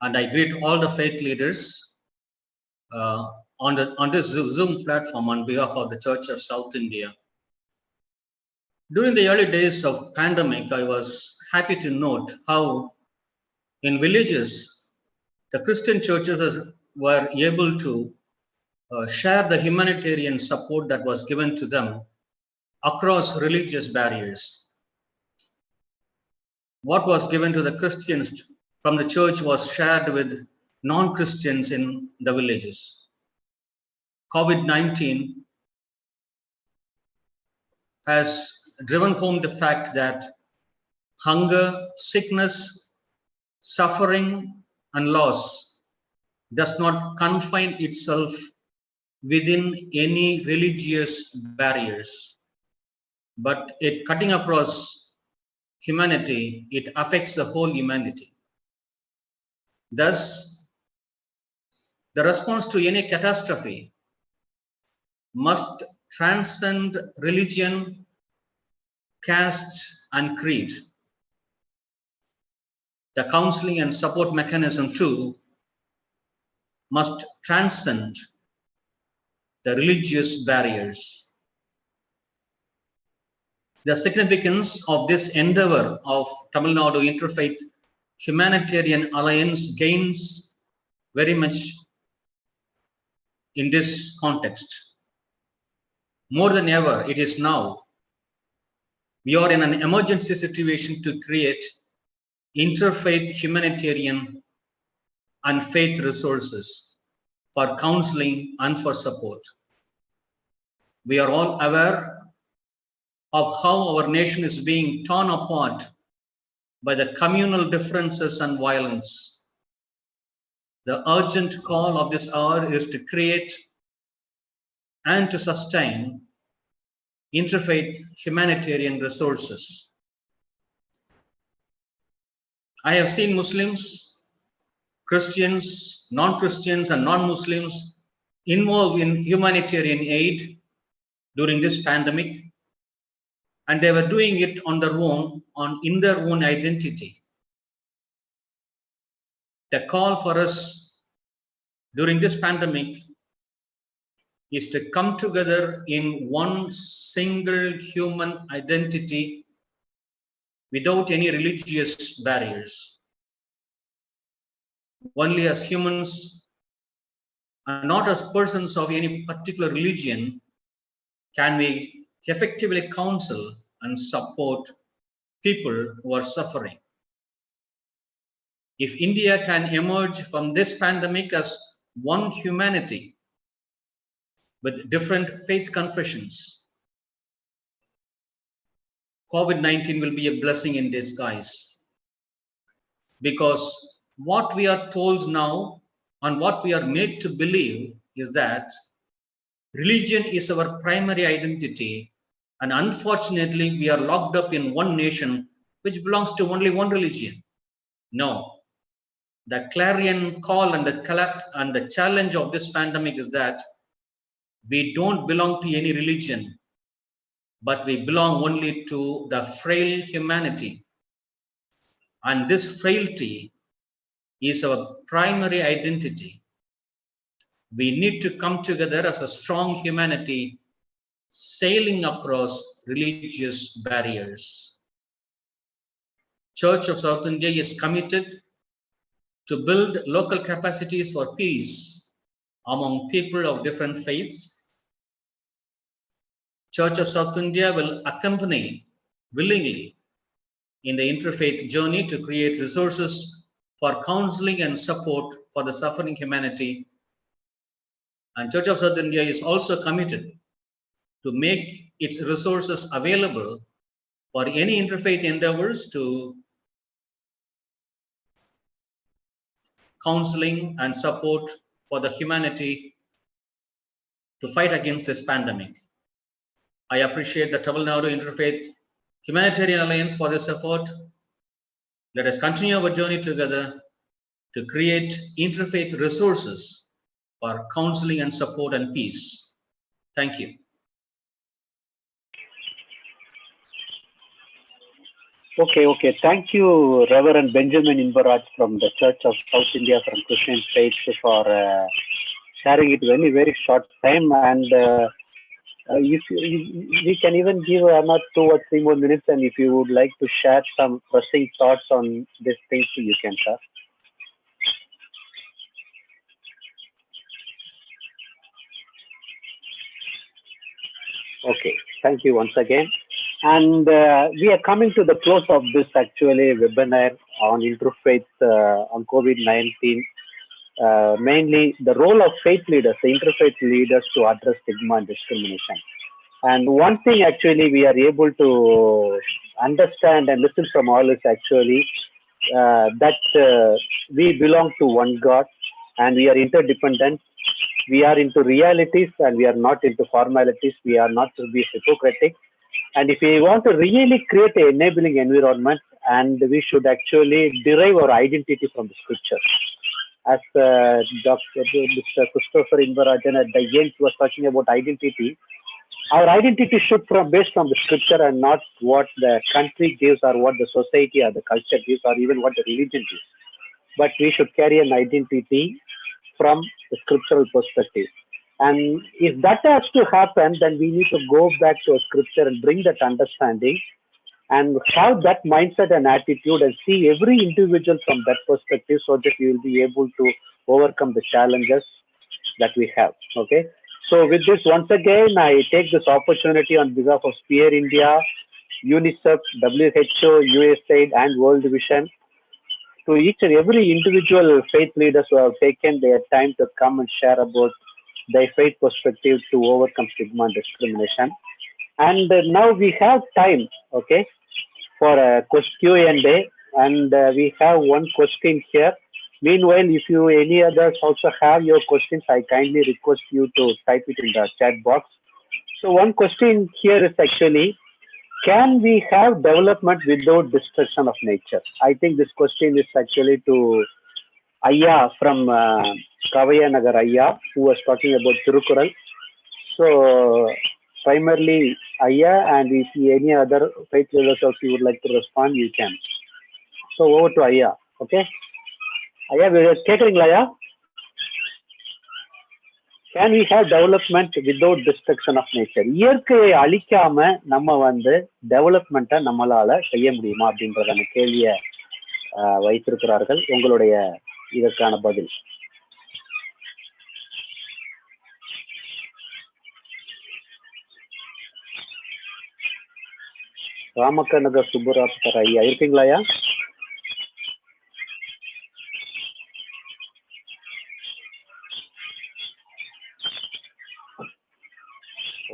And I greet all the faith leaders on this Zoom platform on behalf of the Church of South India. During the early days of pandemic, I was happy to note how in villages, the Christian churches were able to share the humanitarian support that was given to them across religious barriers. What was given to the Christians from the church was shared with non-Christians in the villages. COVID-19 has driven home the fact that hunger, sickness, suffering, and loss does not confine itself within any religious barriers, but it cutting across humanity, it affects the whole humanity. Thus, the response to any catastrophe must transcend religion, caste, and creed. The counseling and support mechanism too must transcend the religious barriers. The significance of this endeavor of Tamil Nadu Interfaith Humanitarian Alliance gains very much in this context. More than ever, it is now. We are in an emergency situation to create interfaith humanitarian and faith resources for counseling and for support. We are all aware of how our nation is being torn apart by the communal differences and violence. The urgent call of this hour is to create and to sustain interfaith humanitarian resources. I have seen Muslims, Christians, non-Christians, and non-Muslims involved in humanitarian aid during this pandemic, and they were doing it on their own, in their own identity. The call for us during this pandemic is to come together in one single human identity without any religious barriers. Only as humans, and not as persons of any particular religion, can we effectively counsel and support people who are suffering. If India can emerge from this pandemic as one humanity with different faith confessions, COVID-19 will be a blessing in disguise, because what we are told now and what we are made to believe is that religion is our primary identity, and unfortunately we are locked up in one nation which belongs to only one religion. No, the clarion call and the challenge of this pandemic is that we don't belong to any religion, but we belong only to the frail humanity. And this frailty is our primary identity. We need to come together as a strong humanity, sailing across religious barriers. Church of South India is committed to build local capacities for peace among people of different faiths. Church of South India will accompany willingly in the interfaith journey to create resources for counseling and support for the suffering humanity. And Church of South India is also committed to make its resources available for any interfaith endeavors to counseling and support for the humanity to fight against this pandemic. I appreciate the Tamil Nadu Interfaith Humanitarian Alliance for this effort. Let us continue our journey together to create interfaith resources for counseling and support and peace. Thank you. Okay. Thank you, Reverend Benjamin Inbaraj from the Church of South India from Christian Faith for sharing it in a very short time. And we can even give another 2 or 3 more minutes, and if you would like to share some pressing thoughts on this thing, you can, sir. Okay, thank you once again. And we are coming to the close of this actually webinar on interfaith on COVID-19. Mainly the role of faith leaders, the interfaith leaders to address stigma and discrimination. And one thing actually we are able to understand and listen from all is actually that we belong to one God and we are interdependent. We are into realities and we are not into formalities. We are not to be hypocritic. And if we want to really create an enabling environment, and we should actually derive our identity from the scripture. As Mr. Christopher Invarajan at the end was talking about identity, our identity should be based on the scripture and not what the country gives or what the society or the culture gives or even what the religion gives. But we should carry an identity from the scriptural perspective. And if that has to happen, then we need to go back to a scripture and bring that understanding and have that mindset and attitude and see every individual from that perspective so that we will be able to overcome the challenges that we have. Okay. So with this, once again, I take this opportunity on behalf of Spear India, UNICEF, WHO, USAID, and World Vision to each and every individual faith leaders who have taken their time to come and share about their faith perspective to overcome stigma and discrimination. And now we have time, okay, for a Q&A, and we have one question here. Meanwhile, if you any others also have your questions, I kindly request you to type it in the chat box. So one question here is actually, can we have development without destruction of nature? I think this question is actually to Ayya from Kavaya Nagar Ayya, who was talking about Tirukural. So primarily Ayya, and if any other faith leaders also you would like to respond, you can. So over to Ayya, okay? Ayya, we are catering Ayya. Can we have development without destruction of nature? இயற்கையை அழிக்காம நம்ம வந்து டெவலப்மெண்ட்டை நம்மளால செய்ய முடியுமா அப்படின்றதான கேள்வியை வைத்திருக்கிறார்கள். உங்களுடைய இதற்கான பதில். ராமக்கநகர் சுப்புராப்தர் ஐயா இருக்கீங்களா ஐயா?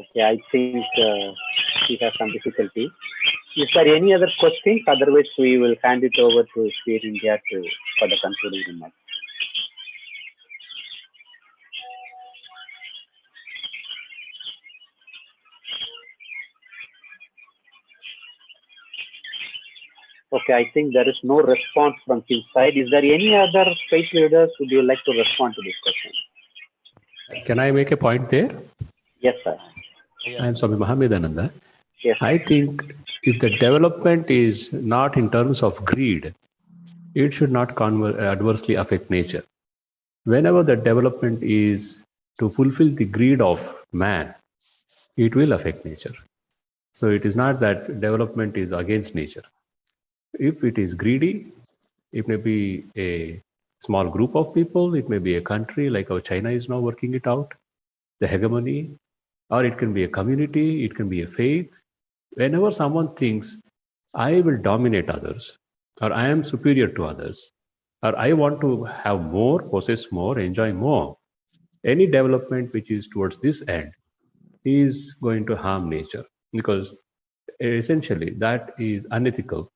Okay, I think he has some difficulty. Is there any other questions? Otherwise, we will hand it over to Spear India for the concluding remarks. Okay, I think there is no response from his side. Is there any other faith leaders who would you like to respond to this question? Can I make a point there? Yes, sir. I am Swami Mahamedananda. Yes. I think if the development is not in terms of greed, it should not adversely affect nature. Whenever the development is to fulfill the greed of man, it will affect nature. So it is not that development is against nature. If it is greedy, it may be a small group of people, it may be a country like how China is now working it out, the hegemony, or it can be a community, it can be a faith. Whenever someone thinks, I will dominate others, or I am superior to others, or I want to have more, possess more, enjoy more, any development which is towards this end is going to harm nature, because essentially that is unethical,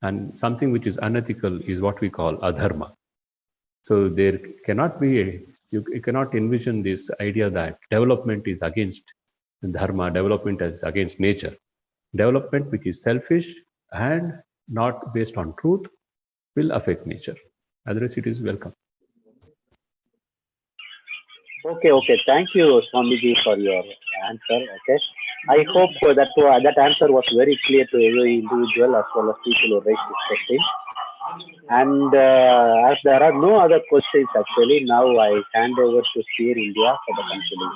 and something which is unethical is what we call adharma. So there cannot be you cannot envision this idea that development is against dharma, development is against nature. Development which is selfish and not based on truth will affect nature. Otherwise, it is welcome. Okay. Thank you, Swamiji, for your answer. Okay. I hope that answer was very clear to every individual as well as people who raised this question. And as there are no other questions, actually, now I hand over to Sphere India for the conclusion.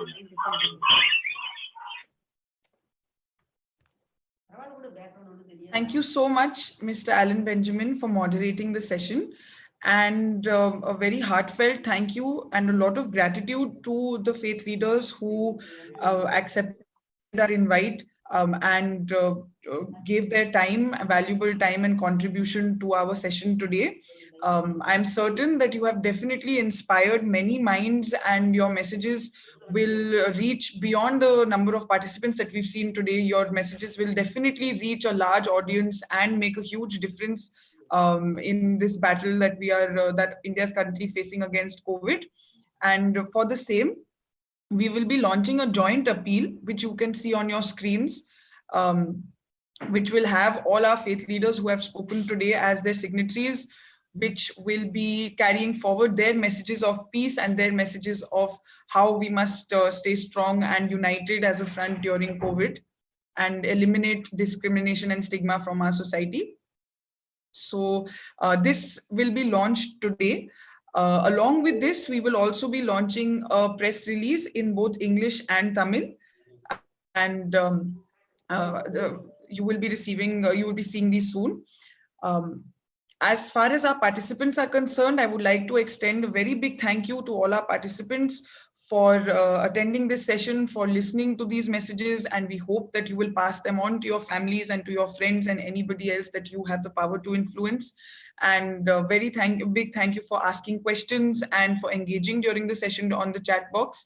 Thank you so much, Mr. Alan Benjamin, for moderating the session. And a very heartfelt thank you and a lot of gratitude to the faith leaders who accepted our invite and gave their time, valuable time and contribution to our session today. I'm certain that you have definitely inspired many minds, and your messages will reach beyond the number of participants that we've seen today. Your messages will definitely reach a large audience and make a huge difference in this battle that that India is currently facing against COVID. And for the same, we will be launching a joint appeal, which you can see on your screens, which will have all our faith leaders who have spoken today as their signatories, which will be carrying forward their messages of peace and their messages of how we must stay strong and united as a front during COVID and eliminate discrimination and stigma from our society. So this will be launched today. Along with this, we will also be launching a press release in both English and Tamil, and you will be seeing these soon. As far as our participants are concerned, I would like to extend a very big thank you to all our participants for attending this session, for listening to these messages, and we hope that you will pass them on to your families and to your friends and anybody else that you have the power to influence. And big thank you for asking questions and for engaging during the session on the chat box.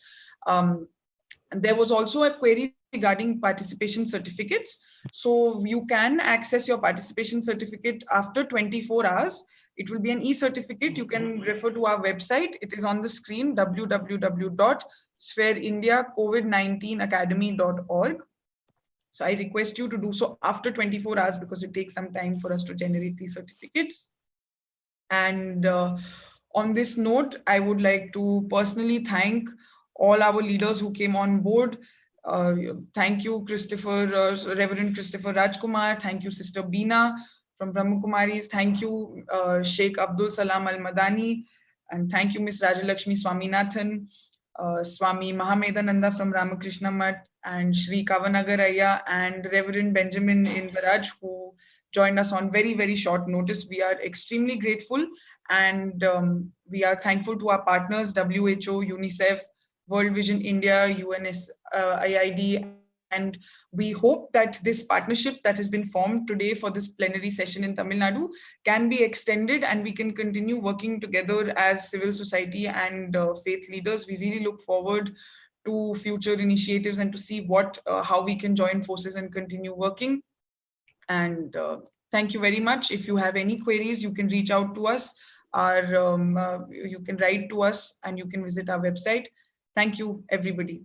There was also a query regarding participation certificates. So you can access your participation certificate after 24 hours. It will be an e-certificate. You can refer to our website. It is on the screen, www.sphereindiacovid19academy.org. So I request you to do so after 24 hours because it takes some time for us to generate these certificates. And on this note, I would like to personally thank all our leaders who came on board. Thank you, Reverend Christopher Rajkumar. Thank you, Sister Beena from Brahma Kumaris. Thank you, Sheikh Abdul Salam Al Madani. And thank you, Ms. Rajalakshmi Swaminathan, Swami Mahamedananda from Ramakrishna Math, and Shri Kavanagaraya and Reverend Benjamin Indaraj, who joined us on very, very short notice. We are extremely grateful, and we are thankful to our partners, WHO, UNICEF, World Vision India, UNSIID, and we hope that this partnership that has been formed today for this plenary session in Tamil Nadu can be extended, and we can continue working together as civil society and faith leaders. We really look forward to future initiatives and to see how we can join forces and continue working. And thank you very much. If you have any queries, you can reach out to us, or you can write to us, and you can visit our website. Thank you, everybody.